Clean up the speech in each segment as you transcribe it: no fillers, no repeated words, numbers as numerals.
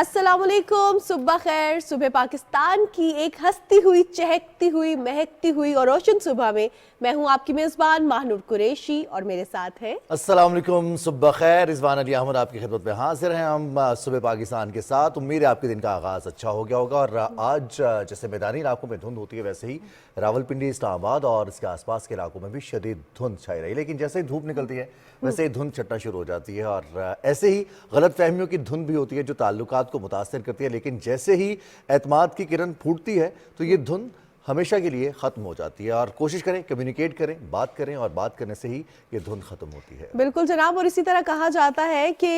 अस्सलाम वालेकुम, सुबह खैर। सुबह पाकिस्तान की एक हंसती हुई, चहकती हुई, महकती हुई और रोशन सुबह में मैं हूं आपकी मेज़बान माहनूर कुरैशी और मेरे साथ है अस्सलाम वालेकुम, सुबह खैर। रिजवान अली अहमद आपकी खिदमत में हाजिर हैं हम सुबह पाकिस्तान के साथ। उम्मीद है आपके दिन का आगाज़ अच्छा हो गया होगा। और आज जैसे मैदानी इलाकों में धुंध होती है, वैसे ही रावलपिंडी, इस्लामाबाद और इसके आसपास के इलाकों में भी शदीद धुंध छाई रही। लेकिन जैसे ही धूप निकलती है वैसे ही धुंध छटना शुरू हो जाती है और ऐसे ही गलत फहमियों की धुंध भी होती है जो ताल्लुकात को मुतासर करती है। लेकिन जैसे ही एतमाद की किरण फूटती है तो ये धुंध हमेशा के लिए ख़त्म हो जाती है। और कोशिश करें, कम्युनिकेट करें, बात करें, और बात करने से ही ये धुंध ख़त्म होती है। बिल्कुल जनाब। और इसी तरह कहा जाता है कि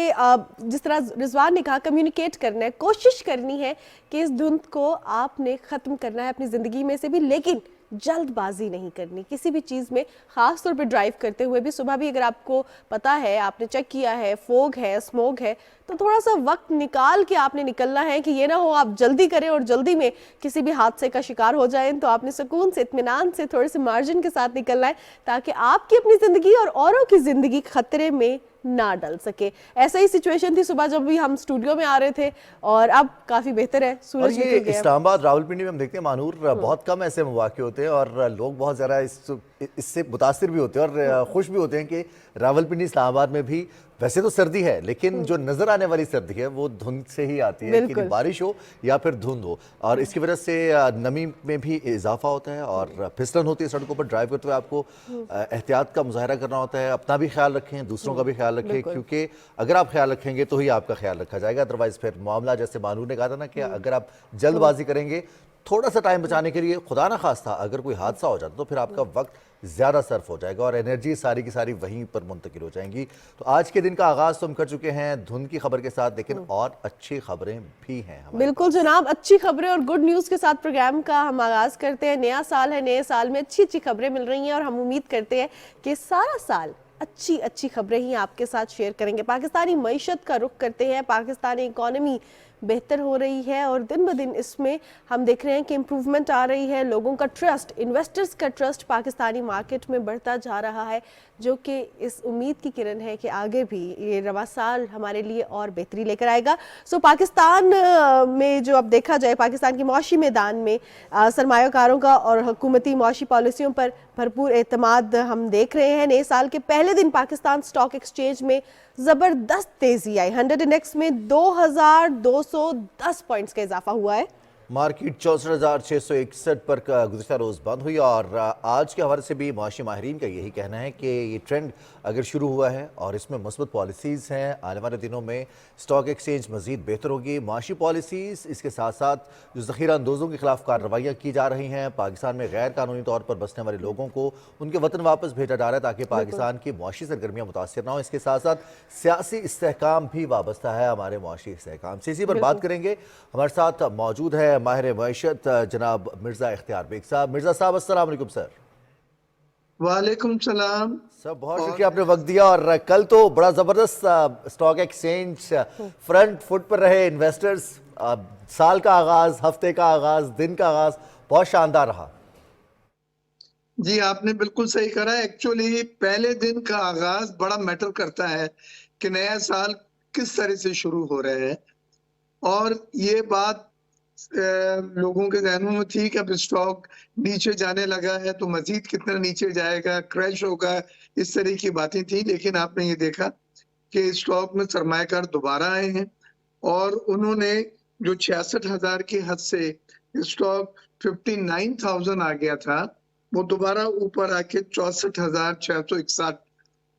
जिस तरह रिजवान ने कहा, कम्युनिकेट करना है, कोशिश करनी है कि इस धुंध को आपने ख़त्म करना है अपनी ज़िंदगी में से भी, लेकिन जल्दबाजी नहीं करनी किसी भी चीज़ में। ख़ास तौर पे ड्राइव करते हुए भी सुबह भी अगर आपको पता है, आपने चेक किया है, फोग है, स्मोक है, तो थोड़ा सा वक्त निकाल के आपने निकलना है कि ये ना हो आप जल्दी करें और जल्दी में किसी भी हादसे का शिकार हो जाएं। तो आपने सुकून से, इत्मीनान से, थोड़े से मार्जिन के साथ निकलना है ताकि आपकी अपनी ज़िंदगी और औरों की ज़िंदगी खतरे में ना डल सके। ऐसा ही सिचुएशन थी सुबह जब भी हम स्टूडियो में आ रहे थे, और अब काफ़ी बेहतर है, सूरज निकल गया। इस्लामाबाद, रावलपिंडी में हम देखते हैं मानूर, बहुत कम ऐसे मौके होते हैं और लोग बहुत ज़्यादा इससे मुतासिर भी होते हैं और खुश भी होते हैं कि रावलपिंडी, इस्लामाबाद में भी वैसे तो सर्दी है, लेकिन जो नज़र आने वाली सर्दी है वो धुंध से ही आती है, कि बारिश हो या फिर धुंध हो। और इसकी वजह से नमी में भी इजाफा होता है और फिसलन होती है सड़कों पर। ड्राइव करते हुए आपको एहतियात का मुजाहरा करना होता है। अपना भी ख्याल रखें, दूसरों का भी ख्याल रखें, क्योंकि अगर आप ख्याल रखेंगे तो ही आपका ख्याल रखा जाएगा। अदरवाइज फिर मामला, जैसे मानूर ने कहा था ना, कि अगर आप जल्दबाजी करेंगे थोड़ा सा टाइम बचाने के लिए, खुदा ना खास्ता अगर कोई हादसा हो जाता तो फिर आपका वक्त ज़्यादा सर्फ हो जाएगा और एनर्जी सारी की सारी वहीं पर मुंतकिल हो जाएंगी। तो आज के दिन का आगाज़ तो हम कर चुके हैं धुंध की खबर के साथ, लेकिन और अच्छी खबरें भी हैं। बिल्कुल जनाब, अच्छी खबरें और गुड न्यूज़ के साथ प्रोग्राम का हम आगाज़ करते हैं। नया साल है, नए साल में अच्छी अच्छी खबरें मिल रही हैं और हम उम्मीद करते हैं कि सारा साल अच्छी अच्छी खबरें ही आपके साथ शेयर करेंगे। पाकिस्तानी मईशत का रुख करते हैं, पाकिस्तानी इकॉनमी बेहतर हो रही है और दिन ब दिन इसमें हम देख रहे हैं कि इम्प्रूवमेंट आ रही है। लोगों का ट्रस्ट, इन्वेस्टर्स का ट्रस्ट पाकिस्तानी मार्केट में बढ़ता जा रहा है, जो कि इस उम्मीद की किरण है कि आगे भी ये रवा साल हमारे लिए और बेहतरी लेकर आएगा। सो पाकिस्तान में जो अब देखा जाए, पाकिस्तान की मौशी मैदान में सरमायाकारों का और हुकूमती मौशी पॉलिसियों पर भरपूर एतमाद हम देख रहे हैं। नए साल के पहले दिन पाकिस्तान स्टॉक एक्सचेंज में ज़बरदस्त तेज़ी आई। 100 इंडेक्स में 2210 पॉइंट्स का इजाफा हुआ है। मार्केट 64,661 पर गुज़िश्ता रोज़ बंद हुई और आज के हवाले से भी माशी माहिरीन का यही कहना है कि ये ट्रेंड अगर शुरू हुआ है और इसमें मस्बत पॉलिसीज़ हैं, आने वाले दिनों में स्टॉक एक्सचेंज मज़ीद बेहतर होगी। माशी पॉलिसीज़, इसके साथ साथ जो ज़ख़ीरा अंदोज़ों के ख़िलाफ़ कार्रवाइयाँ की जा रही हैं, पाकिस्तान में गैर कानूनी तौर पर बसने वाले लोगों को उनके वतन वापस भेजा जा रहा है ताकि पाकिस्तान की मुआशी सरगर्मियाँ मुतासर ना हो। इसके साथ साथ सियासी इस्तेहकाम भी वाबस्ता है हमारे मुआशी इस्तेहकाम से। इसी पर बात करेंगे। हमारे साथ मौजूद है माहिर मईशत जनाब मिर्ज़ा इख्तियार बेग साहब। मिर्ज़ा साहब अस्सलाम वालेकुम सर। वालेकुम सलाम। सब बहुत शुक्रिया आपने वक्त दिया। और कल तो बड़ा ज़बरदस्त स्टॉक एक्सचेंज फ्रंट फुट पर रहे इन्वेस्टर्स। साल का आगाज़, हफ्ते का आगाज़, दिन का आगाज़ बहुत शानदार रहा। जी, आपने बिल्कुल सही कहा। एक्चुअली पहले दिन का आगाज बड़ा मैटर करता है कि नया साल किस तरह से शुरू हो रहे हैं, और ये बात लोगों के जहनों में थी कि अब स्टॉक नीचे जाने लगा है तो मजीद कितना नीचे जाएगा, क्रैश होगा, इस तरह की बातें थी। लेकिन आपने ये देखा कि स्टॉक में सरमायाकार दोबारा आए हैं और उन्होंने जो 66,000 की हद से स्टॉक 59,000 आ गया था, वो दोबारा ऊपर आके 64,661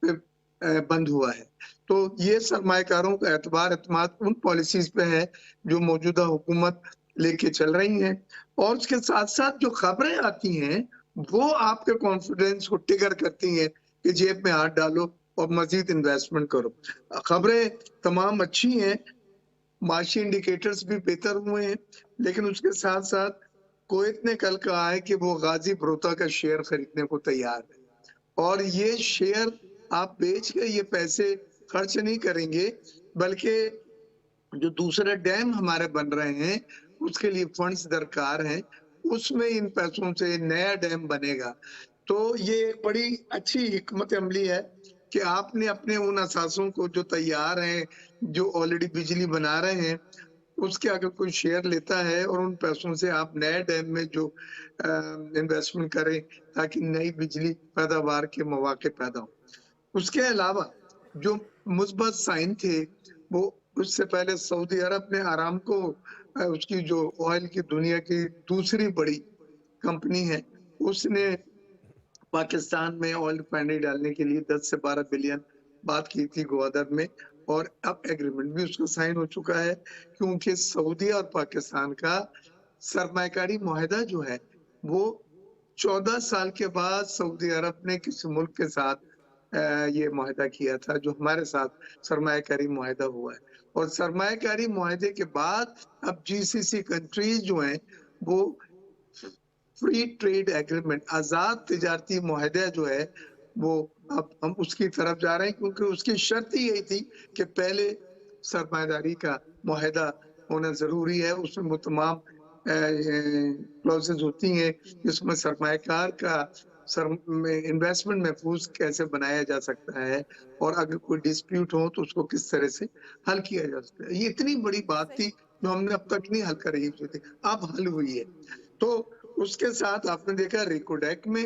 पे बंद हुआ है। तो ये सरमायाकारों का एतमाद उन पॉलिसीज पे है जो मौजूदा हुकूमत लेके चल रही हैं, और उसके साथ साथ जो खबरें आती हैं वो आपके कॉन्फिडेंस को ट्रिगर करती हैं कि जेब में हाथ डालो और मजीद इन्वेस्टमेंट करो। खबरें तमाम अच्छी हैं, माशी इंडिकेटर्स भी बेहतर हुए हैं, लेकिन उसके साथ साथ कुवैत ने कल कहा है कि वो गाजी ब्रोता का शेयर खरीदने को तैयार है, और ये शेयर आप बेच के ये पैसे खर्च नहीं करेंगे, बल्कि जो दूसरे डैम हमारे बन रहे हैं उसके लिए फंड्स दरकार हैं, उसमें इन पैसों से नया डैम बनेगा। तो ये एक बड़ी अच्छी हिकमत अमली है कि आपने अपने उन असासों को जो तैयार हैं, जो ऑलरेडी बिजली बना रहे हैं, उसके अगर कोई शेयर लेता है और उन पैसों से आप नए डैम में जो इन्वेस्टमेंट करें ताकि नई बिजली पैदावार के मौके पैदा हो। उसके अलावा जो मुस्बत साइन थे वो उससे पहले सऊदी अरब ने आरामको उसकी जो ऑयल की दुनिया की दूसरी बड़ी कंपनी है, उसने पाकिस्तान में ऑयल रिफाइनरी डालने के लिए 10 से 12 बिलियन बात की थी ग्वादर में, और अब एग्रीमेंट भी उसका साइन हो चुका है, क्योंकि सऊदी और पाकिस्तान का सरमायाकारी मुआहदा जो है वो 14 साल के बाद सऊदी अरब ने किसी मुल्क के साथ ये मुआहदा किया था, जो हमारे साथ सरमायाकारी मुआहदा हुआ है। और सरमायाकारी मुआहदे के बाद अब जीसीसी कंट्रीज जो हैं वो फ्री ट्रेड एग्रीमेंट, आजाद तिजारती मुआहदा जो है वो अब हम उसकी तरफ जा रहे हैं, क्योंकि उसकी शर्त ही यही थी कि पहले सरमायादारी का मुआहदा होना जरूरी है। उसमें वो तमाम क्लॉजेज होती हैं जिसमें सरमायाकार का इन्वेस्टमेंट महफूज कैसे बनाया जा सकता है, और अगर कोई डिस्प्यूट हो तो उसको किस तरह से हल किया जा सकता है। ये इतनी बड़ी बात थी जो हमने अब तक नहीं हल कर रही थी, अब हल हुई है। तो उसके साथ आपने देखा रिकोडेक में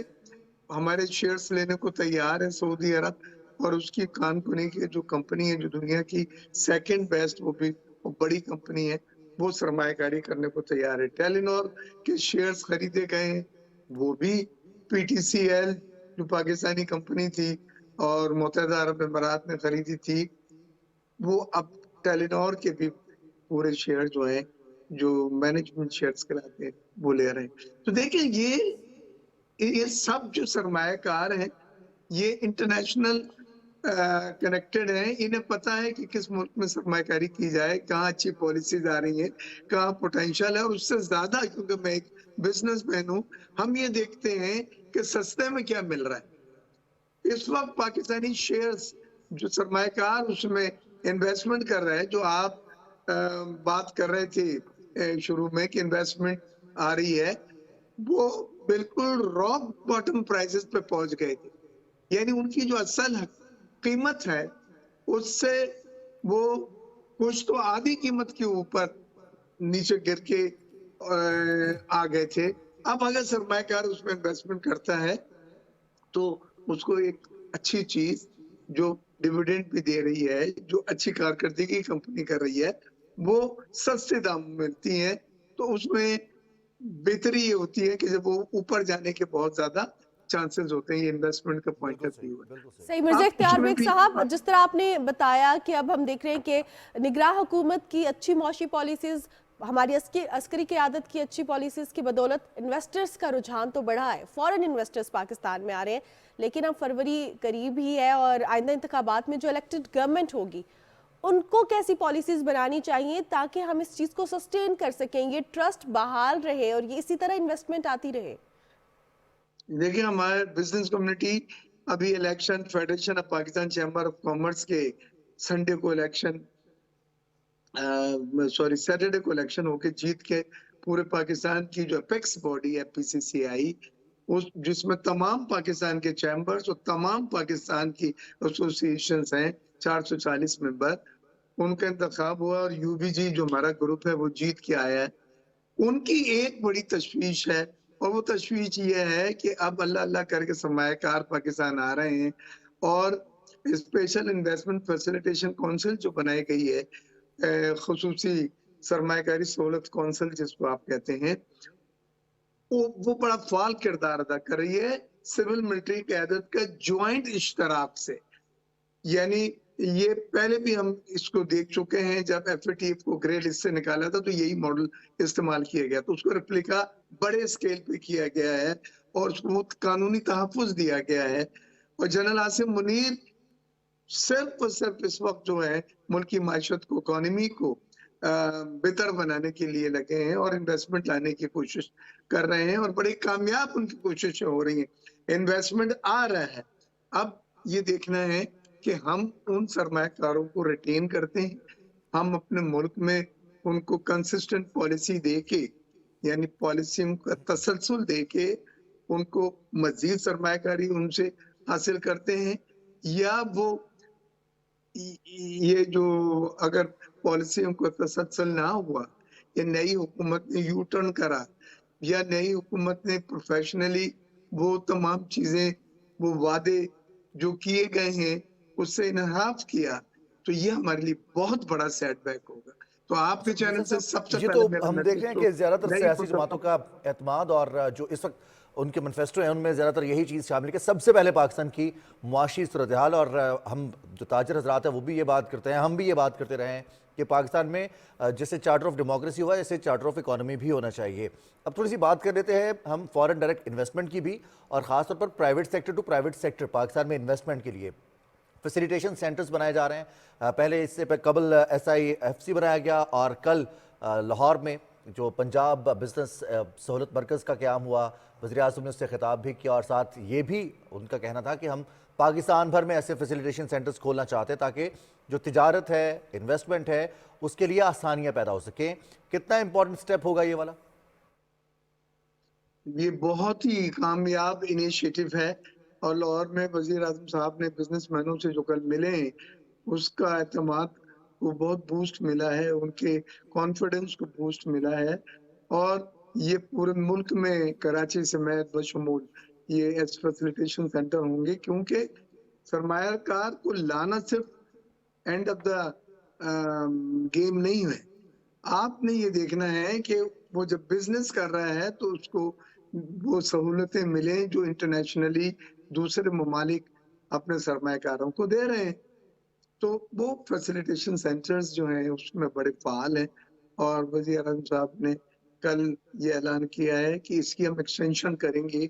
हमारे शेयर्स लेने को तैयार है सऊदी अरब, और उसकी कानकुनी की जो कंपनी है जो दुनिया की सेकंड बेस्ट वो भी वो बड़ी कंपनी है, वो सरमायाकारी करने को तैयार है। टेलीनॉर के शेयर्स खरीदे गए हैं, वो भी पीटीसीएल जो पाकिस्तानी कंपनी थी और मुत्तहिदा अरब अमीरात ने खरीदी थी, वो अब टेलीनॉर के भी पूरे शेयर जो हैं जो मैनेजमेंट शेयर्स कहलाते हैं वो ले रहे हैं। तो देखिए ये सब जो सरमायाकार हैं ये इंटरनेशनल कनेक्टेड हैं, इन्हें पता है कि किस मुल्क में सरमायाकारी की जाए, कहाँ अच्छी पॉलिसीज आ रही हैं, कहाँ पोटेंशियल है, और उससे ज्यादा क्योंकि मैं एक बिजनेसमैन हूँ, हम ये देखते हैं कि सस्ते में क्या मिल रहा है। इस वक्त पाकिस्तानी शेयर्स जो सरमायाकार उसमें इन्वेस्टमेंट कर रहे हैं, जो आप बात कर रहे थे शुरू में कि इन्वेस्टमेंट आ रही है, वो बिल्कुल रॉक बॉटम प्राइसेस पे पहुंच गए थे। यानी उनकी जो असल कीमत है उससे वो कुछ तो आधी कीमत के ऊपर नीचे गिर के आ गए थे। अब अगर सरमायाकार उसमें इन्वेस्टमेंट करता है तो उसको एक अच्छी चीज जो डिविडेंड भी दे रही है, जो अच्छी कारकर्दगी कंपनी कर रही है, वो सस्ते दाम में मिलती है, तो उसमें बेहतरी ये होती है कि जब वो ऊपर जाने के बहुत ज्यादा चांसेस होते हैं, ये इन्वेस्टमेंट का पॉइंट ऑफ व्यू है। सही। मिर्जा इख्तियार बेग साहब, जिस तरह आपने बताया कि अब हम देख रहे हैं कि निगरान हुकूमत की अच्छी मौशी पॉलिसीज, हमारी अस्करी क़यादत की अच्छी पॉलिसीज की बदौलत इन्वेस्टर्स का रुझान तो बढ़ा है, फॉरेन इन्वेस्टर्स पाकिस्तान में आ रहे हैं, लेकिन अब फरवरी करीब ही है और आइंदा इंतखाबात में जो इलेक्टेड गवर्नमेंट होगी उनको कैसी पॉलिसीज बनानी चाहिए ताकि हम इस चीज़ को सस्टेन कर सकें, ये ट्रस्ट बहाल रहे और ये इसी तरह इन्वेस्टमेंट आती रहे। देखिए हमारे बिजनेस कम्युनिटी अभी election, federation of Pakistan chamber of commerce के संडे को इलेक्शन सैटरडे को इलेक्शन होके जीत के पूरे पाकिस्तान की जो अपेक्स बॉडी है पीसीसीआई, उस जिसमें तमाम पाकिस्तान के चैम्बर्स और तमाम पाकिस्तान की एसोसिएशंस हैं, 440 मेंबर, उनका इंतखाब हुआ और यूबीजी जो हमारा ग्रुप है वो जीत के आया है। उनकी एक बड़ी तशवीश है, और वो तशवीश ये है कि अब अल्लाह अल्लाह करके सरमायाकार पाकिस्तान आ रहे हैं, और स्पेशल इन्वेस्टमेंट फैसिलिटेशन काउंसिल जो बनाई गई है, खुसूसी सरमायाकारी सहूलत काउंसिल जिसको आप कहते हैं, वो बड़ा फाल किरदार अदा कर रही है सिविल मिलिट्री क़यादत का ज्वाइंट इश्तराक से। यानी ये पहले भी हम इसको देख चुके हैं, जब एफएटीएफ को ग्रे लिस्ट से निकाला था तो यही मॉडल इस्तेमाल किया गया, तो उसको रेप्लिका बड़े स्केल पे किया गया है और उसको कानूनी तहफ़्फ़ुज़ दिया गया है। और जनरल आसिम मुनीर सिर्फ और सिर्फ इस वक्त जो है मुल्क की माशत को, इकोनॉमी को बेहतर बनाने के लिए लगे हैं और इन्वेस्टमेंट लाने की कोशिश कर रहे हैं, और बड़ी कामयाब उनकी कोशिशें हो रही हैं। इन्वेस्टमेंट आ रहा है, अब ये देखना है कि हम उन सरमायाकारों को रिटेन करते हैं, हम अपने मुल्क में उनको कंसिस्टेंट पॉलिसी दे के, यानी पॉलिसी का तसलसल दे के उनको मजीद सरमायाकारी उनसे हासिल करते हैं, या वो ये जो अगर पॉलिसियों का तसलसल ना हुआ, या नई हुकूमत ने यू टर्न करा, या नई हुकूमत ने प्रोफेशनली वो तमाम चीजें, वो वादे जो किए गए हैं उससे इनहाफ किया, तो ये हमारे लिए बहुत बड़ा सेटबैक होगा। तो आपके चैनल से सबसे ये पहले तो मेरा हम देख मैसेज रहे हैं तो कि ज्यादातर नई सियासी जमातों का एतमाद और जो इस वक्त उनके मैनिफेस्टो हैं उनमें ज्यादातर यही चीज शामिल है कि सबसे पहले पाकिस्तान की मुआशी सूरत हाल, और हम जो ताजर हजरात हैं वो भी ये बात करते हैं, हम भी ये बात करते रहे हैं कि पाकिस्तान में जैसे चार्टर ऑफ डेमोक्रेसी हुआ जैसे चार्टर ऑफ इकोनॉमी भी होना चाहिए। अब थोड़ी सी बात कर लेते हैं हम फॉरेन डायरेक्ट इन्वेस्टमेंट की भी, और खासतौर पर private sector to private sector Pakistan में इन्वेस्टमेंट के लिए फैसिलिटेशन सेंटर्स बनाए जा रहे हैं। पहले इससे कबल SIFC बनाया गया, और कल लाहौर में जो पंजाब बिजनेस सहूलत मरकज़ का क़याम हुआ, वज़ीर आज़म ने उससे खिताब भी किया, और साथ ये भी उनका कहना था कि हम पाकिस्तान भर में ऐसे फैसिलिटेशन सेंटर्स खोलना चाहते हैं ताकि जो तिजारत है, इन्वेस्टमेंट है, उसके लिए आसानियाँ पैदा हो सकें। कितना इंपॉर्टेंट स्टेप होगा ये वाला? ये बहुत ही कामयाब इनिशिएटिव है, और लाहौर में वजीर आजम साहब ने बिजनेसमैनों से जो कल मिले हैं उसका एतमाद को बहुत बूस्ट मिला है, उनके कॉन्फिडेंस को बूस्ट मिला है, और ये पूरे मुल्क में कराची समेत बशमूल ये फैसिलिटेशन सेंटर होंगे, क्योंकि सरमायाकार को लाना सिर्फ एंड ऑफ द गेम नहीं है। आपने ये देखना है कि वो जब बिजनेस कर रहा है तो उसको वो सहूलतें मिलें जो इंटरनेशनली दूसरे ममालिक अपने सरमायाकारों को दे रहे हैं। तो वो फैसिलिटेशन सेंटर्स जो हैं उसमें बड़े फाल हैं, और वज़ीर आज़म साहब ने कल ये ऐलान किया है कि इसकी हम एक्सटेंशन करेंगे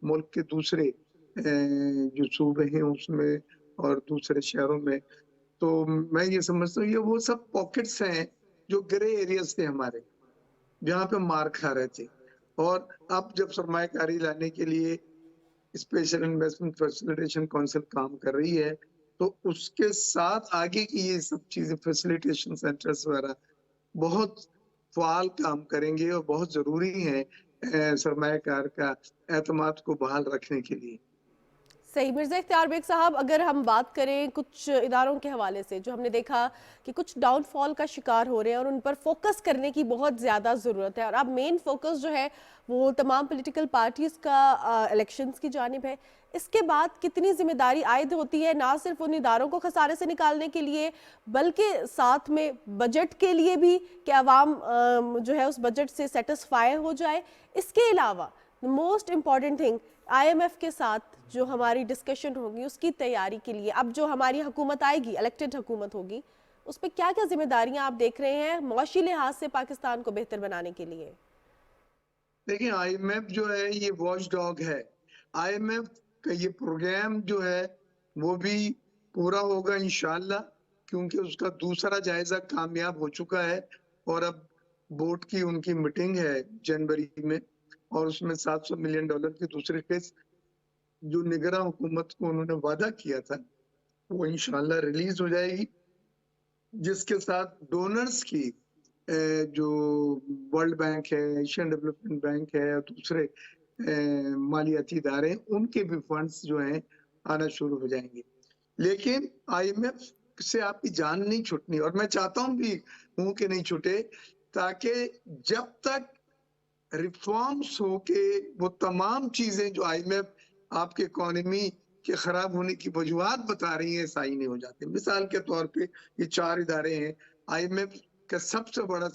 मुल्क के दूसरे जो सूबे हैं उसमें और दूसरे शहरों में। तो मैं ये समझता हूँ ये वो सब पॉकेट्स हैं जो ग्रे एरियाज थे हमारे, जहाँ पे मार खा रहे थे, और अब जब सरमायाकारी लाने के लिए स्पेशल इन्वेस्टमेंट फैसिलिटेशन काउंसिल काम कर रही है, तो उसके साथ आगे की ये सब चीजें फैसिलिटेशन सेंटर्स वगैरह बहुत फाल काम करेंगे और बहुत जरूरी है सरमायाकार का एतमाद को बहाल रखने के लिए। सही। मिर्ज़ा इख्तियार बेग साहब, अगर हम बात करें कुछ इदारों के हवाले से जो हमने देखा कि कुछ डाउनफॉल का शिकार हो रहे हैं और उन पर फोकस करने की बहुत ज़्यादा ज़रूरत है, और अब मेन फोकस जो है वो तमाम पॉलिटिकल पार्टीज़ का इलेक्शंस की जानिब है, इसके बाद कितनी जिम्मेदारी आयद होती है ना सिर्फ उन इदारों को खसारे से निकालने के लिए बल्कि साथ में बजट के लिए भी कि आवाम जो है उस बजट से सेटिस्फाई हो जाए। इसके अलावा मोस्ट इम्पॉर्टेंट थिंग IMF के साथ जो हमारी डिस्कशन होगी उसकी तैयारी के लिए अब जो हमारी हुकूमत आएगी, इलेक्टेड हुकूमत होगी, उस पर क्या क्या जिम्मेदारियां आप देख रहे हैं मौशी लिहाज से पाकिस्तान को बेहतर बनाने के लिए? देखिए, IMF जो है ये वॉच डॉग है। IMF का ये प्रोग्राम जो है वो भी पूरा होगा इंशाल्लाह, क्योंकि उसका दूसरा जायजा कामयाब हो चुका है, और अब बोर्ड की उनकी मीटिंग है जनवरी में, और उसमें $700 मिलियन की दूसरी किस्त जो निगरान हुकूमत को उन्होंने वादा किया था वो इंशाल्लाह रिलीज हो जाएगी, जिसके साथ डोनर्स की जो वर्ल्ड बैंक है, एशियन डेवलपमेंट बैंक है और दूसरे मालियाती इदारे, उनके भी फंड्स जो हैं आना शुरू हो जाएंगे। लेकिन IMF से आपकी जान नहीं छूटनी, और मैं चाहता हूं भी हूं कि नहीं छूटे, ताकि जब तक रिफॉर्म्स हो के वो तमाम चीजें जो IMF आपके इकोनॉमी के खराब होने की वजूहत बता रही है सही नहीं हो जाती। मिसाल के तौर पे ये 4 इदारे हैं, IMF का सबसे बड़ा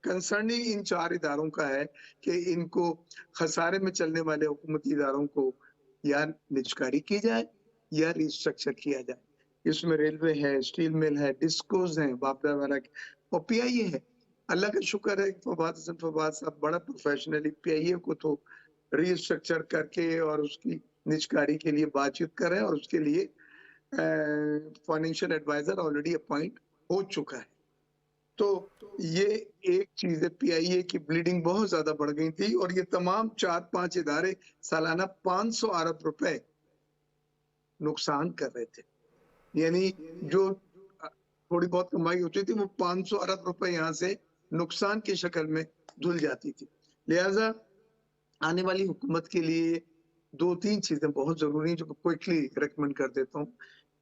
कंसर्न ही इन 4 इदारों का है कि इनको खसारे में चलने वाले हुकूमती इदारों को या निजकारी की जाए या रिस्ट्रक्चर किया जाए। इसमें रेलवे है, स्टील मिल है, डिस्कोज हैं, बापरा वाला और PIA है। अल्लाह का शुक्र है फवाद साहब बड़ा प्रोफेशनली PIA को तो रिस्ट्रक्चर करके और उसकी निजकारी के लिए बातचीत कर रहे हैं, और उसके लिए फाइनेंशियल एडवाइजर ऑलरेडी अपॉइंट हो चुका है। तो ये एक चीज है, PIA की ब्लीडिंग बहुत ज्यादा बढ़ गई थी, और ये तमाम 4-5 इदारे सालाना 500 अरब रुपए नुकसान कर रहे थे, यानी जो थोड़ी बहुत कमाई होती थी वो 500 अरब रुपए यहाँ से नुकसान की शक्ल में धुल जाती थी। लिहाजा आने वाली हुकूमत के लिए 2-3 चीजें बहुत जरूरी हैं जो क्विकली रेकमेंड कर देता हूँ।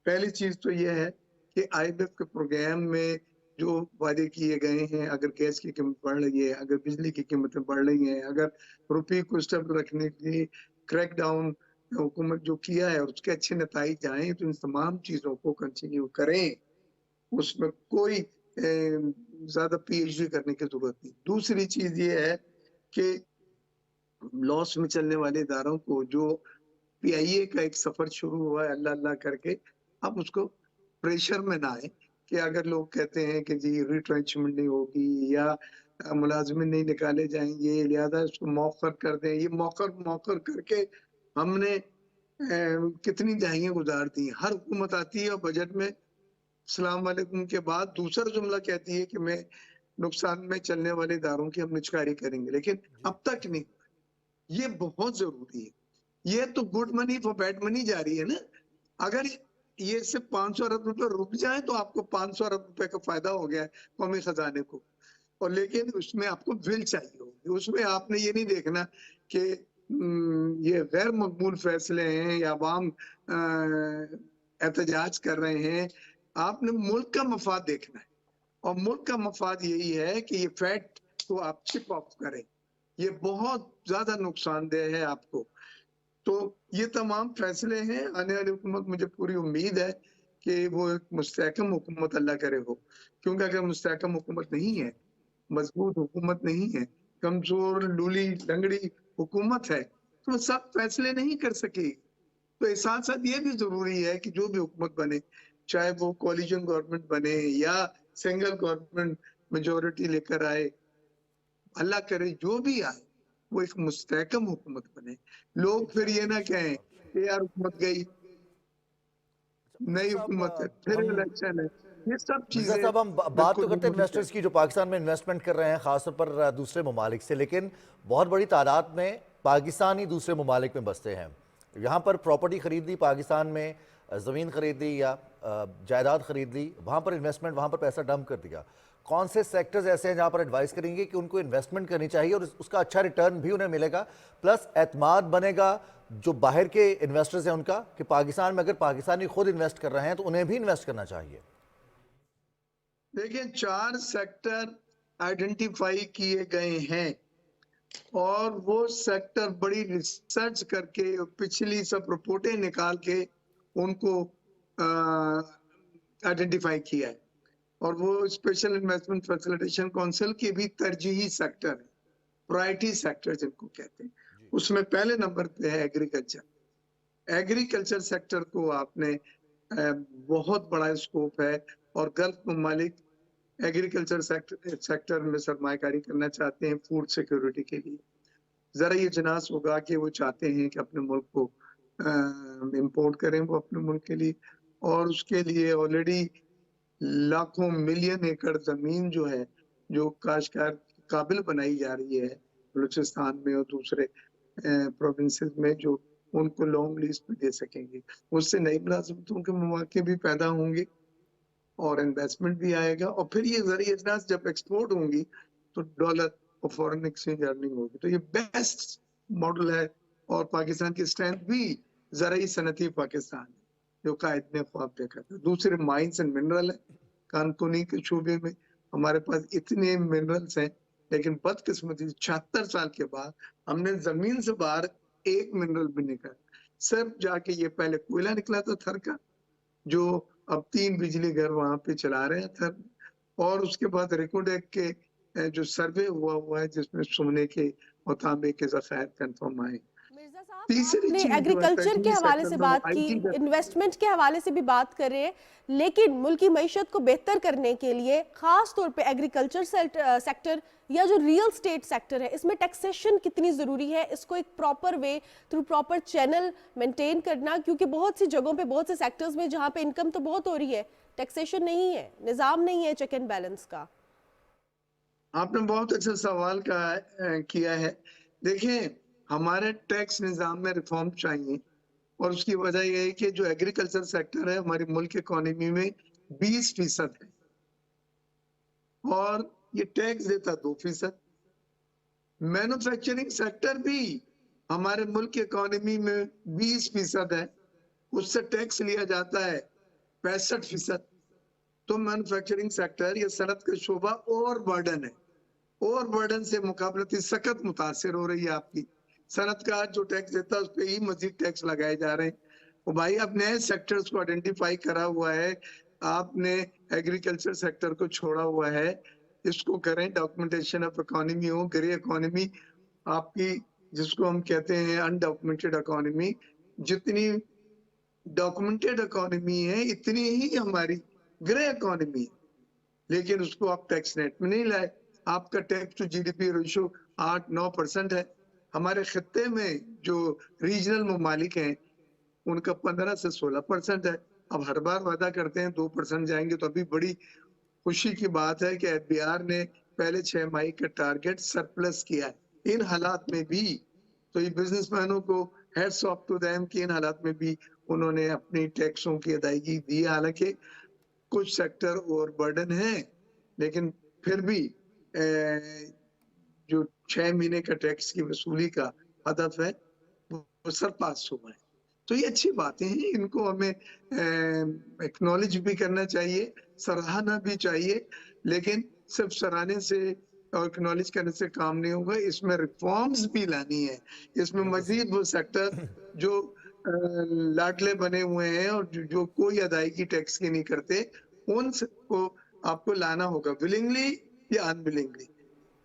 पहली चीज तो यह है कि IMF के प्रोग्राम में जो वादे किए गए हैं, अगर गैस की कीमत बढ़ रही है, अगर बिजली की कीमतें बढ़ रही हैं, अगर रुपये को स्टेबल रखने के लिए क्रैक डाउन हुकूमत जो किया है और उसके अच्छे नताइज आए, तो इन तमाम चीजों को कंटिन्यू करें, उसमें कोई ज्यादा पीएचडी करने की जरूरत नहीं। दूसरी चीज ये है कि लॉस में चलने वाले इदारों को, जो पीआईए का एक सफर शुरू हुआ है अल्लाह अल्लाह करके, अब उसको प्रेशर में ना आए कि अगर लोग कहते हैं कि जी रिट्रेंचमेंट नहीं होगी या मुलाजमिन नहीं निकाले जाएंगे, लिहाजा इसको मौखर कर दें। ये मौखर मौखर करके हमने कितनी दहाइयां गुजार दी। हर हुकूमत आती है और बजट में सलाम वालेकुम के बाद दूसरा जुमला कहती है कि मैं नुकसान में चलने वाले इदारों की हम निचकारी करेंगे, लेकिन अब तक नहीं। ये बहुत जरूरी है। ये तो good money for bad money जा रही है ना। अगर ये सिर्फ 500 अरब रुपए रुक जाए तो आपको 500 अरब रुपए का फायदा हो गया है कौमी खजाने को। और लेकिन उसमें आपको विल चाहिए होगी। उसमें आपने ये नहीं देखना कि ये गैर मकबूल फैसले हैं या अवाम एहतजाज कर रहे हैं। आपने मुल्क का मफाद देखना है, और मुल्क का मफाद यही है कि ये फैट को आप चिप ऑफ करें। ये बहुत ज्यादा नुकसानदेह है आपको। तो ये तमाम फैसले हैं। आने वाली हुकूमत, मुझे पूरी उम्मीद है कि वो एक मुस्तहकम हुकूमत अल्लाह करे हो, क्योंकि अगर मुस्तहकम हुकूमत नहीं है, मजबूत हुकूमत नहीं है, कमजोर लूली लंगड़ी हुकूमत है, तो वो सब फैसले नहीं कर सकेगी। तो साथ साथ ये भी जरूरी है कि जो भी हुकूमत बने, चाहे वो कोलिजन गवर्नमेंट बने या सिंगल गवर्नमेंट मेजोरिटी लेकर आए, अल्लाह करे जो भी आए, वो एक मुस्तहकम हुकूमत बने। लोग फिर ये ना कहें कि यार हुकूमत गई, नई हुकूमत है, फिर हम इलेक्शन है। ये सब मिर्जा चीजें साहब, हम बात बिल्कुल तो करते हैं जरूरी इन्वेस्टर्स की जो पाकिस्तान में इन्वेस्टमेंट कर रहे हैं, खासतौर पर दूसरे ममालिक से, लेकिन बहुत बड़ी तादाद में पाकिस्तानी दूसरे ममालिक में बसते हैं। यहाँ पर प्रॉपर्टी खरीदी, पाकिस्तान में ज़मीन खरीदी या जायदाद खरीद ली, वहाँ पर इन्वेस्टमेंट, वहाँ पर पैसा डंप कर दिया। कौन से सेक्टर्स ऐसे हैं जहाँ पर एडवाइस करेंगे कि उनको इन्वेस्टमेंट करनी चाहिए और उसका अच्छा रिटर्न भी उन्हें मिलेगा, प्लस एतमाद बनेगा जो बाहर के इन्वेस्टर्स हैं उनका, कि पाकिस्तान में अगर पाकिस्तानी खुद इन्वेस्ट कर रहे हैं तो उन्हें भी इन्वेस्ट करना चाहिए? देखिए, 4 सेक्टर आइडेंटिफाई किए गए हैं और वो सेक्टर बड़ी रिसर्च करके पिछली सब रिपोर्टें निकाल के उनको आइडेंटिफाई किया है। और वो स्पेशल इन्वेस्टमेंट फैसिलिटेशन काउंसिल के भी तरजीही सेक्टर है, प्रायोरिटी सेक्टर जिनको कहते हैं। उसमें पहले नंबर पे है एग्रीकल्चर। एग्रीकल्चर सेक्टर को आपने बहुत बड़ा स्कोप है और गल्फ ममालिक एग्रीकल्चर सेक्टर में सरमायाकारी करना चाहते हैं फूड सिक्योरिटी के लिए। जरा ये जनास होगा कि वो चाहते हैं कि अपने मुल्क को इंपोर्ट करें वो अपने मुल्क के लिए, और उसके लिए ऑलरेडी लाखों मिलियन एकड़ जमीन जो है, जो काश्तकार काबिल बनाई जा रही है बलूचिस्तान में और दूसरे प्रोविंसेस में, जो उनको लॉन्ग लीज पे दे सकेंगे। उससे नई मुलाजमतों के मौके भी पैदा होंगे और इन्वेस्टमेंट भी आएगा, और फिर ये ज़रिए अजनास जब एक्सपोर्ट होंगी तो डॉलर और फॉरेन एक्सचेंज अर्निंग होगी। तो ये बेस्ट मॉडल है, और पाकिस्तान की स्ट्रेंथ भी ज़राई सनती पाकिस्तान है जो कायद ने ख्वाब देखा था। दूसरे माइंस एंड मिनरल है। कानकुनी के शोबे में हमारे पास इतने मिनरल्स हैं, लेकिन बदकिस्मती 76 साल के बाद हमने जमीन से बाहर एक मिनरल भी निकाला। सिर्फ जाके ये पहले कोयला निकला था थर का, जो अब 3 बिजली घर वहां पे चला रहे हैं थर, और उसके बाद रिकोडेक के जो सर्वे हुआ है जिसमें सोने के और तांबे के जखायर कंफर्म आए। मिर्जा साहब, तीसरी आपने चीज जो है एग्रीकल्चर के हवाले से बात की, इन्वेस्टमेंट के हवाले से भी बात कर रहे हैं, लेकिन मुल्क की मईशत को बेहतर करने के लिए खास तौर पे एग्रीकल्चर सेक्टर या जो रियल स्टेट सेक्टर है, इसमें टैक्सेशन कितनी ज़रूरी है, इसको एक proper way through proper channel maintain करना, क्योंकि बहुत सी जगहों पे, बहुत से सेक्टर्स में जहाँ पे इनकम तो बहुत हो रही है, टैक्सेशन नहीं है, निज़ाम नहीं है चेक एंड बैलेंस का। आपने बहुत अच्छा सवाल किया है। देखिए, हमारे टैक्स निज़ाम में रिफॉर्म चाहिए, और उसकी वजह यह है कि जो एग्रीकल्चर सेक्टर है हमारी मुल्क इकोनॉमी में 20% है और ये टैक्स देता 2%। मैन्युफैक्चरिंग सेक्टर भी हमारे मुल्क की इकोनॉमी में 20% है, उससे टैक्स लिया जाता है 65%। तो मैन्युफैक्चरिंग सेक्टर या सनत का शोबा और बर्डन है, और बर्डन से मुकाबलती सख्त मुतासिर हो रही है आपकी। सनत का जो टैक्स देता है उस पर ही मजीद टैक्स लगाए जा रहे हैं। और भाई आप नए सेक्टर्स को आइडेंटिफाई करा हुआ है, आपने एग्रीकल्चर सेक्टर को छोड़ा हुआ है, इसको करें। डॉक्यूमेंटेशन ऑफ इकोनॉमी हो, ग्रे इकोनॉमी आपकी जिसको हम कहते हैं अनडॉक्यूमेंटेड इकोनॉमी, जितनी डॉक्यूमेंटेड इकोनॉमी है इतनी ही हमारी ग्रे इकोनॉमी है, लेकिन उसको आप टैक्स नेट में नहीं लाए। आपका टैक्स टू जीडीपी रेशो 8-9% है। हमारे खत्ते में जो रीजनल ममालिक हैं उनका 15 से 16% है। अब हर बार वादा करते हैं 2% जाएंगे, तो अभी बड़ी खुशी की बात है कि एफबीआर ने पहले 6 माह का टारगेट सरप्लस किया है। इन हालात में भी तो ये बिजनेसमैनों को हेड्स ऑफ टू देम कि इन हालात में भी उन्होंने अपनी टैक्सों की अदायगी दी। हालांकि कुछ सेक्टर और बर्डन है, लेकिन फिर भी जो 6 महीने का टैक्स की वसूली का हदफ है वो सरपास हुआ है। तो ये अच्छी बातें हैं, इनको हमें एक्नॉलेज भी करना चाहिए, सराहना भी चाहिए, लेकिन सिर्फ सराहने से और एक्नॉलेज करने से काम नहीं होगा। इसमें रिफॉर्म्स भी लानी है। इसमें मजीद वो सेक्टर जो लाडले बने हुए हैं और जो कोई अदायगी टैक्स की नहीं करते, उन को आपको लाना होगा, विलिंगली या अनविलिंगली।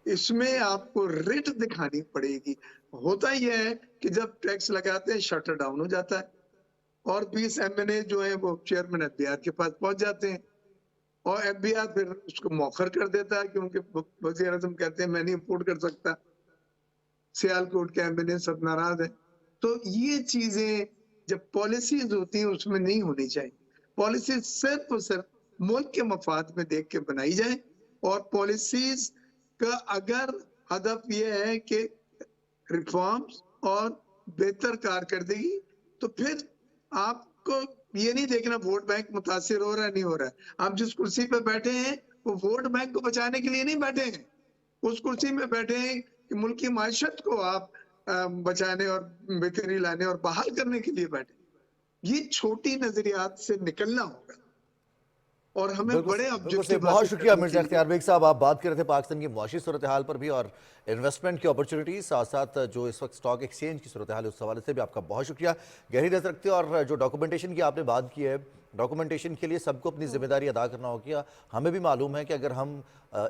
इसमें आपको रिट दिखानी पड़ेगी। होता यह है कि जब टैक्स लगाते हैं शटर डाउन हो जाता है और 20 एमएनए जो है वो चेयरमैन एफबीआर के पास पहुंच जाते हैं और एफबीआर फिर उसको मौखर कर देता है, क्योंकि वजीर आजम कहते हैं मैं नहीं अफोर्ड कर सकता, सियालकोट के एमएनए सब नाराज है। तो ये चीजें जब पॉलिसीज होती हैं उसमें नहीं होनी चाहिए। पॉलिसी सिर्फ और सिर्फ मुल्क के मफाद में देख के बनाई जाए, और पॉलिसीज का अगर हदफ ये है कि रिफॉर्म्स और बेहतर कारकर्दगी, तो फिर आपको ये नहीं देखना वोट बैंक मुतासिर हो रहा है नहीं हो रहा है। आप जिस कुर्सी पे बैठे हैं वो वोट बैंक को बचाने के लिए नहीं बैठे हैं, उस कुर्सी में बैठे हैं कि मुल्क की माशत को आप बचाने और बेहतरी लाने और बहाल करने के लिए बैठे। ये छोटी नजरियात से निकलना होगा और हमें बड़े ऑब्जेक्टिव। बहुत शुक्रिया मिर्जा इख्तियार बेग साहब, आप बात कर रहे थे पाकिस्तान की मुआशी सूरत हाल पर भी और इन्वेस्टमेंट की अपॉर्चुनिटी, साथ साथ जो इस वक्त स्टॉक एक्सचेंज की सूरत हाल है उस हवाले से भी आपका बहुत शुक्रिया। गहरी नजर रखते हैं। और जो डॉक्यूमेंटेशन की आपने बात की है, डॉक्यूमेंटेशन के लिए सबको अपनी जिम्मेदारी अदा करना होगी। हमें भी मालूम है कि अगर हम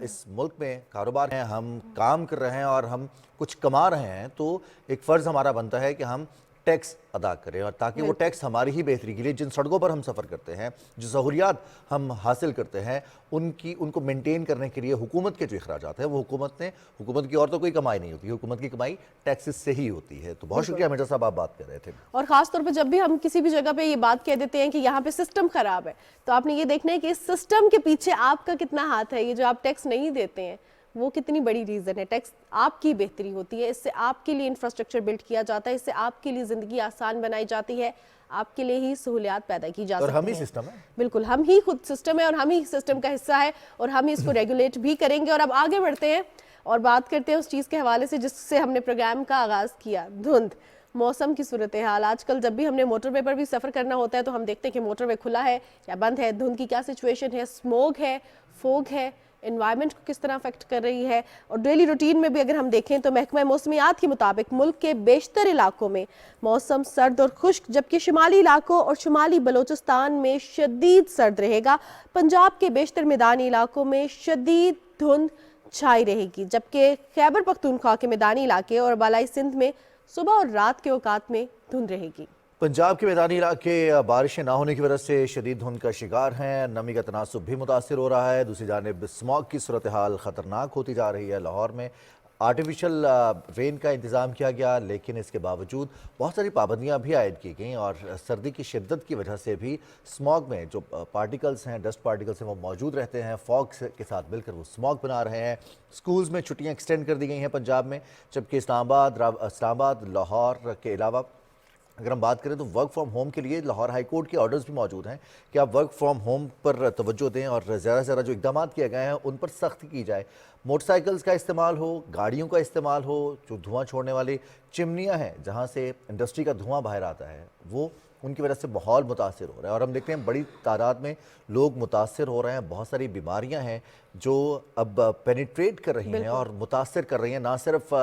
इस मुल्क में कारोबार हैं, हम काम कर रहे हैं और हम कुछ कमा रहे हैं, तो एक फ़र्ज़ हमारा बनता है कि हम टैक्स अदा करें, और ताकि वो टैक्स हमारी ही बेहतरी के लिए, जिन सड़कों पर हम सफ़र करते हैं, जो सहूलियात हम हासिल करते हैं, उनको मेंटेन करने के लिए हुकूमत के जो अखराजात हैं वो हुकूमत की और तो कोई कमाई नहीं होती, हुकूमत की कमाई टैक्सेस से ही होती है। तो बहुत शुक्रिया मिर्जा साहब, आप बात कर रहे थे। और खास तौर पे जब भी हम किसी भी जगह पे ये बात कह देते हैं कि यहाँ पे सिस्टम खराब है, तो आपने ये देखना है कि इस सिस्टम के पीछे आपका कितना हाथ है। ये जो आप टैक्स नहीं देते हैं वो कितनी बड़ी रीज़न है। टैक्स आपकी बेहतरी होती है, इससे आपके लिए इंफ्रास्ट्रक्चर बिल्ड किया जाता है, इससे आपके लिए ज़िंदगी आसान बनाई जाती है, आपके लिए ही सहूलियात पैदा की जा सकती है। और हम ही सिस्टम है, बिल्कुल हम ही खुद सिस्टम है और हम ही सिस्टम का हिस्सा है और हम ही इसको रेगुलेट भी करेंगे। और अब आगे बढ़ते हैं और बात करते हैं उस चीज़ के हवाले से जिससे हमने प्रोग्राम का आगाज़ किया, धुंध, मौसम की सूरत हाल। आजकल जब भी हमने मोटरवे पर भी सफ़र करना होता है तो हम देखते हैं कि मोटरवे खुला है या बंद है, धुंध की क्या सिचुएशन है, स्मोग है, फोग है, एनवायरनमेंट को किस तरह अफेक्ट कर रही है। और डेली रूटीन में भी अगर हम देखें तो महकमा मौसमियात के मुताबिक मुल्क के बेशतर इलाकों में मौसम सर्द और खुश्क, जबकि शुमाली इलाकों और शुमाली बलोचिस्तान में शदीद सर्द रहेगा। पंजाब के बेशतर मैदानी इलाकों में शदीद धुंध छाई रहेगी, जबकि खैबर पख्तूनख्वा के मैदानी इलाके और बालाई सिंध में सुबह और रात के औकात में धुंध रहेगी। पंजाब के मैदानी इलाके बारिशें ना होने की वजह से शदीद धुंध का शिकार हैं, नमी का तनासुब भी मुतासिर हो रहा है। दूसरी जानिब स्मॉग की सूरत हाल ख़तरनाक होती जा रही है। लाहौर में आर्टिफिशियल रेन का इंतज़ाम किया गया, लेकिन इसके बावजूद बहुत सारी पाबंदियां भी आयद की गई और सर्दी की शिद्दत की वजह से भी स्मॉग में जो पार्टिकल्स हैं, डस्ट पार्टिकल्स हैं, वो मौजूद रहते हैं। फॉग के साथ मिलकर वो स्मॉग बना रहे हैं। स्कूल्स में छुट्टियां एक्सटेंड कर दी गई हैं पंजाब में, जबकि इस्लामाबाद, लाहौर के अलावा अगर हम बात करें तो वर्क फ्रॉम होम के लिए लाहौर हाई कोर्ट के ऑर्डर्स भी मौजूद हैं कि आप वर्क फ्रॉम होम पर तवज्जो दें और ज़्यादा से ज़्यादा जो इक़दाम किए गए हैं उन पर सख्ती की जाए। मोटरसाइकिल्स का इस्तेमाल हो, गाड़ियों का इस्तेमाल हो, जो धुआं छोड़ने वाली चिमनियाँ हैं जहाँ से इंडस्ट्री का धुआं बाहर आता है वो ان کی وجہ سے ماحول متاثر ہو رہا ہے، اور ہم دیکھتے ہیں بڑی تعداد میں لوگ متاثر ہو رہے ہیں. بہت ساری بیماریاں ہیں جو اب پینیٹریٹ کر رہی ہیں اور متاثر کر رہی ہیں نہ صرف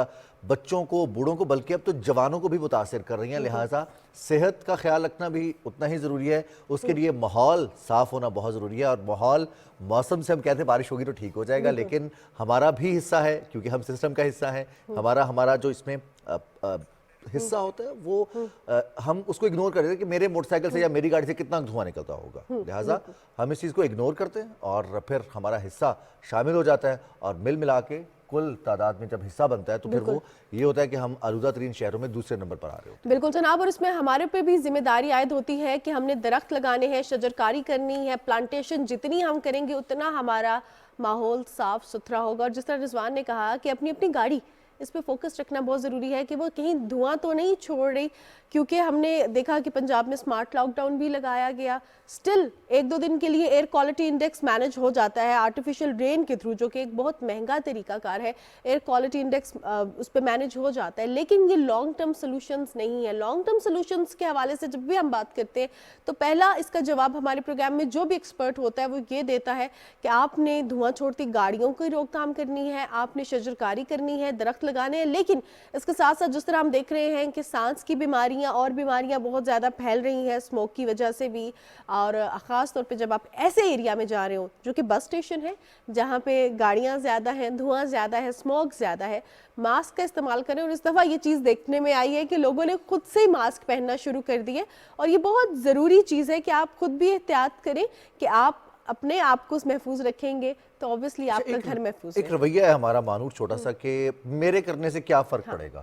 بچوں کو، بوڑھوں کو، بلکہ اب تو جوانوں کو بھی متاثر کر رہی ہیں. لہٰذا صحت کا خیال رکھنا بھی اتنا ہی ضروری ہے. اس کے لیے ماحول صاف ہونا بہت ضروری ہے، اور ماحول موسم سے ہم کہتے ہیں بارش ہوگی تو ٹھیک ہو جائے گا، لیکن ہمارا بھی حصہ ہے کیونکہ ہم سسٹم کا حصہ ہیں. ہمارا جو اس میں حصہ ہوتا ہے وہ ہم اس کو اگنور کر دیتے ہیں کہ میرے موٹر سائیکل سے یا میری گاڑی سے کتنا دھواں نکلتا ہوگا. لہٰذا ہم اس چیز کو اگنور کرتے ہیں اور پھر ہمارا حصہ شامل ہو جاتا ہے، اور مل ملا کے کل تعداد میں جب حصہ بنتا ہے تو پھر وہ یہ ہوتا ہے کہ ہم آلودہ ترین شہروں میں دوسرے نمبر پر آ رہے ہوتے ہیں. بالکل جناب، اور اس میں ہمارے پہ بھی ذمہ داری عائد ہوتی ہے کہ ہم نے درخت لگانے ہیں، شجرکاری کرنی ہے. پلانٹیشن جتنی ہم کریں گے اتنا ہمارا ماحول صاف ستھرا ہوگا. اور جس طرح رضوان نے کہا کہ اپنی گاڑی اس پہ فوکس رکھنا بہت ضروری ہے کہ وہ کہیں دھواں تو نہیں چھوڑ رہی، کیونکہ ہم نے دیکھا کہ پنجاب میں سمارٹ لاک ڈاؤن بھی لگایا گیا. سٹل ایک دو دن کے لیے ایئر کوالٹی انڈیکس مینج ہو جاتا ہے آرٹیفیشل رین کے تھرو، جو کہ ایک بہت مہنگا طریقہ کار ہے. ایئر کوالٹی انڈیکس اس پہ مینج ہو جاتا ہے، لیکن یہ لانگ ٹرم سلوشنز نہیں ہے. لانگ ٹرم سلوشنز کے حوالے سے جب بھی ہم بات کرتے ہیں تو پہلا اس کا جواب ہمارے پروگرام میں جو بھی ایکسپرٹ ہوتا ہے وہ یہ دیتا ہے کہ آپ نے دھواں چھوڑتی گاڑیوں کی روک تھام کرنی ہے، آپ نے شجرکاری کرنی ہے، درخت لگانے ہیں. لیکن اس کے ساتھ ساتھ جس طرح ہم دیکھ رہے ہیں کہ سانس کی بیماریاں اور بیماریاں بہت زیادہ پھیل رہی ہیں اسموک کی وجہ سے بھی، اور خاص طور پہ جب آپ ایسے ایریا میں جا رہے ہو جو کہ بس اسٹیشن ہے جہاں پہ گاڑیاں زیادہ ہیں، دھواں زیادہ ہے، اسموک زیادہ ہے، ماسک کا استعمال کریں. اور اس دفعہ یہ چیز دیکھنے میں آئی ہے کہ لوگوں نے خود سے ہی ماسک پہننا شروع کر دیے، اور یہ بہت ضروری چیز ہے کہ آپ خود بھی احتیاط کریں کہ آپ اپنے آپ کو محفوظ رکھیں گے تو اوبیسلی آپ کا گھر محفوظ ہے. ایک رویہ ہے ہمارا مانور چھوٹا سا کہ میرے کرنے سے کیا فرق پڑے گا،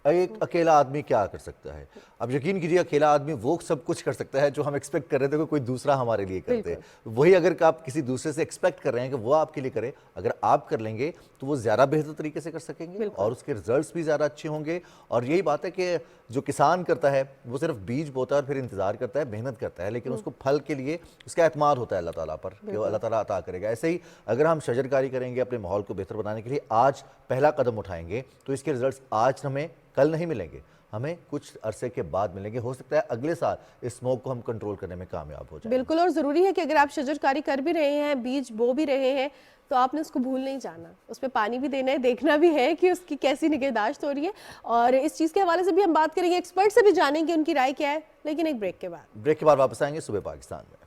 ایک اکیلا آدمی کیا کر سکتا ہے. اب یقین کیجیے اکیلا آدمی وہ سب کچھ کر سکتا ہے جو ہم ایکسپیکٹ کر رہے تھے کہ کوئی دوسرا ہمارے لیے کرتے ہیں. وہی اگر آپ کسی دوسرے سے ایکسپیکٹ کر رہے ہیں کہ وہ آپ کے لیے کرے، اگر آپ کر لیں گے تو وہ زیادہ بہتر طریقے سے کر سکیں گے اور اس کے رزلٹس بھی زیادہ اچھے ہوں گے. اور یہی بات ہے کہ جو کسان کرتا ہے وہ صرف بیج بوتا ہے اور پھر انتظار کرتا ہے، محنت کرتا ہے، لیکن اس کو پھل کے لیے اس کا اعتماد ہوتا ہے اللہ تعالیٰ پر کہ وہ اللہ تعالیٰ عطا کرے گا. ایسے ہی اگر ہم شجرکاری کریں گے، اپنے ماحول کو بہتر بنانے کے لیے آج پہلا قدم اٹھائیں گے تو اس کے رزلٹس آج ہمیں کل نہیں ملیں گے، ہمیں کچھ عرصے کے بعد ملیں گے. ہو سکتا ہے اگلے سال اس اسموک کو ہم کنٹرول کرنے میں کامیاب ہو جائیں. بالکل، اور ضروری ہے کہ اگر آپ شجرکاری کر بھی رہے ہیں، بیج بو بھی رہے ہیں، تو آپ نے اس کو بھول نہیں جانا، اس پہ پانی بھی دینا ہے، دیکھنا بھی ہے کہ اس کی کیسی نگہداشت ہو رہی ہے. اور اس چیز کے حوالے سے بھی ہم بات کریں گے، ایکسپرٹ سے بھی جانیں گے ان کی رائے کیا ہے، لیکن ایک بریک کے بعد واپس آئیں گے صبح پاکستان میں.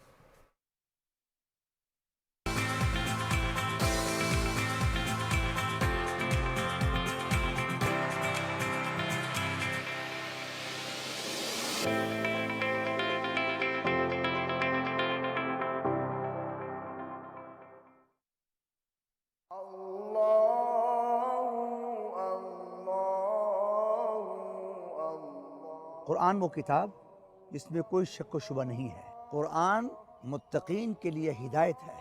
قرآن وہ کتاب جس میں کوئی شک و شبہ نہیں ہے. قرآن متقین کے لیے ہدایت ہے.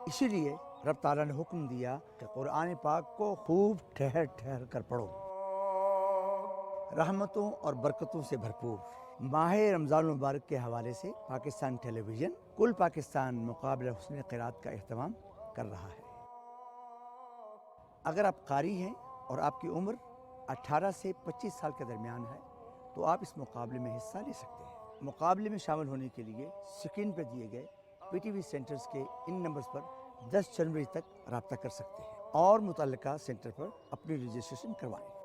اسی لیے رب تعالیٰ نے حکم دیا کہ قرآن پاک کو خوب ٹھہر ٹھہر کر پڑھو. رحمتوں اور برکتوں سے بھرپور ماہ رمضان المبارک کے حوالے سے پاکستان ٹیلی ویژن کل پاکستان مقابلہ حسن قرات کا اہتمام کر رہا ہے. اگر آپ قاری ہیں اور آپ کی عمر 18 سے 25 سال کے درمیان ہے تو آپ اس مقابلے میں حصہ لے سکتے ہیں. مقابلے میں شامل ہونے کے لیے اسکرین پر دیے گئے پی ٹی وی سینٹرز کے ان نمبرز پر 10 جنوری تک رابطہ کر سکتے ہیں اور متعلقہ سینٹر پر اپنی رجسٹریشن کروائیں.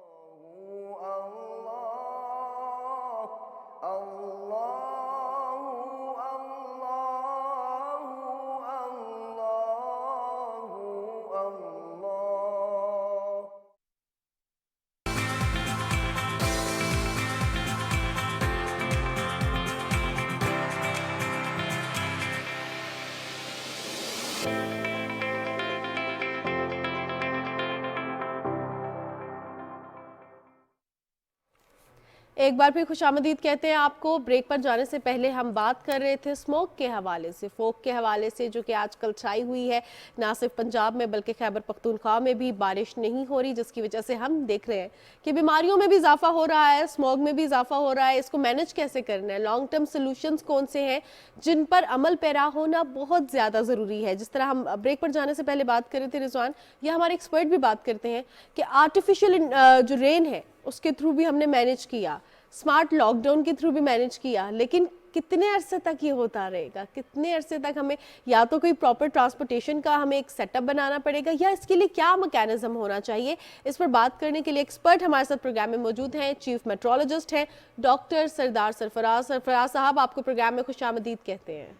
ایک بار پھر خوش آمدید کہتے ہیں آپ کو. بریک پر جانے سے پہلے ہم بات کر رہے تھے اسموک کے حوالے سے، فوگ کے حوالے سے، جو کہ آج کل چھائی ہوئی ہے نہ صرف پنجاب میں بلکہ خیبر پختونخوا میں بھی. بارش نہیں ہو رہی جس کی وجہ سے ہم دیکھ رہے ہیں کہ بیماریوں میں بھی اضافہ ہو رہا ہے، اسموگ میں بھی اضافہ ہو رہا ہے. اس کو مینج کیسے کرنا ہے، لانگ ٹرم سلوشنز کون سے ہیں جن پر عمل پیرا ہونا بہت زیادہ ضروری ہے. جس طرح ہم بریک پر جانے سے پہلے بات کر رہے تھے رضوان، یا ہمارے ایکسپرٹ بھی بات کرتے ہیں کہ آرٹیفیشل جو رین ہے اس کے تھرو بھی ہم نے مینج کیا، स्मार्ट लॉकडाउन के थ्रू भी मैनेज किया, लेकिन कितने अरसे तक ये होता रहेगा? कितने अरसे तक हमें या तो कोई प्रॉपर ट्रांसपोर्टेशन का हमें एक सेटअप बनाना पड़ेगा, या इसके लिए क्या मैकेनिज्म होना चाहिए? इस पर बात करने के लिए एक्सपर्ट हमारे साथ प्रोग्राम में मौजूद हैं। चीफ मेट्रोलॉजिस्ट हैं डॉक्टर सरदार सरफराज। सरफराज साहब, आपको प्रोग्राम में खुशामदीद कहते हैं।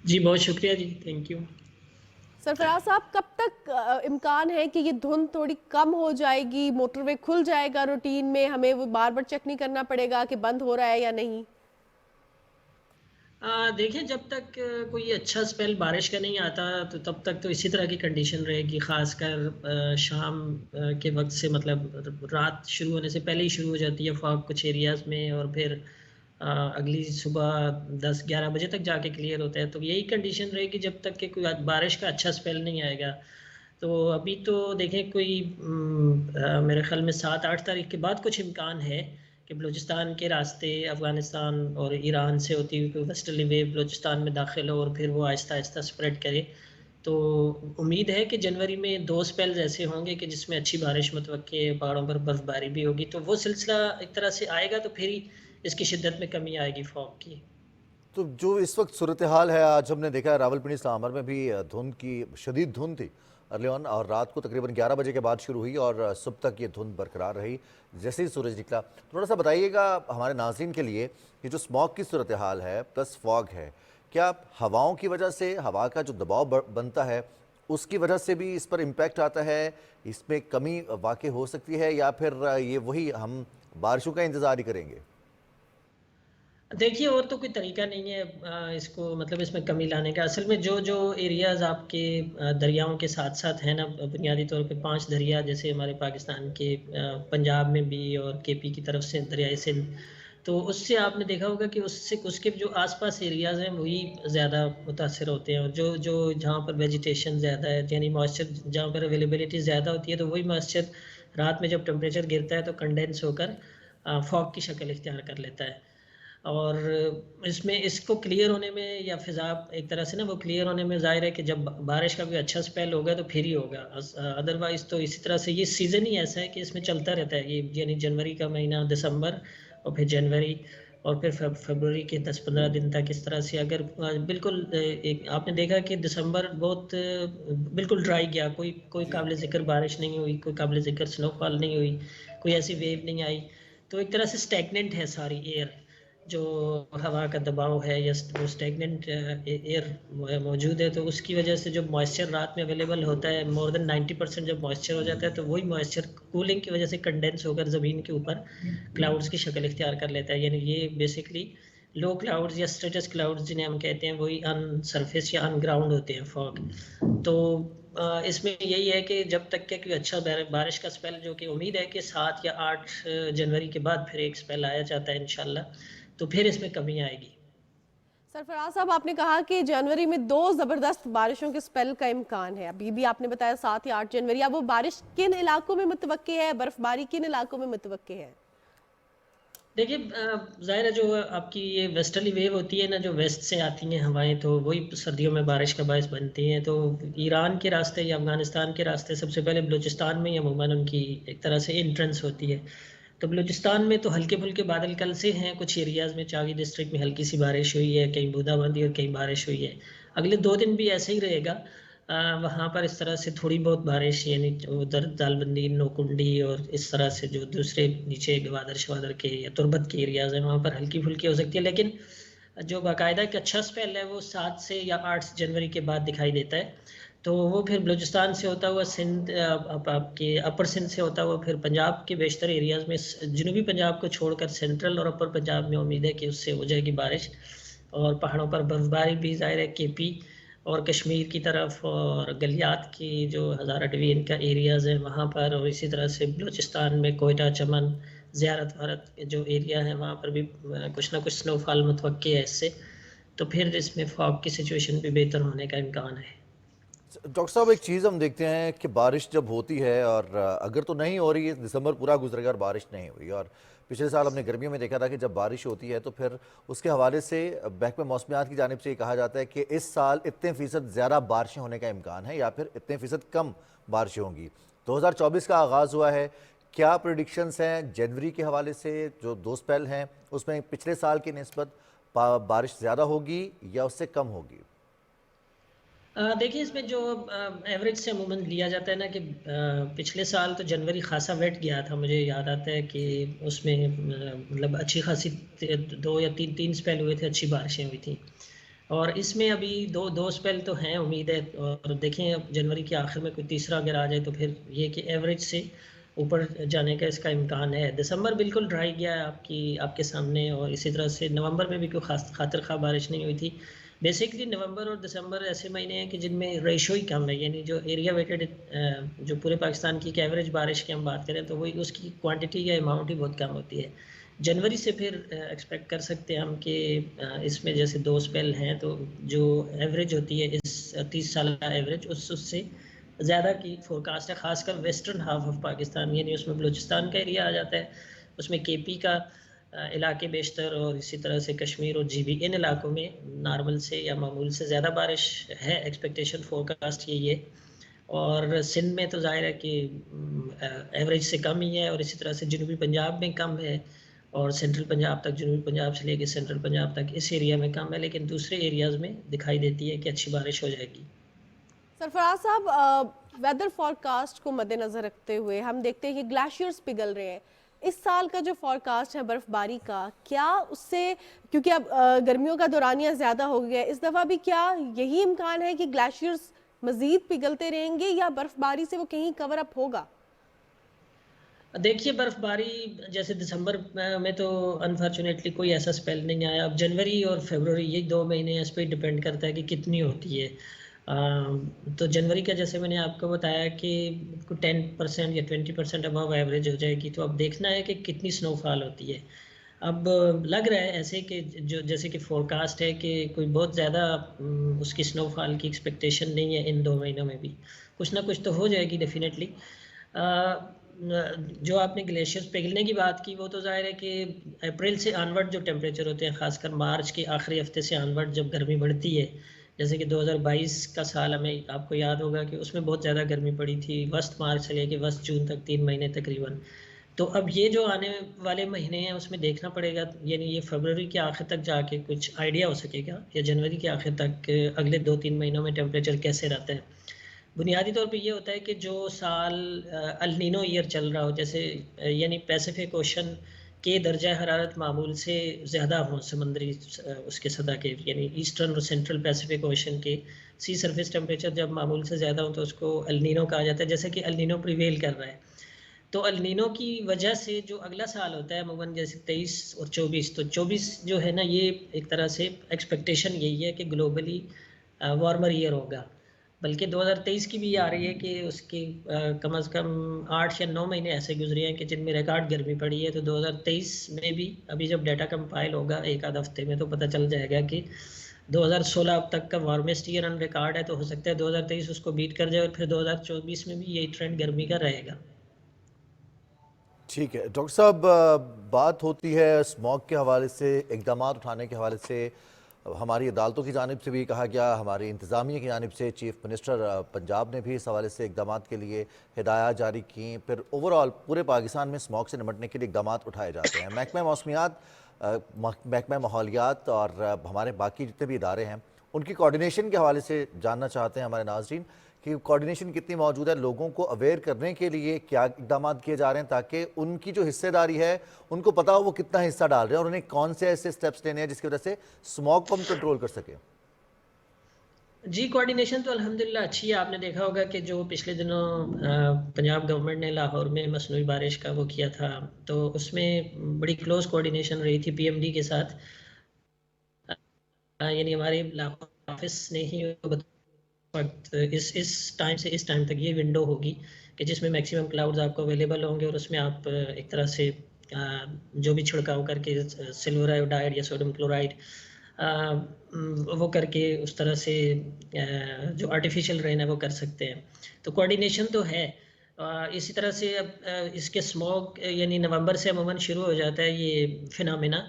जी बहुत शुक्रिया जी, थैंक यू। सरफराज साहब, कब तक इम्कान है कि ये धुंध थोड़ी कम हो जाएगी, मोटरवे खुल जाएगा रूटीन में, हमें वो बार बार चेक नहीं करना पड़ेगा कि बंद हो रहा है या नहीं? देखिए, जब तक कोई अच्छा स्पेल बारिश का नहीं आता तो तब तक तो इसी तरह की कंडीशन रहेगी, ख़ासकर शाम के वक्त से, मतलब रात शुरू होने से पहले ही शुरू हो जाती है फॉग कुछ एरियाज़ में, और फिर अगली सुबह 10-11 बजे तक जाके क्लियर होता है। तो यही कंडीशन रहेगी जब तक कि कोई बारिश का अच्छा स्पेल नहीं आएगा। तो अभी तो देखें, कोई मेरे ख्याल में 7-8 तारीख के बाद कुछ इम्कान है कि बलूचिस्तान के रास्ते अफ़गानिस्तान और ईरान से होती हुई कोई वेस्टर्ली वेव बलूचिस्तान में दाखिल हो और फिर वो आहिस्ता आहिस्ता स्प्रेड करे। तो उम्मीद है कि जनवरी में 2 स्पेल्स ऐसे होंगे कि जिसमें अच्छी बारिश मुतवक्के है, पहाड़ों पर बर्फ़बारी भी होगी। तो वो सिलसिला एक तरह से आएगा तो फिर ही इसकी शिद्दत में कमी आएगी फॉग की। तो जो इस वक्त सूरत हाल है, आज हमने देखा है रावलपिंडी इस्लामाबाद में भी धुंध की शदीद धुंध थी अर्ली ऑन, और रात को तकरीबन 11 बजे के बाद शुरू हुई और सुबह तक ये धुंध बरकरार रही जैसे ही सूरज निकला। थोड़ा सा बताइएगा हमारे नाज़रीन के लिए कि जो स्मॉग की सूरत हाल है प्लस फॉग है, क्या हवाओं की वजह से, हवा का जो दबाव बनता है उसकी वजह से भी इस पर इम्पैक्ट आता है, इसमें कमी वाक़ई हो सकती है, या फिर ये वही हम बारिशों का इंतज़ार ही करेंगे? देखिए, और तो कोई तरीका नहीं है इसको, मतलब इसमें कमी लाने का। असल में जो जो एरियाज़ आपके दरियाओं के साथ साथ हैं ना, बुनियादी तौर पे 5 दरिया, जैसे हमारे पाकिस्तान के पंजाब में भी और केपी की तरफ से दरियाए सिंध, तो उससे आपने देखा होगा कि उससे उसके जो आसपास एरियाज़ हैं वही ज़्यादा मुतासर होते हैं, और जो जो जहाँ पर वेजिटेशन ज़्यादा है, यानी मॉइस्चर जहाँ पर अवेलेबिलिटी ज़्यादा होती है, तो वही मॉइस्चर रात में जब टेम्परेचर गिरता है तो कंडेंस होकर फॉग की शक्ल इख्तियार कर लेता है। और इसमें इसको क्लियर होने में, या फ़िज़ा एक तरह से ना वो क्लियर होने में, ज़ाहिर है कि जब बारिश का कोई अच्छा स्पेल होगा तो फिर ही होगा। अदरवाइज़ तो इसी तरह से ये सीज़न ही ऐसा है कि इसमें चलता रहता है ये, यानी जनवरी का महीना, दिसंबर, और फिर जनवरी, और फिर फरवरी के 10-15 दिन तक इस तरह से। अगर बिल्कुल एक आपने देखा कि दिसंबर बहुत बिल्कुल ड्राई गया, कोई काबिल ज़िक्र बारिश नहीं हुई, कोई काबिल ज़िक्र स्नोफॉल नहीं हुई, कोई ऐसी वेव नहीं आई। तो एक तरह से स्टैगनेंट है सारी एयर, जो हवा का दबाव है या वो स्टैगनेंट एयर मौजूद है। तो उसकी वजह से जो मॉइस्चर रात में अवेलेबल होता है, मोर देन 90% जब मॉइस्चर हो जाता है, तो वही मॉइस्चर कूलिंग की वजह से कंडेंस होकर ज़मीन के ऊपर क्लाउड्स की शक्ल इख्तियार कर लेता है। यानी ये बेसिकली लो क्लाउड्स या स्ट्रेटस क्लाउड्स जिन्हें हम कहते हैं, वही अन सरफेस या अन ग्राउंड होते हैं फॉग। तो इसमें यही है कि जब तक के कोई अच्छा बारिश का स्पेल, जो कि उम्मीद है कि 7 या 8 जनवरी के बाद फिर एक स्पेल आया जाता है इंशाल्लाह, तो फिर इसमें कमी आएगी। सरफराज साहब, आपने कहा कि जनवरी में 2 ज़बरदस्त बारिशों के स्पेल का इम्कान है, अभी भी आपने बताया 7 या 8 जनवरी। अब वो बारिश किन इलाकों में मुतवक्के है, बर्फबारी किन इलाकों में मुतवक्के है? देखिए, ज़ाहिर है जो आपकी ये वेस्टर्ली वेव होती है ना, जो वेस्ट से आती हैं हवाएं, तो वही सर्दियों में बारिश का बायस बनती हैं। तो ईरान के रास्ते या अफ़गानिस्तान के रास्ते सबसे पहले बलूचिस्तान में या अमूमन उनकी एक तरह से एंट्रेंस होती है। तो बलूचिस्तान में तो हल्के फुल्के बादल कल से हैं, कुछ एरियाज़ में चागी डिस्ट्रिक्ट में हल्की सी बारिश हुई है, कहीं बूंदाबांदी और कहीं बारिश हुई है। अगले 2 दिन भी ऐसे ही रहेगा। वहाँ पर इस तरह से थोड़ी बहुत बारिश, यानी उधर दालबंदी, नोकुंडी और इस तरह से जो दूसरे नीचे गवादर शवादर के या तुर्बत के एरियाज़ हैं, वहाँ पर हल्की फुल्की हो सकती है। लेकिन जो बाकायदा एक अच्छा स्पेल है वो 7 से या 8 जनवरी के बाद दिखाई देता है। तो वो फिर बलूचिस्तान से होता हुआ सिंध, आपके अपर सिंध से होता हुआ फिर पंजाब के बेशतर एरियाज़ में, जनूबी पंजाब को छोड़कर सेंट्रल और अपर पंजाब में उम्मीद है कि उससे हो जाएगी बारिश। और पहाड़ों पर बर्फबारी भी ज़ाहिर है केपी और कश्मीर की तरफ, और गलियात की जो हज़ारा डिवीज़न का एरियाज़ है वहाँ पर, और इसी तरह से बलूचिस्तान में कोयटा, चमन, ज़ियारत भारत जो एरिया है वहाँ पर भी कुछ ना कुछ स्नोफॉल मुतवक्के है इससे। तो फिर इसमें फॉग की सिचुएशन भी बेहतर होने का इम्कान है। डॉक्टर साहब, एक चीज़ हम देखते हैं कि बारिश जब होती है, और अगर तो नहीं हो रही है, दिसंबर पूरा गुजरेगा और बारिश नहीं हुई, और पिछले साल हमने गर्मियों में देखा था कि जब बारिश होती है तो फिर उसके हवाले से महकमा मौसमियात की जानिब से ये कहा जाता है कि इस साल इतने फ़ीसद ज़्यादा बारिशें होने का इम्कान है या फिर इतने फ़ीसद कम बारिशें होंगी। 2024 का आगाज़ हुआ है, کیا پریڈکشنز ہیں جنوری کے حوالے سے؟ جو 2 اسپیل ہیں اس میں پچھلے سال کی نسبت بارش زیادہ ہوگی یا اس سے کم ہوگی؟ دیکھیے اس میں جو ایوریج سے عموماً لیا جاتا ہے نا کہ پچھلے سال تو جنوری خاصا ویٹ گیا تھا، مجھے یاد آتا ہے کہ اس میں مطلب اچھی خاصی 2 یا 3 اسپیل ہوئے تھے، اچھی بارشیں ہوئی تھیں. اور اس میں ابھی دو اسپیل تو ہیں، امید ہے. اور دیکھیں اب جنوری کے آخر میں کوئی تیسرا اگر آ جائے تو پھر یہ کہ ایوریج سے اوپر جانے کا اس کا امکان ہے. دسمبر بالکل ڈرائی گیا ہے آپ کے سامنے، اور اسی طرح سے نومبر میں بھی کوئی خاطر خواہ بارش نہیں ہوئی تھی. بیسکلی نومبر اور دسمبر ایسے مہینے ہیں کہ جن میں ریشو ہی کم ہے، یعنی جو ایریا ویٹڈ جو پورے پاکستان کی ایوریج بارش کی ہم بات کریں تو وہی اس کی کوانٹٹی یا اماؤنٹ ہی بہت کم ہوتی ہے. جنوری سے پھر ایکسپیکٹ کر سکتے ہیں ہم کہ اس میں جیسے 2 اسپیل ہیں تو جو ایوریج ہوتی ہے اس 30 سالہ ایوریج اس سے زیادہ کی فورکاسٹ ہے، خاص کر ویسٹرن ہاف آف پاکستان، یعنی اس میں بلوچستان کا ایریا آ جاتا ہے، اس میں کے پی کا علاقے بیشتر، اور اسی طرح سے کشمیر اور جی بی، ان علاقوں میں نارمل سے یا معمول سے زیادہ بارش ہے. ایکسپیکٹیشن فورکاسٹ یہی ہے. اور سندھ میں تو ظاہر ہے کہ ایوریج سے کم ہی ہے، اور اسی طرح سے جنوبی پنجاب میں کم ہے، اور سینٹرل پنجاب تک، جنوبی پنجاب سے لے کے سینٹرل پنجاب تک اس ایریا میں کم ہے، لیکن دوسرے ایریاز میں دکھائی دیتی ہے کہ اچھی بارش ہو جائے گی. سرفراز صاحب، ویدر فورکاسٹ کو مد نظر رکھتے ہوئے ہم دیکھتے ہیں کہ گلیشیئرز پگھل رہے ہیں. اس سال کا جو فورکاسٹ ہے برف باری کا، کیا اس سے، کیونکہ اب گرمیوں کا دورانیہ زیادہ ہو گیا ہے، اس دفعہ بھی کیا یہی امکان ہے کہ گلیشیئرز مزید پگھلتے رہیں گے یا برف باری سے وہ کہیں کور اپ ہوگا؟ دیکھیے برف باری جیسے دسمبر میں تو انفارچونیٹلی کوئی ایسا سپیل نہیں آیا. اب جنوری اور فیبروری یہ 2 مہینے اس پہ ڈپینڈ کرتا ہے کہ کتنی ہوتی ہے. تو جنوری کا جیسے میں نے آپ کو بتایا کہ 10% یا 20% ابو ایوریج ہو جائے گی. تو اب دیکھنا ہے کہ کتنی سنو فال ہوتی ہے. اب لگ رہا ہے ایسے کہ جیسے کہ فورکاسٹ ہے کہ کوئی بہت زیادہ اس کی سنو فال کی ایکسپیکٹیشن نہیں ہے ان 2 مہینوں میں بھی. کچھ نہ کچھ تو ہو جائے گی ڈیفینیٹلی. جو آپ نے گلیشیئرز پگھلنے کی بات کی وہ تو ظاہر ہے کہ اپریل سے آنورڈ جو ٹیمپریچر ہوتے ہیں، خاص کر مارچ کے آخری ہفتے سے آنورڈ جب گرمی بڑھتی ہے، جیسے کہ 2022 کا سال ہمیں آپ کو یاد ہوگا کہ اس میں بہت زیادہ گرمی پڑی تھی، وسط مارچ سے لے کے وسط جون تک 3 مہینے تقریباً. تو اب یہ جو آنے والے مہینے ہیں اس میں دیکھنا پڑے گا، یعنی یہ فروری کے آخر تک جا کے کچھ آئیڈیا ہو سکے گا، یا جنوری کے آخر تک اگلے 2-3 مہینوں میں ٹیمپریچر کیسے رہتا ہے. بنیادی طور پہ یہ ہوتا ہے کہ جو سال النینو ایئر چل رہا ہو، جیسے یعنی پیسیفک اوشن کے درجہ حرارت معمول سے زیادہ ہوں سمندری اس کے سطح کے، یعنی ایسٹرن اور سینٹرل پیسیفک اوشن کے سی سرفیس ٹیمپریچر جب معمول سے زیادہ ہوں تو اس کو النینو کہا جاتا ہے. جیسے کہ النینو پریویل کر رہا ہے، تو النینو کی وجہ سے جو اگلا سال ہوتا ہے عموماً جیسے 23 اور 24، تو 24 جو ہے نا یہ ایک طرح سے ایکسپیکٹیشن یہی ہے کہ گلوبلی وارمر ایئر ہوگا. بلکہ 2023 کی بھی آ رہی ہے کہ اس کی کم از کم 8 یا 9 مہینے ایسے گزرے ہیں کہ جن میں ریکارڈ گرمی پڑی ہے. تو 2023 میں بھی ابھی جب ڈیٹا کمپائل ہوگا ایک آدھ ہفتے میں تو پتہ چل جائے گا کہ 2016 اب تک کا وارمسٹ ایئر آن ریکارڈ ہے. تو ہو سکتا ہے 2023 اس کو بیٹ کر جائے اور پھر 2024 میں بھی یہی ٹرینڈ گرمی کا رہے گا. ٹھیک ہے ڈاکٹر صاحب، بات ہوتی ہے اسموگ کے حوالے سے، اقدامات اٹھانے کے حوالے سے. ہماری عدالتوں کی جانب سے بھی کہا گیا، ہماری انتظامیہ کی جانب سے چیف منسٹر پنجاب نے بھی اس حوالے سے اقدامات کے لیے ہدایات جاری کیں. پھر اوورآل پورے پاکستان میں اسموگ سے نمٹنے کے لیے اقدامات اٹھائے جاتے ہیں. محکمہ موسمیات، محکمہ ماحولیات اور ہمارے باقی جتنے بھی ادارے ہیں ان کی کوارڈینیشن کے حوالے سے جاننا چاہتے ہیں ہمارے ناظرین کہ کوارڈینیشن کتنی موجود ہے، لوگوں کو اویئر کرنے کے لیے کیا اقدامات کیے جا رہے ہیں تاکہ ان کی جو حصہ داری ہے ان کو پتا ہو وہ کتنا حصہ ڈال رہے ہیں اور انہیں کون سے ایسے سٹیپس لینے ہیں جس کی وجہ سے اسموگ کو ہم کنٹرول کر سکیں. جی کوارڈینیشن تو الحمدللہ اچھی ہے. آپ نے دیکھا ہوگا کہ جو پچھلے دنوں پنجاب گورنمنٹ نے لاہور میں مصنوعی بارش کا وہ کیا تھا، تو اس میں بڑی کلوز کوارڈینیشن رہی تھی پی ایم ڈی کے ساتھ. یعنی ہمارے لاہور آفس نے ہی وقت اس ٹائم سے اس ٹائم تک یہ ونڈو ہوگی کہ جس میں میکسیمم کلاؤڈز آپ کو اویلیبل ہوں گے، اور اس میں آپ ایک طرح سے جو بھی چھڑکاؤ کر کے سلور آیوڈائڈ یا سوڈیم کلورائڈ وہ کر کے اس طرح سے جو آرٹیفیشیل رین ہے وہ کر سکتے ہیں. تو کوارڈینیشن تو ہے. اسی طرح سے اب اس کے اسموگ یعنی نومبر سے عموماً شروع ہو جاتا ہے یہ فنامنا.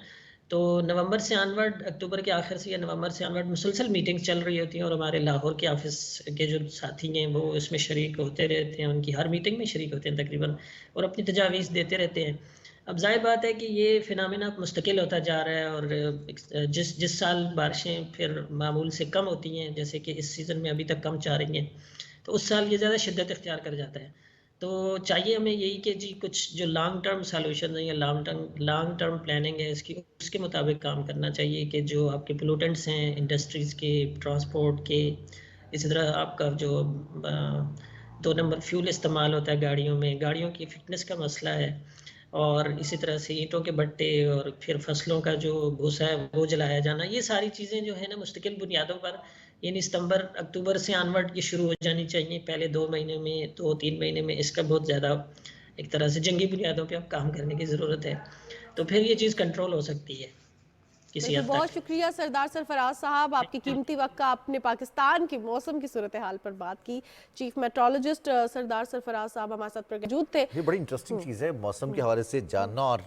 تو نومبر سے آنورڈ، اکتوبر کے آخر سے یا نومبر سے آنورڈ مسلسل میٹنگ چل رہی ہوتی ہیں، اور ہمارے لاہور کے آفس کے جو ساتھی ہیں وہ اس میں شریک ہوتے رہتے ہیں، ان کی ہر میٹنگ میں شریک ہوتے ہیں تقریباً، اور اپنی تجاویز دیتے رہتے ہیں۔ اب ظاہر بات ہے کہ یہ فنامنا مستقل ہوتا جا رہا ہے، اور جس سال بارشیں پھر معمول سے کم ہوتی ہیں، جیسے کہ اس سیزن میں ابھی تک کم جا رہی ہیں، تو اس سال یہ زیادہ شدت اختیار کر جاتا ہے۔ تو چاہیے ہمیں یہی کہ جی کچھ جو لانگ ٹرم سالوشن ہیں یا لانگ ٹرم پلاننگ ہے اس کے مطابق کام کرنا چاہیے، کہ جو آپ کے پولوٹنٹس ہیں انڈسٹریز کے، ٹرانسپورٹ کے، اسی طرح آپ کا جو 2 نمبر فیول استعمال ہوتا ہے گاڑیوں میں، گاڑیوں کی فٹنس کا مسئلہ ہے، اور اسی طرح سے اینٹوں کے بٹے اور پھر فصلوں کا جو بھوسا ہے وہ جلایا جانا، یہ ساری چیزیں جو ہے نا مستقل بنیادوں پر، یعنی ستمبر اکتوبر سے آنورڈ یہ شروع ہو جانی چاہیے۔ پہلے 2 مہینے میں 2-3 مہینے میں اس کا بہت زیادہ ایک طرح سے جنگی بنیادوں پہ اب کام کرنے کی ضرورت ہے، تو پھر یہ چیز کنٹرول ہو سکتی ہے کسی حد بہت تک۔ شکریہ سردار سرفراز صاحب، آپ کی قیمتی وقت کا، آپ نے پاکستان کی موسم کی صورتحال پر بات کی۔ چیف میٹرولوجسٹ سردار سرفراز صاحب ہمارے ساتھ موجود تھے۔ یہ بڑی انٹرسٹنگ چیز ہے موسم کے حوالے سے جاننا، اور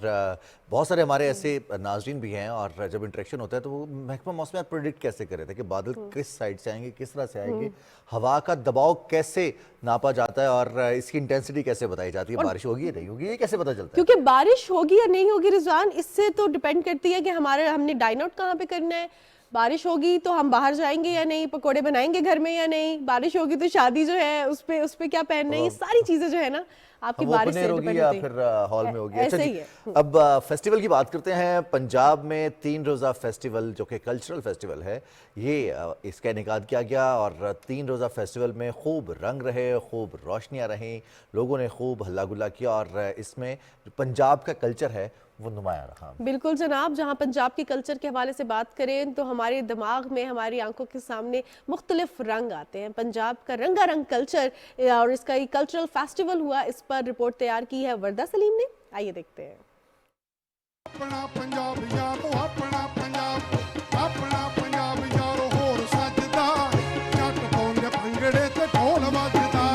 بہت سارے ہمارے ایسے ناظرین بھی ہیں، اور جب انٹریکشن ہوتا ہے تو وہ محکمہ موسمیات پریڈکٹ کیسے کرے تھے کہ بادل کس سائڈ سے آئیں گے، کس طرح سے آئیں گے، ہوا کا دباؤ کیسے ناپا جاتا ہے، اور اس کی انٹینسٹی کیسے بتائی جاتی ہے، بارش ہوگی یا نہیں ہوگی، یہ کیسے پتہ چلتا ہے؟ کیونکہ بارش ہوگی یا نہیں ہوگی رضوان، اس سے تو ڈیپینڈ کرتی ہے کہ ہم نے ڈائن آؤٹ کہاں پہ کرنا ہے۔ بارش ہوگی تو ہم باہر جائیں گے یا نہیں، پکوڑے بنائیں گے گھر میں یا نہیں، بارش ہوگی تو شادی جو ہے اس پہ کیا پہننا ہے، یہ ساری چیزیں جو ہے نا آپ کی بارش سے ہوگی ڈیپینڈ یا ہوتی پھر ہال میں ہوگی۔ ایسے اچھا ہی جی، ہے۔ اب فیسٹیول کی بات کرتے ہیں۔ پنجاب میں 3 روزہ فیسٹیول جو کہ کلچرل فیسٹیول ہے، یہ اس کا انعقاد کیا گیا، اور 3 روزہ فیسٹیول میں خوب رنگ رہے، خوب روشنیاں رہیں، لوگوں نے خوب ہلا گلا کیا، اور اس میں جو پنجاب کا کلچر ہے وہ نمایاں رہا۔ بالکل جناب، جہاں پنجاب کی کلچر کے حوالے سے بات کریں تو ہمارے دماغ میں، ہماری آنکھوں کے سامنے مختلف رنگ آتے ہیں۔ پنجاب کا رنگا رنگ کلچر اور اس کا یہ کلچرل فیسٹیول ہوا، اس پر رپورٹ تیار کی ہے وردہ سلیم نے، آئیے دیکھتے ہیں۔ اپنا پنجاب یارو، اپنا پنجاب، اپنا پنجاب یارو ہور سجدا، جٹ پاؤندے بھنگڑے تے ڈھول وجدا،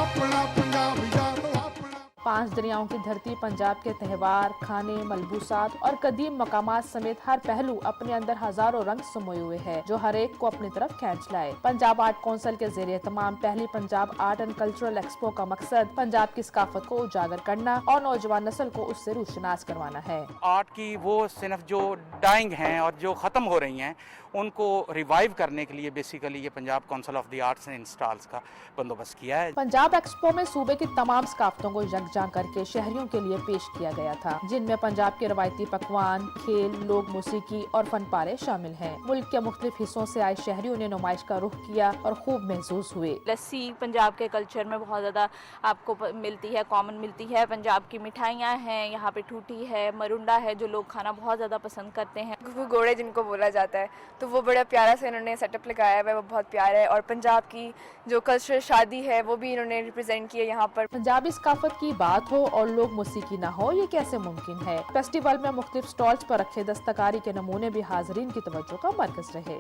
اپنا پنجاب یارو اپنا۔ 5 دریاؤں کی دھرتی پنجاب کے تہوار، کھانے، ملبوسات اور قدیم مقامات سمیت ہر پہلو اپنے اندر ہزاروں رنگ سموئے ہوئے ہے جو ہر ایک کو اپنی طرف کھینچ لائے۔ پنجاب آرٹ کونسل کے زیر اہتمام پہلی Punjab art and cultural expo کا مقصد پنجاب کی ثقافت کو اجاگر کرنا اور نوجوان نسل کو اس سے روشناس کروانا ہے۔ آرٹ کی وہ صنف جو ڈائنگ ہیں اور جو ختم ہو رہی ہیں ان کو ریوائیو کرنے کے لیے بیسیکلی یہ Punjab council of the arts and installs کا بندوبست کیا ہے۔ پنجاب ایکسپو میں صوبے کی تمام ثقافتوں کو یکجا کر کے شہریوں کے لیے پیش کیا گیا تھا، جن میں پنجاب کے روایتی پکوان، کھیل، لوک موسیقی اور فن پارے شامل ہیں۔ ملک کے مختلف حصوں سے آئے شہریوں نے نمائش کا رخ کیا اور خوب محظوظ ہوئے۔ لسی پنجاب کے کلچر میں بہت زیادہ آپ کو ملتی ہے، کامن ملتی ہے۔ پنجاب کی مٹھائیاں ہیں، یہاں پہ ٹھوٹی ہے، مرنڈا ہے جو لوگ کھانا بہت زیادہ پسند کرتے ہیں۔ گھوڑے جن کو بولا جاتا ہے، تو وہ بڑا پیارا سے انہوں نے سیٹ اپ لگایا ہے، وہ بہت پیارا ہے، اور پنجاب کی جو کلچرل شادی ہے وہ بھی انہوں نے ریپرزینٹ کی ہے یہاں پر۔ پنجابی ثقافت کی بات ہو اور لوگ موسیقی نہ ہو، یہ کیسے ممکن ہے؟ فیسٹیول میں مختلف سٹالز پر رکھے دستکاری کے نمونے بھی حاضرین کی توجہ کا مرکز رہے۔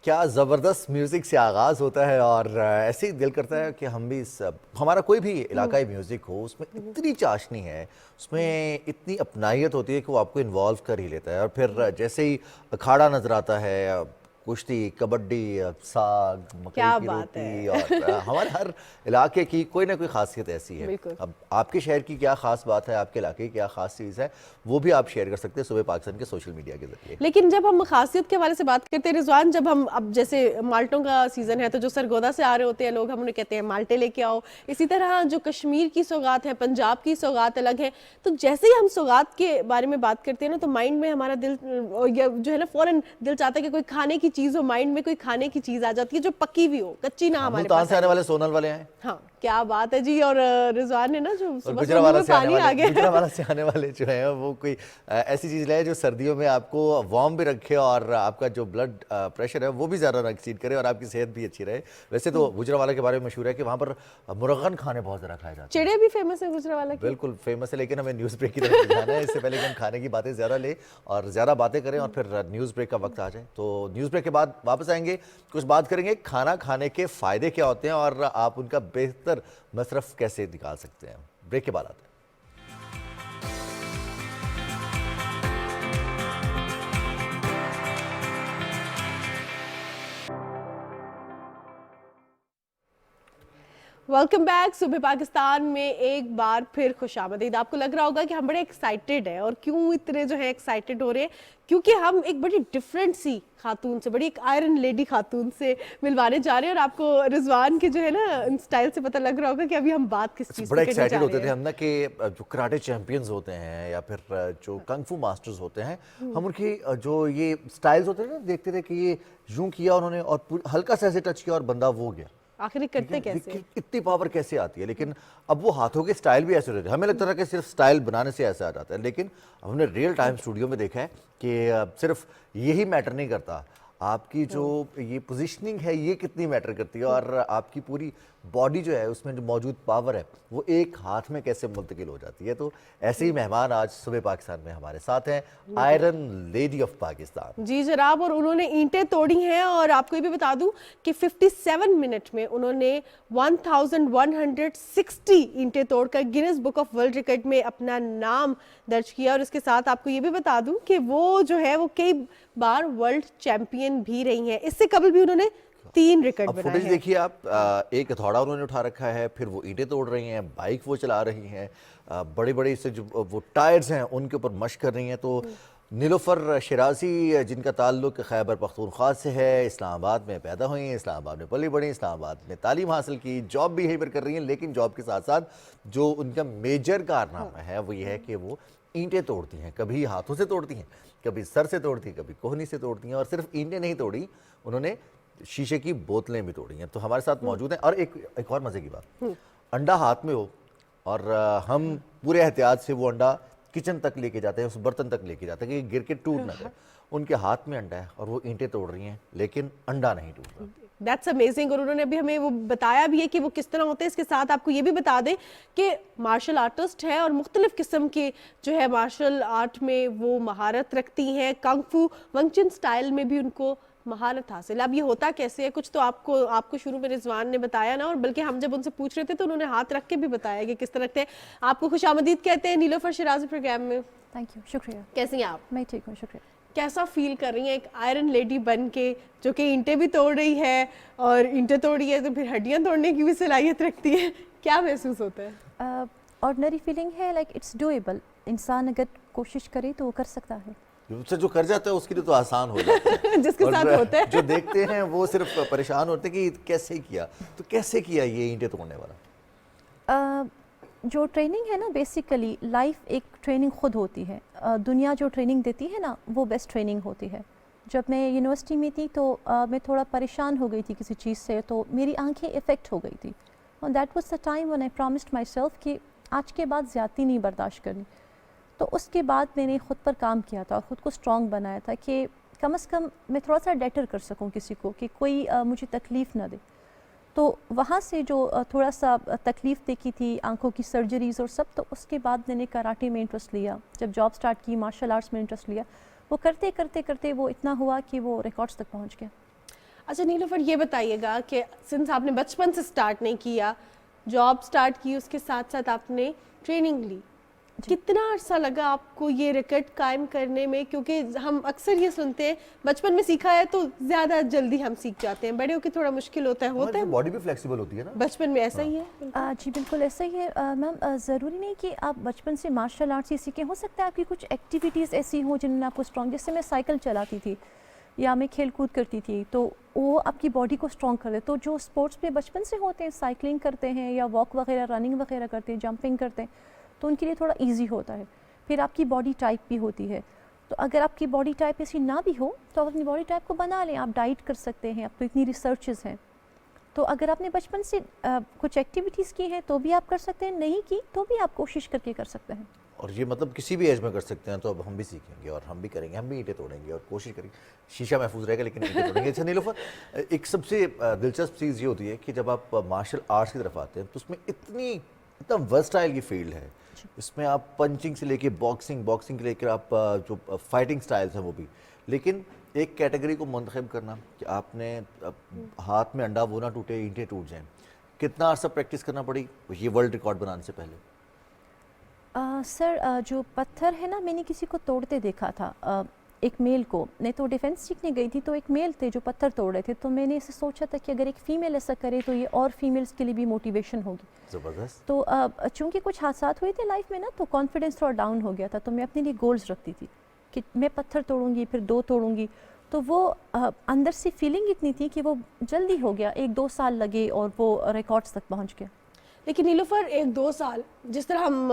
کیا زبردست میوزک سے آغاز ہوتا ہے، اور ایسے ہی دل کرتا ہے کہ ہم بھی ہمارا کوئی بھی علاقائی میوزک ہو، اس میں اتنی چاشنی ہے، اس میں اتنی اپنائیت ہوتی ہے کہ وہ آپ کو انوالو کر ہی لیتا ہے۔ اور پھر جیسے ہی اکھاڑا نظر آتا ہے، کشتی، کبڈی، ساگ، مکئی کی روٹی، اور ہمارے ہر علاقے کی کوئی نہ کوئی خاصیت ایسی ہے۔ اب آپ کے شہر کی کیا خاص بات ہے، آپ کے علاقے کی کیا خاص چیز ہے، وہ بھی آپ شیئر کر سکتے ہیں صوبہ پاکستان کے سوشل میڈیا کے ذریعے۔ لیکن جب ہم خاصیت کے حوالے سے بات کرتے ہیں رضوان، جب ہم اب جیسے مالٹوں کا سیزن ہے تو جو سرگودا سے آ رہے ہوتے ہیں لوگ، ہم انہیں کہتے ہیں مالٹے لے کے آؤ۔ اسی طرح جو کشمیر کی سوغات ہے، پنجاب کی سوغات الگ ہے، تو جیسے ہی ہم سوغات کے بارے میں بات کرتے ہیں نا تو مائنڈ میں ہمارا دل جو ہے نا فوراً دل چاہتا ہے کہ کوئی کھانے کی چیز ہو، مائنڈ میں کوئی کھانے کی چیز آ جاتی ہے جو پکی ہوئی ہو، کچی نہ ہمارے پاس۔ ملتان سے آنے والے سونل والے ہیں، ہاں کیا بات ہے جی، اور رضوان نے نا جو گجرانوالہ سے آنے والے جو ہیں وہ کوئی ایسی چیز لائے جو سردیوں میں آپ کو وارم بھی رکھے اور آپ کا جو بلڈ پریشر ہے وہ بھی زیادہ نہ ایکسیڈ کرے اور آپ کی صحت بھی اچھی رہے۔ ویسے تو گجرانوالہ کے بارے میں مشہور ہے کہ وہاں پر مرغن کھانے بہت زیادہ کھائے جاتے ہیں۔ چڑے بھی فیمس ہے گجرانوالہ کی، بالکل فیمس ہے، لیکن ہمیں نیوز بریک کی طرف جانا ہے۔ اس سے پہلے کہ ہم کھانے کی باتیں زیادہ لیں اور زیادہ باتیں کریں اور پھر نیوز بریک کا وقت آ جائے، تو نیوز بریک کے بعد واپس آئیں گے، کچھ بات کریں گے کھانا کھانے کے فائدے کیا ہوتے ہیں اور آپ ان کا بہتر مصرف کیسے نکال سکتے ہیں۔ بریک کے بعد آتے ہیں۔ Welcome back. सुबह पाकिस्तान में एक बार फिर खुशामदीद। आपको लग रहा होगा कि हम बड़े एक्साइटेड हैं, और क्यों इतने जो है एक्साइटेड हो रहे हैं, क्योंकि हम एक बड़ी डिफरेंट सी खातून से, बड़ी एक आयरन लेडी खातून से मिलवाने जा रहे हैं। और आपको रिजवान के जो है ना स्टाइल से पता लग रहा होगा कि अभी हम बात किस चीज़ बड़ा पे करने जा एक्साइटेड रहे होते थे हैं। हम ना कि जो कराटे चैंपियंस होते हैं या फिर जो कंग फू मास्टर्स होते हैं, हम उनकी जो ये स्टाइल्स होते हैं ना, देखते थे कि ये यूं किया उन्होंने और हल्का सा ऐसे टच किया और बंदा वो गया। आखिर करते कैसे? इतनी पावर कैसे आती है? लेकिन अब वो हाथों के स्टाइल भी ऐसे होते हैं। हमें लगता था कि सिर्फ स्टाइल बनाने से ऐसा आ जाता है, लेकिन हमने रियल टाइम स्टूडियो में देखा है कि सिर्फ यही मैटर नहीं करता, आपकी जो ये पोजीशनिंग है ये कितनी मैटर करती है, और आपकी पूरी बॉडी जो है उसमें जो मौजूद पावर है वो एक हाथ में कैसे मुंतकिल हो जाती है। तो ऐसे ही मेहमान आज सुबह पाकिस्तान में हमारे साथ हैं, आयरन लेडी ऑफ पाकिस्तान। जी जनाब, और उन्होंने ईंटें तोड़ी हैं। और आपको ये भी बता दूं कि 57 मिनट में उन्होंने 1160 ईंटें तोड़कर Guinness book of world record में अपना नाम दर्ज किया। और इसके साथ आपको ये भी बता दूं कि वो जो है वो कई बार वर्ल्ड चैंपियन भी रही हैं। इससे कबल भी उन्होंने 3 रिकॉर्ड अब बनाए फुटेज हैं। देखिए आप, एक हथौड़ा उन्होंने उठा रखा है, फिर वो ईंटें तोड़ रही हैं, बाइक वो चला रही हैं, बड़े बड़े से जो वो टायर्स हैं उनके ऊपर मशक कर रही हैं। तो नीलोफर शिराजी, जिनका ताल्लुक खैबर पख्तूनख्वा से है, इस्लामाबाद में पैदा हुई हैं, इस्लामाबाद में पली बड़ी, इस्लामाबाद में तालीम हासिल की, जॉब भी यहीं पर कर रही हैं। लेकिन जॉब के साथ साथ जो उनका मेजर कारनामा है वो ये है कि वो ईंटें तोड़ती हैं। कभी हाथों से तोड़ती हैं, कभी सर से तोड़ती हैं, कभी कोहनी से तोड़ती हैं। और सिर्फ ईंटें नहीं तोड़ी, उन्होंने शीशे की बोतलें भी तोड़ी हैं। तो हमारे साथ मौजूद हैं। और एक और मजे की बात, अंडा हाथ में हो और हम पूरे एहतियात से वो अंडा किचन तक लेके जाते हैं, उस बर्तन तक लेके जाते हैं कि गिर के टूट ना जाए। उनके हाथ में अंडा है और वो ईंटें तोड़ रही हैं, लेकिन अंडा नहीं टूट रहा। That's amazing. और उन्होंने अभी हमें वो बताया भी है कि वो किस तरह होते हैं। इसके साथ आपको ये भी बता दें कि मार्शल आर्टिस्ट है और मुख्तलिफ किस्म के जो है मार्शल आर्ट में वो महारत रखती हैं। कंग फू वंगचन स्टाइल में भी उनको महारत हासिल। अब ये होता कैसे है, कुछ तो आपको शुरू में रिजवान ने बताया ना, और बल्कि हम जब उनसे पूछ रहे थे तो उन्होंने हाथ रख के भी बताया कि किस तरह रखते हैं। आपको खुशामदीद कहते हैं नीलोफर शिराजी प्रोग्राम में। थैंक यू, शुक्रिया। कैसी हैं आप? मैं ठीक हूँ, शुक्रिया। कैसा फील कर रही हैं एक आयरन लेडी बन के, जो कि ईंटें भी तोड़ रही है, और ईंटें तोड़ी है तो फिर हड्डियां तोड़ने की भी सलाहियत रखती है? क्या महसूस होता है? ऑर्डिनरी फीलिंग है, लाइक इट्स डूएबल। इंसान अगर कोशिश करे तो वो कर सकता है। जो कर जाता है उसके लिए तो आसान हो जाता है। जिसके साथ होता है। जो देखते हैं वो सिर्फ परेशान होते हैं कि कैसे किया। तो कैसे किया ये ईंटें तोड़ने वाला? जो ट्रेनिंग है ना, बेसिकली लाइफ एक ट्रेनिंग खुद होती है। दुनिया जो ट्रेनिंग देती है ना, वो बेस्ट ट्रेनिंग होती है। जब मैं यूनिवर्सिटी में थी तो मैं थोड़ा परेशान हो गई थी किसी चीज़ से, तो मेरी आंखें इफ़ेक्ट हो गई थी। और that was the time when I promised my self कि आज के बाद ज़्यादती नहीं बर्दाश्त करनी। तो उसके बाद मैंने ख़ुद पर काम किया था और ख़ुद को स्ट्रॉन्ग बनाया था कि कम से कम मैं थोड़ा सा डेटर कर सकूं किसी को, कि कोई मुझे तकलीफ़ ना दे। तो वहाँ से जो थोड़ा सा तकलीफ़ देखी थी, आंखों की सर्जरीज़ और सब, तो उसके बाद मैंने कराटे में इंटरेस्ट लिया। जब जॉब स्टार्ट की, मार्शल आर्ट्स में इंटरेस्ट लिया। वो करते करते करते वो इतना हुआ कि वो रिकॉर्ड्स तक पहुँच गया। अच्छा नीलोफर, ये बताइएगा कि सिंस आपने बचपन से स्टार्ट नहीं किया, जॉब स्टार्ट की, उसके साथ साथ आपने ट्रेनिंग ली, कितना अरसा लगा आपको ये रिकॉर्ड कायम करने में? क्योंकि हम अक्सर ये सुनते हैं बचपन में सीखा है तो ज़्यादा जल्दी हम सीख जाते हैं, बड़े होकर थोड़ा मुश्किल होता है। बॉडी भी फ्लेक्सिबल होती है ना बचपन में, ऐसा ही है? जी बिल्कुल ऐसा ही है मैम। ज़रूरी नहीं कि आप बचपन से मार्शल आर्ट्स ही सीखें। हो सकता है आपकी कुछ एक्टिविटीज़ ऐसी हों जिनमें आपको स्ट्रॉन्ग, जैसे मैं साइकिल चलाती थी या मैं खेल कूद करती थी, तो वो आपकी बॉडी को स्ट्रॉन्ग कर दे। तो जो स्पोर्ट्स पे बचपन से होते हैं, साइकिलिंग करते हैं या वॉक वगैरह, रनिंग वगैरह करते हैं, जंपिंग करते हैं, तो उनके लिए थोड़ा इजी होता है। फिर आपकी बॉडी टाइप भी होती है, तो अगर आपकी बॉडी टाइप ऐसी ना भी हो तो आप अपनी बॉडी टाइप को बना लें। आप डाइट कर सकते हैं, अब तो इतनी रिसर्चेस हैं। तो अगर आपने बचपन से कुछ एक्टिविटीज़ की हैं तो भी आप कर सकते हैं, नहीं की तो भी आप कोशिश करके कर सकते हैं। और ये मतलब किसी भी एज में कर सकते हैं। तो अब हम भी सीखेंगे और हम भी करेंगे, हम भी ईंटें तोड़ेंगे और कोशिश करेंगे। शीशा महफूज रहेगा लेकिन ईंटें तोड़ेंगे। अच्छा नीलोफर, एक सबसे दिलचस्प चीज़ ये होती है कि जब आप मार्शल आर्ट्स की तरफ आते हैं तो उसमें इतना वर्सटाइल की फील्ड है। इसमें आप पंचिंग से लेके बॉक्सिंग के लेकर आप जो फाइटिंग स्टाइल्स हैं वो भी, लेकिन एक कैटेगरी को मुंतखब करना कि आपने हाथ में अंडा वो ना टूटे, ईंटें टूट जाएं, कितना अर्सा प्रैक्टिस करना पड़ी ये वर्ल्ड रिकॉर्ड बनाने से पहले? सर जो पत्थर है ना, मैंने किसी को तोड़ते देखा था। ایک میل کو. میں تو ڈیفینس سیکھنے گئی تھی تو ایک میل تھے جو پتھر توڑ رہے تھے, تو میں نے اسے سوچا تھا کہ اگر ایک فیمیل ایسا کرے تو یہ اور فیمیلس کے لیے بھی موٹیویشن ہوگی. زبردست. تو چونکہ کچھ حادثات ہوئے تھے لائف میں نا, تو کانفیڈنس تھوڑا ڈاؤن ہو گیا تھا, تو میں اپنے لیے گولز رکھتی تھی کہ میں پتھر توڑوں گی, پھر 2 توڑوں گی. تو وہ اندر سے فیلنگ اتنی تھی کہ وہ جلدی ہو گیا, 1-2 سال لگے اور وہ ریکارڈز تک پہنچ گیا. لیکن نیلوفر 1-2 سال, جس طرح ہم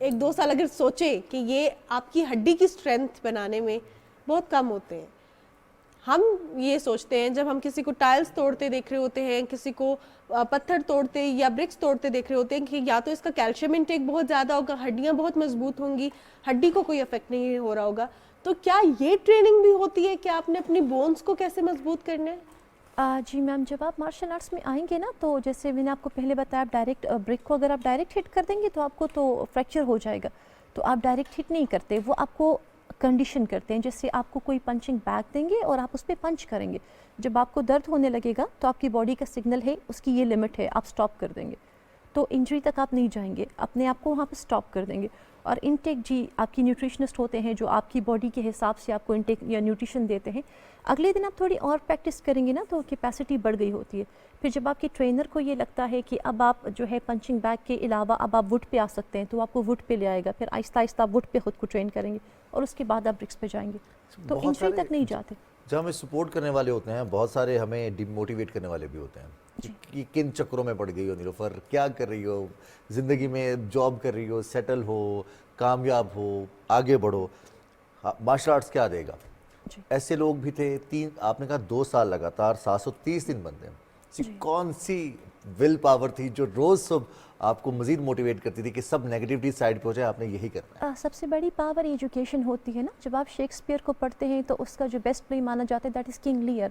1-2 سال اگر سوچیں کہ یہ آپ کی ہڈی کی اسٹرینتھ بنانے میں بہت کم ہوتے ہیں. ہم یہ سوچتے ہیں جب ہم کسی کو ٹائلز توڑتے دیکھ رہے ہوتے ہیں, کسی کو پتھر توڑتے یا برکس توڑتے دیکھ رہے ہوتے ہیں کہ یا تو اس کا کیلشیم انٹیک بہت زیادہ ہوگا, ہڈیاں بہت مضبوط ہوں گی, ہڈی کو کوئی افیکٹ نہیں ہو رہا ہوگا. تو کیا یہ ٹریننگ بھی ہوتی ہے کہ آپ نے اپنی بونز کو کیسے مضبوط کرنا ہے؟ جی میم, جب آپ مارشل آرٹس میں آئیں گے نا, تو جیسے میں نے آپ کو پہلے بتایا, آپ ڈائریکٹ برک کو اگر آپ ڈائریکٹ ہٹ کر دیں گے تو آپ کو تو فریکچر ہو جائے گا. تو آپ ڈائریکٹ ہٹ نہیں کرتے, وہ آپ کو کنڈیشن کرتے ہیں. جیسے آپ کو کوئی پنچنگ بیگ دیں گے اور آپ اس پہ پنچ کریں گے, جب آپ کو درد ہونے لگے گا تو آپ کی باڈی کا سگنل ہے, اس کی یہ لمٹ ہے, آپ سٹاپ کر دیں گے. تو انجری تک آپ نہیں جائیں گے, اپنے آپ کو وہاں پہ سٹاپ کر دیں گے. اور انٹیک, جی آپ کی نیوٹریشنسٹ ہوتے ہیں جو آپ کی باڈی کے حساب سے آپ کو انٹیک یا نیوٹریشن دیتے ہیں. اگلے دن آپ تھوڑی اور پریکٹس کریں گے نا تو کیپیسٹی بڑھ گئی ہوتی ہے. پھر جب آپ کے ٹرینر کو یہ لگتا ہے کہ اب آپ جو ہے پنچنگ بیگ کے علاوہ اب آپ وڈ پہ آ سکتے ہیں, تو آپ کو وڈ پہ لے آئے گا. پھر آہستہ آہستہ آپ وڈ پہ خود کو ٹرین کریں گے اور اس کے بعد آپ برکس پہ جائیں گے, تو انجری تک نہیں جاتے. جب ہمیں سپورٹ کرنے والے ہوتے ہیں, بہت سارے ہمیں ڈی موٹیویٹ کرنے والے بھی ہوتے ہیں کہ کن چکروں میں پڑ گئی ہو نیلوفر, کیا کر رہی ہو زندگی میں, جاب کر رہی ہو, سیٹل ہو, کامیاب ہو, آگے بڑھو, مارشل آرٹس کیا دے گا. ایسے لوگ بھی تھے. آپ نے کہا 2 سال لگاتار 730 دن بنتے ہیں. کون سی ول پاور تھی جو روز صبح آپ کو مزید موٹیویٹ کرتی تھی کہ سب نیگیٹیوٹی سائڈ پہ ہو جائے, آپ نے یہی کرنا ہے؟ سب سے بڑی پاور ایجوکیشن ہوتی ہے نا. جب آپ شیکسپیئر کو پڑھتے ہیں تو اس کا جو بیسٹ پلے مانا جاتا ہے that is king layer.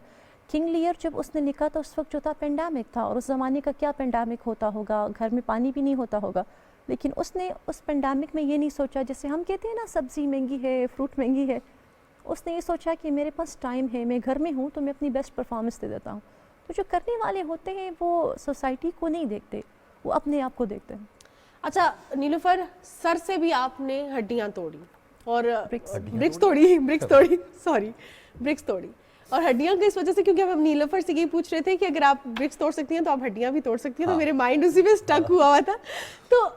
King layer جب اس نے لکھا تو اس وقت جو تھا پینڈیمک تھا, اور اس زمانے کا کیا پینڈیمک ہوتا ہوگا, گھر میں پانی بھی نہیں ہوتا ہوگا. لیکن اس نے اس پینڈیمک میں یہ نہیں سوچا, جیسے ہم کہتے ہیں نا سبزی مہنگی ہے, فروٹ مہنگی ہے, اس نے یہ سوچا کہ میرے پاس ٹائم ہے, میں گھر میں ہوں تو میں اپنی بیسٹ پرفارمنس دے دیتا ہوں. تو جو کرنے والے ہوتے ہیں وہ سوسائٹی کو نہیں دیکھتے, وہ اپنے آپ کو دیکھتے ہیں. اچھا نیلوفر, سر سے بھی آپ نے ہڈیاں توڑی اور برکس توڑی اور ہڈیاں کی اس وجہ سے, کیونکہ ہم نیلوفر سے یہ پوچھ رہے تھے کہ اگر آپ برکس توڑ سکتی ہیں تو آپ ہڈیاں بھی توڑ سکتی ہیں, تو میرے مائنڈ اسی پہ اسٹک ہوا ہوا تھا. تو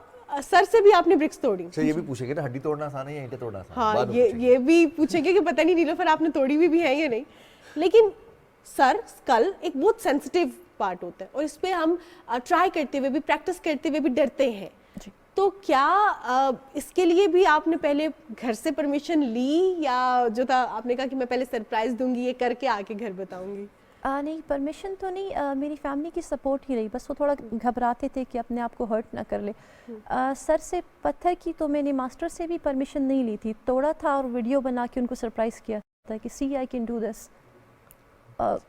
سر سے بھی آپ نے برکس توڑی. یہ بھی پوچھیں گے نا, ہڈی توڑنا آسان ہے یا اینٹیں توڑنا آسان ہے؟ ہاں, یہ بھی پوچھیں گے کہ پتہ نہیں نیلوفر آپ نے توڑی بھی ہے یا نہیں. لیکن سر, اسکل ایک بہت سینسٹیو پارٹ ہوتا ہے, اور اس پہ ہم ٹرائی کرتے ہوئے بھی, پریکٹس کرتے ہوئے بھی ڈرتے ہیں. تو کیا اس کے لیے بھی آپ نے پہلے گھر سے پرمیشن لی, یا جو تھا آپ نے کہا کہ میں پہلے سرپرائز دوں گی, یہ کر کے آ کے گھر بتاؤں گی؟ نہیں, پرمیشن تو نہیں, میری فیملی کی سپورٹ ہی رہی. بس وہ تھوڑا گھبراتے تھے کہ اپنے آپ کو ہرٹ نہ کر لے. سر سے پتھر کی تو میں نے ماسٹر سے بھی پرمیشن نہیں لی تھی, توڑا تھا اور ویڈیو بنا کے ان کو سرپرائز کیا تھا کہ سی آئی کین ڈو دس.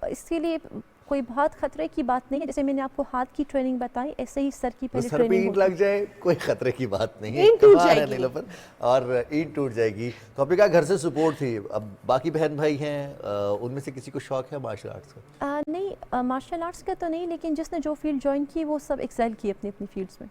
اس کے لیے کوئی بہت خطرے کی بات نہیں ہے. جیسے میں نے آپ کو ہاتھ کی ٹریننگ بتائی, ایسے ہی سر کی پہلے ٹریننگ اینٹ لگ جائے کوئی خطرے کی بات نہیں ہے, کمال ہے نیلوفر, اور اینٹ ٹوٹ جائے گی. تو آپ نے کہا گھر سے سپورٹ تھی. اب باقی بہن بھائی ہیں, ان میں سے کسی کو شوق ہے مارشل آرٹس کا؟ نہیں, مارشل آرٹس کا تو نہیں, لیکن جس نے جو فیلڈ جوائن کی وہ سب ایکسیل کی اپنی اپنی فیلڈس میں.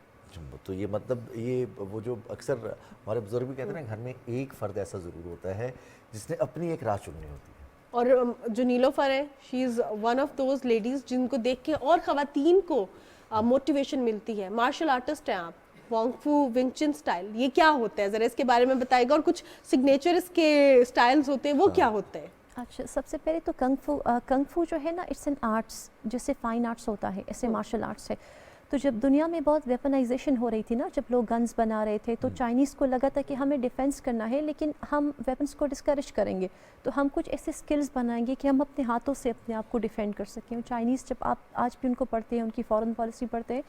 تو یہ مطلب یہ وہ جو اکثر ہمارے بزرگ بھی کہتے ہیں نا, گھر میں ایک فرد ایسا ضرور ہوتا ہے جس نے اپنی ایک راہ چننی ہوتی ہے. اور جو نیلوفر ہے, she is one of those ladies جن کو دیکھ کے اور خواتین کو موٹیویشن ملتی ہے. مارشل آرٹسٹ ہیں آپ, وانگ فو ونگ چن سٹائل, یہ کیا ہوتا ہے ذرا اس کے بارے میں بتائے گا, اور کچھ سگنیچر اس کے سٹائلز ہوتے ہیں وہ کیا ہوتا ہے؟ اچھا, سب سے پہلے تو کنگ فو جو ہے نا, اٹس این آرٹس, جیسے فائن آرٹس ہوتا ہے ایسے مارشل آرٹس ہے. تو جب دنیا میں بہت ویپنائزیشن ہو رہی تھی نا, جب لوگ گنز بنا رہے تھے, تو چائنیز کو لگا تھا کہ ہمیں ڈیفینس کرنا ہے لیکن ہم ویپنس کو ڈسکریج کریں گے, تو ہم کچھ ایسے سکلز بنائیں گے کہ ہم اپنے ہاتھوں سے اپنے آپ کو ڈیفینڈ کر سکیں. چائنیز جب آپ آج بھی ان کو پڑھتے ہیں, ان کی فارن پالیسی پڑھتے ہیں,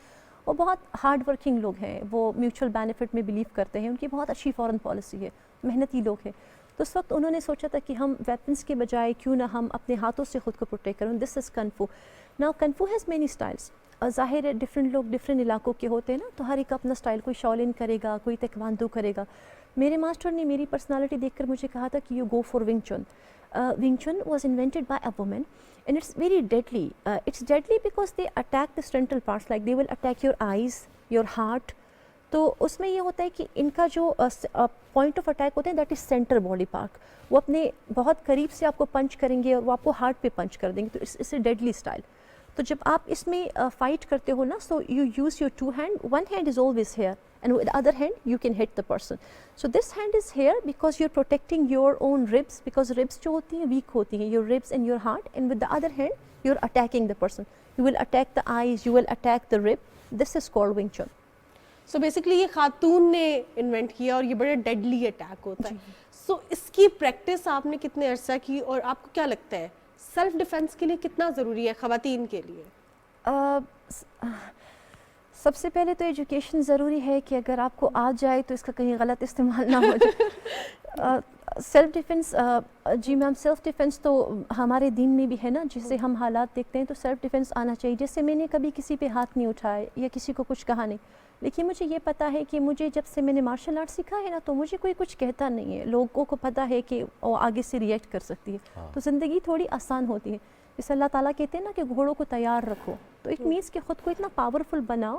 وہ بہت ہارڈ ورکنگ لوگ ہیں, وہ میوچل بینیفٹ میں بلیو کرتے ہیں, ان کی بہت اچھی فارن پالیسی ہے, محنتی لوگ ہیں. تو اس وقت انہوں نے سوچا تھا کہ ہم ویپنس کے بجائے کیوں نہ ہم اپنے ہاتھوں سے خود کو پروٹیکٹ کریں. دس از کنگ فو. ناؤ کنگ فو ہیز مینی اسٹائلس. ظاہر ہے ڈفرینٹ لوگ ڈفرینٹ علاقوں کے ہوتے ہیں نا, تو ہر ایک اپنا اسٹائل, کوئی شاولن کرے گا, کوئی تیکواندو کرے گا. میرے ماسٹر نے میری پرسنالٹی دیکھ کر مجھے کہا تھا کہ you go for Wing Chun. Wing Chun was invented by a woman and it's very deadly. It's deadly because they attack the central parts, like they will attack your eyes, your heart, تو اس میں یہ ہوتا ہے کہ ان کا جو point of attack ہوتے ہیں that is centre body part. وہ اپنے بہت قریب سے آپ کو پنچ کریں گے اور وہ آپ کو ہارٹ پہ پنچ کر دیں گے, تو اس اے ڈیڈلی اسٹائل. تو جب آپ اس میں فائٹ کرتے ہو نا, so you use your two hand, one hand is always here and with the other hand you can hit the person. So this hand is here because you're protecting your own ribs, because ribs جو ہوتی ہیں weak ہوتی ہیں, your ribs and your heart, and with the other hand you're attacking the person. You will attack the eyes, you will attack the rib. This is called Wing Chun. So basically یہ خاتون نے invent کیا اور یہ بڑا deadly attack ہوتا ہے. سو اس کی پریکٹس آپ نے کتنے عرصہ کی, اور آپ کو کیا لگتا ہے سیلف ڈیفینس کے لیے کتنا ضروری ہے خواتین کے لیے؟ سب سے پہلے تو ایجوکیشن ضروری ہے کہ اگر آپ کو آ جائے تو اس کا کہیں غلط استعمال نہ ہو جائے. سیلف ڈیفینس, جی میم, سیلف ڈیفینس تو ہمارے دین میں بھی ہے نا, جسے ہم حالات دیکھتے ہیں تو سیلف ڈیفینس آنا چاہیے. جیسے میں نے کبھی کسی پہ ہاتھ نہیں اٹھائے یا کسی کو کچھ کہا نہیں, لیکن مجھے یہ پتہ ہے کہ مجھے جب سے میں نے مارشل آرٹ سیکھا ہے نا, تو مجھے کوئی کچھ کہتا نہیں ہے. لوگوں کو پتہ ہے کہ وہ آگے سے ریئیکٹ کر سکتی ہے, تو زندگی تھوڑی آسان ہوتی ہے. جیسے اللہ تعالیٰ کہتے ہیں نا کہ گھوڑوں کو تیار رکھو, تو اٹ مینس کہ خود کو اتنا پاورفل بناؤ.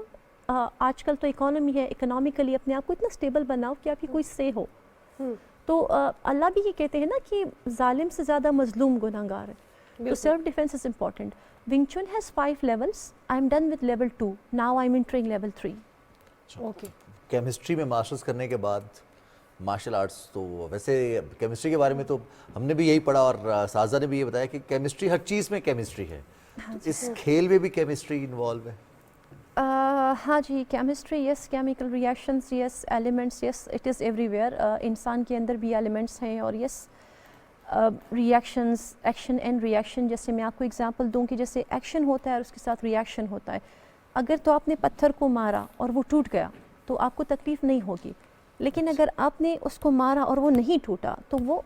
آج کل تو اکانومی ہے, اکنامکلی اپنے آپ کو اتنا اسٹیبل بناؤ کہ آپ کی کوئی سے ہو. تو اللہ بھی یہ کہتے ہیں نا کہ ظالم سے زیادہ مظلوم گناہ گار ہے. تو self defence is important. Wing Chun has 5 levels. I'm done with level 2. Now I'm entering level 3. Okay. Chemistry میں ماسٹرز کرنے کے بعد مارشل آرٹس, تو ویسے کیمسٹری کے بارے میں تو ہم نے بھی یہی پڑھا اور سازا نے بھی یہ بتایا کہ کیمسٹری ہر چیز میں کیمسٹری ہے. اس کھیل میں بھی کیمسٹری انوالو ہے؟ ہاں جی, chemistry yes, chemical reactions yes, elements yes, it is everywhere. انسان کے اندر بھی ایلیمنٹس ہیں, اور yes reactions, action and reaction. جیسے میں آپ کو اگزامپل دوں کہ جیسے ایکشن ہوتا ہے اور اس کے ساتھ ریئیکشن ہوتا ہے. اگر تو آپ نے پتھر کو مارا اور وہ ٹوٹ گیا تو آپ کو تکلیف نہیں ہوگی, لیکن اگر آپ نے اس کو مارا اور وہ نہیں ٹوٹا تو وہ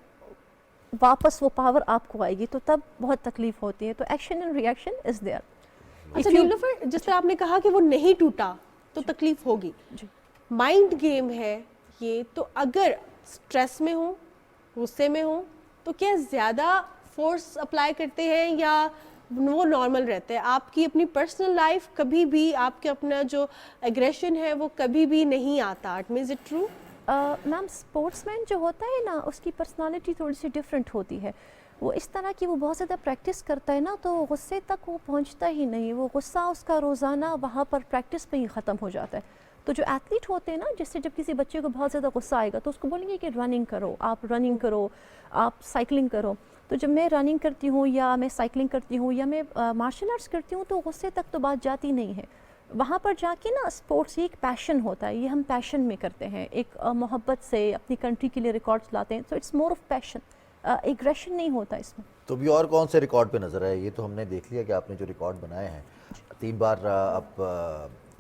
واپس وہ پاور آپ کو آئے گی, تو تب بہت تکلیف ہوتی ہے. تو action and reaction is there. اچھا نیلوفر, جس طرح آپ نے کہا کہ وہ نہیں ٹوٹا تو تکلیف ہوگی, مائنڈ گیم ہے یہ, تو اگر اسٹریس میں ہوں, غصے میں ہوں, تو کیا زیادہ فورس اپلائی کرتے ہیں یا وہ نارمل رہتے ہیں؟ آپ کی اپنی پرسنل لائف کبھی بھی آپ کے اپنا جو ایگریشن ہے وہ کبھی بھی نہیں آتا آرٹ میں, is it true? Ma'am sportsman جو ہوتا ہے نا, اس کی پرسنالٹی تھوڑی سی ڈفرینٹ ہوتی ہے. وہ اس طرح کی وہ بہت زیادہ پریکٹس کرتا ہے نا, تو غصے تک وہ پہنچتا ہی نہیں. وہ غصہ اس کا روزانہ وہاں پر پریکٹس پہ ہی ختم ہو جاتا ہے. تو جو ایتھلیٹ ہوتے ہیں نا, جس سے جب کسی بچے کو بہت زیادہ غصہ آئے گا تو اس کو بولیں گے کہ رننگ کرو, آپ رننگ کرو, آپ سائیکلنگ کرو. تو جب میں رننگ کرتی ہوں یا میں سائیکلنگ کرتی ہوں یا میں مارشل آرٹس کرتی ہوں, تو غصے تک تو بات جاتی نہیں ہے. وہاں پر جا کے نا اسپورٹس یہ ایک پیشن ہوتا ہے, یہ ہم پیشن میں کرتے ہیں, ایک محبت سے اپنی کنٹری کے لیے ریکارڈس لاتے ہیں. تو it's more of passion, aggression نہیں ہوتا اس میں. تو بھی اور کون سے ریکارڈ پہ نظر آئے؟ یہ تو ہم نے دیکھ لیا کہ آپ نے جو ریکارڈ بنائے ہیں, 3 بار آپ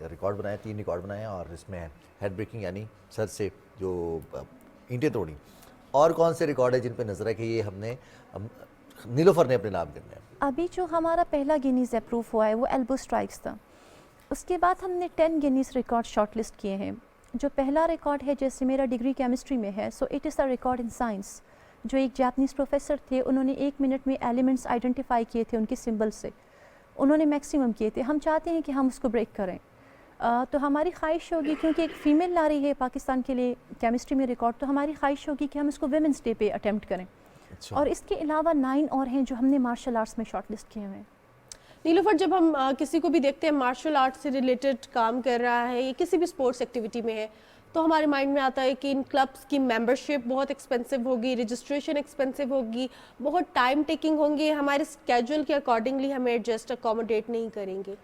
ریکارڈ بنائے, 3 ریکارڈ بنائے ہیں, اور اس میں ہیڈ بریکنگ یعنی سر سے جو اینٹیں توڑی. اور کون سے ریکارڈ ہے جن پہ نظر ہے کہ یہ ہم نے نیلوفر نے اپنے نام کرنے ہیں؟ ابھی جو ہمارا پہلا گینیز اپروو ہوا ہے وہ ایلبو اسٹرائکس تھا. اس کے بعد ہم نے 10 گینیز ریکارڈ شارٹ لسٹ کیے ہیں. جو پہلا ریکارڈ ہے, جیسے میرا ڈگری کیمسٹری میں ہے, so it is the record in science. جو ایک جاپنیز پروفیسر تھے, انہوں نے 1 منٹ میں ایلیمنٹس آئیڈینٹیفائی کیے تھے ان کے سمبل سے. انہوں نے میکسیمم کیے تھے. ہم چاہتے ہیں کہ ہم اس کو بریک کریں. تو ہماری خواہش ہوگی, کیونکہ ایک فیمیل لا رہی ہے پاکستان کے لیے کیمسٹری میں ریکارڈ, تو ہماری خواہش ہوگی کہ ہم اس کو ویمنس ڈے پہ اٹیمپٹ کریں. اور اس کے علاوہ 9 اور ہیں جو ہم نے مارشل آرٹس میں شارٹ لسٹ کیے ہوئے ہیں. نیلوفر, جب ہم کسی کو بھی دیکھتے ہیں مارشل آرٹ سے ریلیٹڈ کام کر رہا ہے یا کسی بھی اسپورٹس ایکٹیویٹی میں ہے, تو ہمارے مائنڈ میں آتا ہے کہ ان کلبس کی ممبرشپ بہت ایکسپینسو ہوگی, رجسٹریشن ایکسپینسو ہوگی, بہت ٹائم ٹیکنگ ہوں گے, ہمارے اسکیجول کے اکارڈنگلی ہمیں ایڈجسٹ اکوموڈیٹ نہیں کریں گے.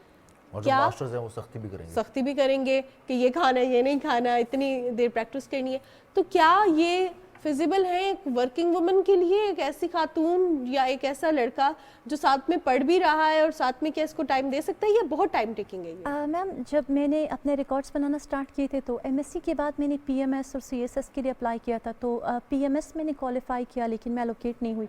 اور جو ماسٹرز ہیں وہ سختی بھی کریں گے کہ یہ کھانا ہے, یہ نہیں کھانا, اتنی دیر پریکٹس کرنی ہے. تو کیا یہ فیزیبل ہے ایک ورکنگ وومن کے لیے, ایک ایسی خاتون یا ایک ایسا لڑکا جو ساتھ میں پڑھ بھی رہا ہے اور ساتھ میں کیا اس کو ٹائم دے سکتا ہے, یا بہت ٹائم ٹیکنگ ہے؟ میم, جب میں نے اپنے ریکارڈس بنانا اسٹارٹ کیے تھے تو ایم ایس سی کے بعد میں نے پی ایم ایس اور سی ایس ایس کے لیے اپلائی کیا تھا. تو پی ایم ایس میں نے کوالیفائی کیا, لیکن میں الوکیٹ نہیں ہوئی.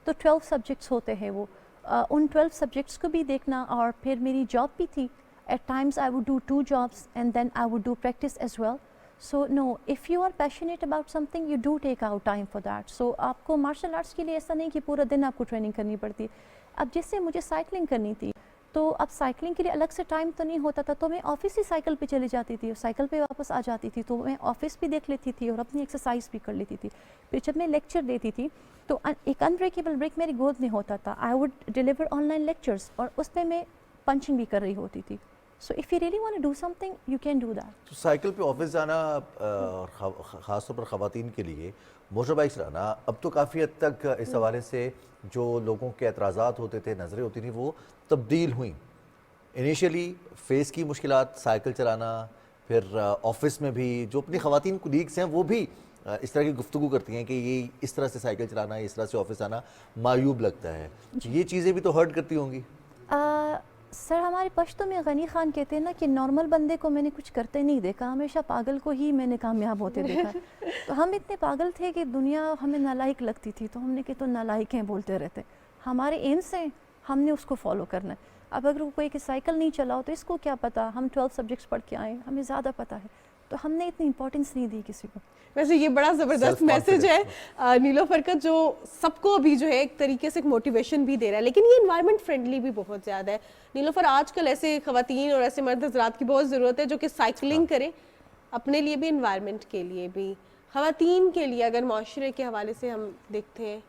تو 12 سبجیکٹس ہوتے ہیں, وہ ان 12 سبجیکٹس کو بھی دیکھنا, اور پھر میری جاب بھی تھی. At times I would do 2 jobs and then I would do practice as well. So no, if you are passionate about something, you do take out time for that. So آپ کو martial arts کے لیے ایسا نہیں کہ پورا دن آپ کو ٹریننگ کرنی پڑتی. اب جیسے مجھے سائیکلنگ کرنی تھی, تو اب سائیکلنگ کے لیے الگ سے ٹائم تو نہیں ہوتا تھا, تو میں آفس ہی سائیکل پہ چلی جاتی تھی اور سائیکل پہ واپس آ جاتی تھی, تو میں آفس بھی دیکھ لیتی تھی اور اپنی ایکسرسائز بھی کر لیتی تھی. پھر جب میں لیکچر دیتی تھی تو ایک انبریکیبل بریک میری گود میں ہوتا تھا. I would deliver on line lectures اور اس میں میں پنچنگ بھی کر رہی ہوتی تھی. So if you really want to do something you can do that. تو سائیکل پہ آفس جانا خاص طور پر خواتین کے لیے موٹر بائک چلانا اب تو کافی حد تک اس حوالے سے جو لوگوں کے اعتراضات ہوتے تھے, نظریں ہوتی تھیں, وہ تبدیل ہوئیں. انیشیلی فیس کی مشکلات سائیکل چلانا, پھر آفس میں بھی جو اپنی خواتین کولیگس ہیں وہ بھی اس طرح کی گفتگو کرتی ہیں کہ یہ اس طرح سے سائیکل چلانا, اس طرح سے آفس آنا معیوب لگتا ہے. یہ چیزیں بھی تو ہرٹ کرتی ہوں گی. سر ہمارے پشتوں میں غنی خان کہتے ہیں نا کہ نارمل بندے کو میں نے کچھ کرتے نہیں دیکھا, ہمیشہ پاگل کو ہی میں نے کامیاب ہوتے دیکھا. تو ہم اتنے پاگل تھے کہ دنیا ہمیں نالائق لگتی تھی, تو ہم نے کہ تو نالائق ہیں بولتے رہتے. ہمارے ایمس ہیں, ہم نے اس کو فالو کرنا ہے. اب اگر کوئی کہ سائیکل نہیں چلاؤ تو اس کو کیا پتہ, ہم 12 سبجیکٹس پڑھ کے آئے, ہمیں زیادہ پتہ ہے, تو ہم نے اتنی امپورٹنس نہیں دی کسی کو. ویسے یہ بڑا زبردست میسج ہے نیلوفر کا, جو سب کو ابھی جو ہے ایک طریقے سے ایک موٹیویشن بھی دے رہا ہے, لیکن یہ انوائرمنٹ فرینڈلی بھی بہت زیادہ ہے. نیلوفر آج کل ایسے خواتین اور ایسے مرد حضرات کی بہت ضرورت ہے جو کہ سائیکلنگ کریں, اپنے لیے بھی انوائرمنٹ کے لیے بھی. خواتین کے لیے اگر معاشرے کے حوالے سے ہم دیکھتے ہیں,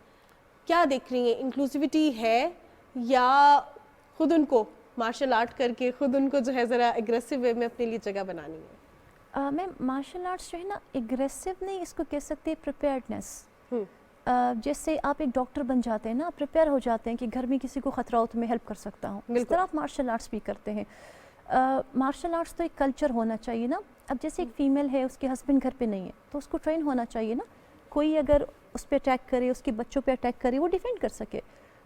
کیا دیکھ رہی ہیں, انکلوسیوٹی ہے یا خود ان کو مارشل آرٹ کر کے خود ان کو جو ہے ذرا اگریسو وے میں اپنے لیے جگہ بنانی ہے؟ میں مارشل آرٹس جو ہے نا اگریسو نہیں, اس کو کہہ سکتے ہیں پریپیئرڈنیس. جیسے آپ ایک ڈاکٹر بن جاتے ہیں نا, پریپیئر ہو جاتے ہیں کہ گھر میں کسی کو خطرہ ہو تو میں ہیلپ کر سکتا ہوں, اس طرح آپ مارشل آرٹس بھی کرتے ہیں. مارشل آرٹس تو ایک کلچر ہونا چاہیے نا. اب جیسے ایک فیمیل ہے, اس کے ہسبینڈ گھر پہ نہیں ہے, تو اس کو ٹرین ہونا چاہیے نا. کوئی اگر اس پہ اٹیک کرے, اس کے بچوں پہ اٹیک کرے, وہ ڈیفینڈ کر سکے.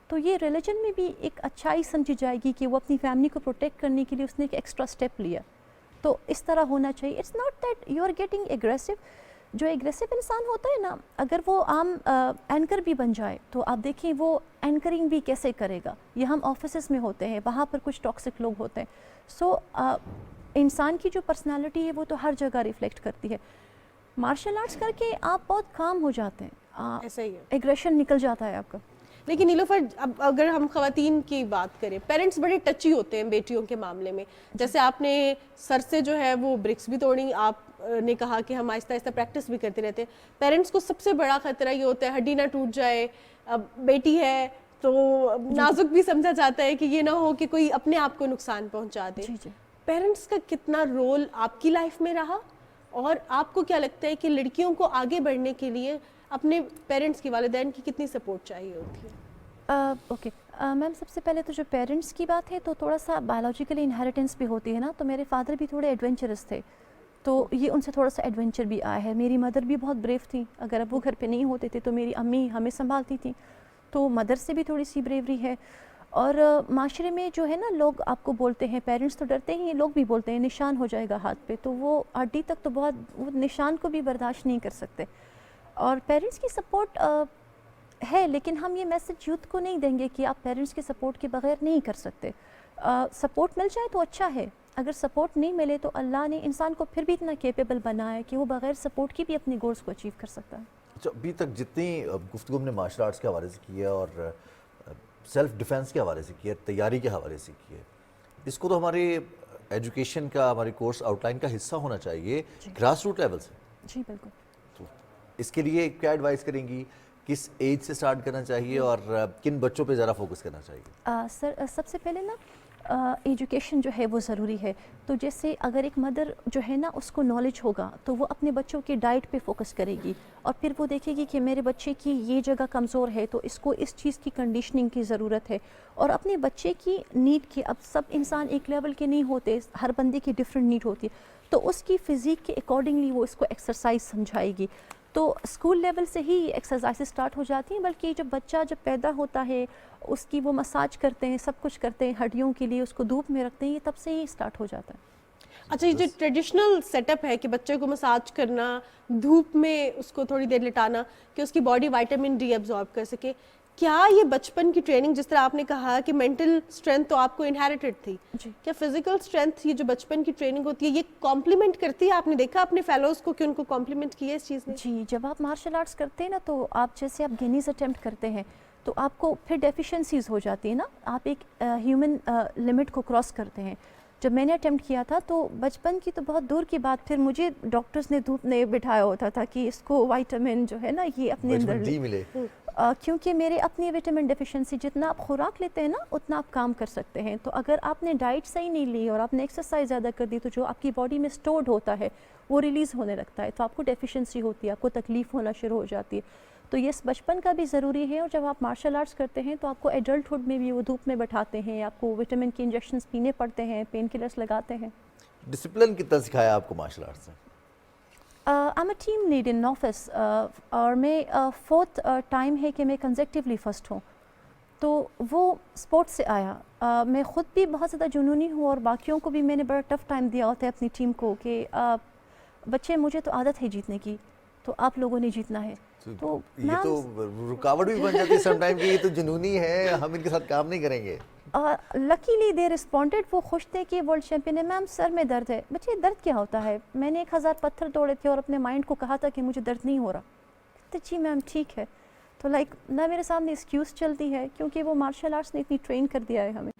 تو یہ ریلیجن میں بھی ایک اچھائی سمجھی جائے گی کہ وہ اپنی فیملی کو پروٹیکٹ کرنے کے لیے اس نے ایک ایکسٹرا اسٹیپ لیا. تو اس طرح ہونا چاہیے. It's not that you are getting aggressive. جو ایگریسو انسان ہوتا ہے نا, اگر وہ عام اینکر بھی بن جائے تو آپ دیکھیں وہ اینکرنگ بھی کیسے کرے گا. یہ ہم آفیسز میں ہوتے ہیں, وہاں پر کچھ ٹاکسک لوگ ہوتے ہیں. سو انسان کی جو پرسنالٹی ہے وہ تو ہر جگہ ریفلیکٹ کرتی ہے. مارشل آرٹس کر کے آپ بہت کام ہو جاتے ہیں, ایسا ہی ہے, ایگریشن نکل جاتا ہے آپ کا. لیکن نیلوفر اب اگر ہم خواتین کی بات کریں, پیرنٹس بڑے ٹچی ہوتے ہیں بیٹیوں کے معاملے میں. جیسے آپ نے سر سے جو ہے وہ برکس بھی توڑی, آپ نے کہا کہ ہم آہستہ آہستہ پریکٹس بھی کرتے رہتے ہیں. پیرنٹس کو سب سے بڑا خطرہ یہ ہوتا ہے ہڈی نہ ٹوٹ جائے, اب بیٹی ہے تو نازک بھی سمجھا جاتا ہے کہ یہ نہ ہو کہ کوئی اپنے آپ کو نقصان پہنچا دے. پیرنٹس کا کتنا رول آپ کی لائف میں رہا, اور آپ کو کیا لگتا ہے کہ لڑکیوں کو آگے بڑھنے کے لیے اپنے پیرنٹس کی, والدین کی کتنی سپورٹ چاہیے ہوتی ہے؟ اوکے میم, سب سے پہلے تو جو پیرنٹس کی بات ہے تو تھوڑا سا بایولوجیکلی انہیریٹنس بھی ہوتی ہے نا. تو میرے فادر بھی تھوڑے ایڈونچرس تھے, تو یہ ان سے تھوڑا سا ایڈونچر بھی آیا ہے. میری مدر بھی بہت بریو تھی, اگر ابو گھر پہ نہیں ہوتے تھے تو میری امی ہمیں سنبھالتی تھیں, تو مدر سے بھی تھوڑی سی بریوری ہے. اور معاشرے میں جو ہے نا لوگ آپ کو بولتے ہیں, پیرنٹس تو ڈرتے ہی, لوگ بھی بولتے ہیں نشان ہو جائے گا ہاتھ پہ, تو وہ ہڈی تک تو بہت, وہ نشان کو بھی برداشت نہیں کر سکتے. اور پیرنٹس کی سپورٹ ہے, لیکن ہم یہ میسج یوتھ کو نہیں دیں گے کہ آپ پیرنٹس کے سپورٹ کے بغیر نہیں کر سکتے. سپورٹ مل جائے تو اچھا ہے, اگر سپورٹ نہیں ملے تو اللہ نے انسان کو پھر بھی اتنا کیپیبل بنایا ہے کہ وہ بغیر سپورٹ کی بھی اپنی گولز کو اچیو کر سکتا ہے. اچھا, ابھی تک جتنی گفتگو ہم نے مارشل آرٹس کے حوالے سے کی ہے اور سیلف ڈیفینس کے حوالے سے کی ہے, تیاری کے حوالے سے کی ہے, اس کو تو ہمارے ایجوکیشن کا, ہمارے کورس آؤٹ لائن کا حصہ ہونا چاہیے گراس روٹ لیول سے. جی بالکل. تو اس کے لیے کیا ایڈوائز کریں گی, کس ایج سے سٹارٹ کرنا چاہیے اور کن بچوں پہ زیادہ فوکس کرنا چاہیے؟ سر سب سے پہلے نا ایجوکیشن جو ہے وہ ضروری ہے. تو جیسے اگر ایک مدر جو ہے نا اس کو نالج ہوگا تو وہ اپنے بچوں کی ڈائٹ پہ فوکس کرے گی, اور پھر وہ دیکھے گی کہ میرے بچے کی یہ جگہ کمزور ہے تو اس کو اس چیز کی کنڈیشننگ کی ضرورت ہے. اور اپنے بچے کی نیڈ کی, اب سب انسان ایک لیول کے نہیں ہوتے, ہر بندے کی ڈفرینٹ نیڈ ہوتی ہے, تو اس کی فزیک کے اکارڈنگلی وہ اس کو ایکسرسائز سمجھائے گی. تو اسکول لیول سے ہی ایکسرسائز سٹارٹ ہو جاتی ہیں, بلکہ جب بچہ جب پیدا ہوتا ہے اس کی وہ مساج کرتے ہیں, سب کچھ کرتے ہیں ہڈیوں کے لیے, اس کو دھوپ میں رکھتے ہیں, یہ تب سے ہی سٹارٹ ہو جاتا ہے. اچھا, یہ جو ٹریڈیشنل سیٹ اپ ہے کہ بچے کو مساج کرنا, دھوپ میں اس کو تھوڑی دیر لٹانا کہ اس کی باڈی وائٹامن ڈی ایبزارب کر سکے, کیا یہ بچپن کی ٹریننگ, جس طرح آپ نے کہا کہ مینٹل اسٹرینتھ تو آپ کو انہیریٹڈ تھی, کیا فزیکل اسٹرینتھ یہ جو بچپن کی ٹریننگ ہوتی ہے یہ کمپلیمنٹ کرتی ہے؟ آپ نے دیکھا اپنے فیلوز کو کہ ان کو کمپلیمنٹ کیا اس چیز نے؟ جی, جب آپ مارشل آرٹس کرتے ہیں نا تو آپ جیسے آپ گینیز اٹیمپٹ کرتے ہیں तो आपको फिर डेफिशिएंसीज हो जाती है ना, आप एक ह्यूमन लिमिट को क्रॉस करते हैं। जब मैंने अटेम्प्ट किया था तो बचपन की तो बहुत दूर की बात, फिर मुझे डॉक्टर्स ने धूप में बिठाया होता था कि इसको विटामिन जो है ना ये अपने अंदर डी मिले। क्योंकि मेरे अपनी विटामिन डेफिशिएंसी, जितना आप खुराक लेते हैं ना उतना आप काम कर सकते हैं। तो अगर आपने डाइट सही नहीं ली और आपने एक्सरसाइज ज़्यादा कर दी तो जो आपकी बॉडी में स्टोर्ड होता है वो रिलीज़ होने लगता है, तो आपको डेफिशिएंसी होती है, आपको तकलीफ़ होना शुरू हो जाती है। तो ये बचपन का भी ज़रूरी है, और जब आप मार्शल आर्ट्स करते हैं तो आपको एडल्टहुड में भी वो धूप में बैठाते हैं, आपको विटामिन के इंजेक्शंस पीने पड़ते हैं, पेन किलर्स लगाते हैं। डिसिप्लिन कितना सिखाया आपको मार्शल आर्ट्स ने? I am a team lead in office, और मैं फोर्थ टाइम है कि मैं कंसेक्टिवली फर्स्ट हूँ, तो वो स्पोर्ट्स से आया। मैं ख़ुद भी बहुत ज़्यादा जुनूनी हूँ और बाकियों को भी मैंने बड़ा टफ़ टाइम दिया होता है अपनी टीम को कि बच्चे मुझे तो आदत है जीतने की, तो आप लोगों ने जीतना है। तो ये तो रुकावट भी बन जाती है सम टाइम कि ये तो जुनूनी है, हम इनके साथ काम नहीं करेंगे। लकीली दे रिस्पॉन्डेड, वो खुश थे कि वर्ल्ड चैम्पियन है। मैम सर में दर्द है। बच्चे दर्द क्या होता है? मैंने 1000 पत्थर तोड़े थे और अपने माइंड को कहा था कि मुझे दर्द नहीं हो रहा। तो जी मैम ठीक है। तो लाइक ना मेरे सामने एक्सक्यूज़ चलती है, क्योंकि वो मार्शल आर्ट्स ने इतनी ट्रेन कर दिया है हमें।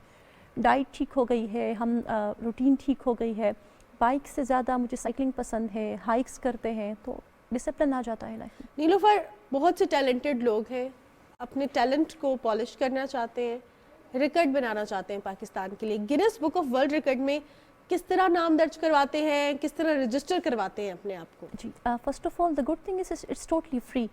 डाइट ठीक हो गई है, हम रूटीन ठीक हो गई है, बाइक से ज़्यादा मुझे साइकिलिंग पसंद है, हाइक्स करते हैं, तो डिसिप्लिन आ जाता है लाइफ में। नीलोफर, बहुत से टैलेंटेड लोग हैं, अपने टैलेंट को पॉलिश करना चाहते हैं, रिकॉर्ड बनाना चाहते हैं पाकिस्तान के लिए। Guinness book of world record में किस तरह नाम दर्ज करवाते हैं, किस तरह रजिस्टर करवाते हैं अपने आप को? जी, first of all the good thing is it's totally free.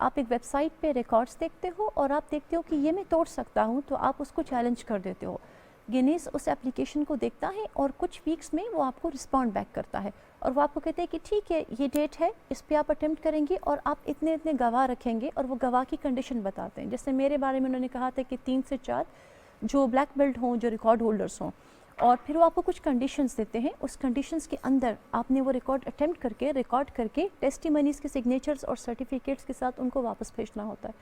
आप एक वेबसाइट पे रिकॉर्ड्स देखते हो और आप देखते हो कि ये मैं तोड़ सकता हूँ, तो आप उसको चैलेंज कर देते हो। गिनीज उस एप्लीकेशन को देखता है और कुछ वीक्स में वो आपको रिस्पॉन्ड बैक करता है, और वो आपको कहते हैं कि ठीक है ये डेट है, इस पे आप अटेम्प्ट करेंगे और आप इतने इतने गवाह रखेंगे, और वो गवाह की कंडीशन बताते हैं। जैसे मेरे बारे में उन्होंने कहा था कि 3 से 4 जो ब्लैक बेल्ट हों, जो रिकॉर्ड होल्डर्स हों, और फिर वो आपको कुछ कंडीशंस देते हैं। उस कंडीशंस के अंदर आपने वो रिकॉर्ड अटेम्प्ट करके, रिकॉर्ड करके टेस्टिमनीज़ के सिग्नेचर्स और सर्टिफिकेट्स के साथ उनको वापस भेजना होता है,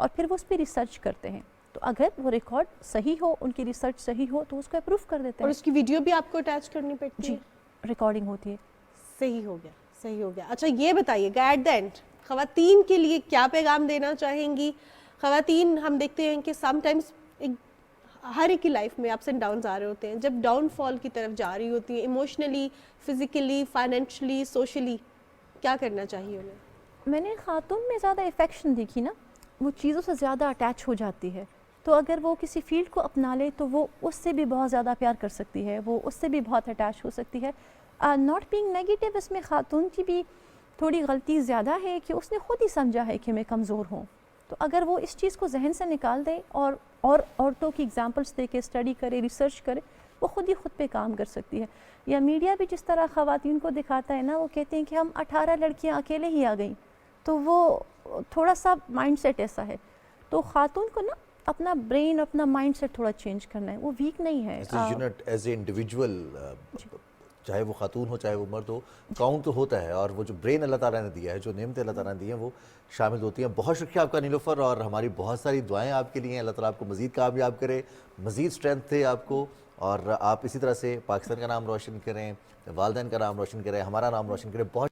और फिर वो उस पर रिसर्च करते हैं। तो अगर वो रिकॉर्ड सही हो, उनकी रिसर्च सही हो, तो उसको अप्रूव कर देते हैं। और उसकी वीडियो भी आपको अटैच करनी पड़ती है? जी, रिकॉर्डिंग होती है। सही हो गया, सही हो गया। अच्छा ये बताइएगा, एट द एंड ख़वातीन के लिए क्या पैगाम देना चाहेंगी? ख़वातीन, हम देखते हैं कि समटाइम्स हर एक की लाइफ में अप्स एंड डाउन्स आ रहे होते हैं, जब डाउनफॉल की तरफ जा रही होती है, इमोशनली, फिजिकली, फाइनेंशियली, सोशली, क्या करना चाहिए उन्हें? मैंने खातून में ज़्यादा अफेक्शन देखी ना, वो चीज़ों से ज़्यादा अटैच हो जाती है। तो अगर वो किसी फील्ड को अपना ले तो वो उससे भी बहुत ज़्यादा प्यार कर सकती है, वो उससे भी बहुत अटैच हो सकती है। नॉट बीइंग नेगेटिव, इसमें खातून की भी थोड़ी गलती ज़्यादा है कि उसने ख़ुद ही समझा है कि मैं कमज़ोर हूँ। तो अगर वो इस चीज़ को जहन से निकाल दे और औरतों की एग्जांपल्स दे के स्टडी करे, रिसर्च करे, वो ख़ुद ही खुद पे काम कर सकती है। या मीडिया भी जिस तरह ख़वातीन को दिखाता है ना, वो कहते हैं कि हम 18 लड़कियाँ अकेले ही आ गई, तो वो थोड़ा सा माइंडसेट ऐसा है। तो खातून को ना अपना ब्रेन, अपना माइंडसेट थोड़ा चेंज करना है, वो वीक नहीं है। एज ए इंडिविजुअल, चाहे वो खातून हो चाहे वो मर्द हो, काउंट तो होता है, और वो जो ब्रेन अल्लाह ताला ने दिया है, जो नेमतें अल्लाह ताला ने दी हैं, वो शामिल होती हैं। बहुत शुक्रिया आपका नीलोफर, और हमारी बहुत सारी दुआएं आपके लिए हैं। अल्लाह ताला आपको मज़ीद कामयाब करे, मज़ीद स्ट्रेंथ दे आपको, और आप इसी तरह से पाकिस्तान का नाम रोशन करें, वालिदैन का नाम रोशन करें, हमारा नाम रोशन करें। बहुत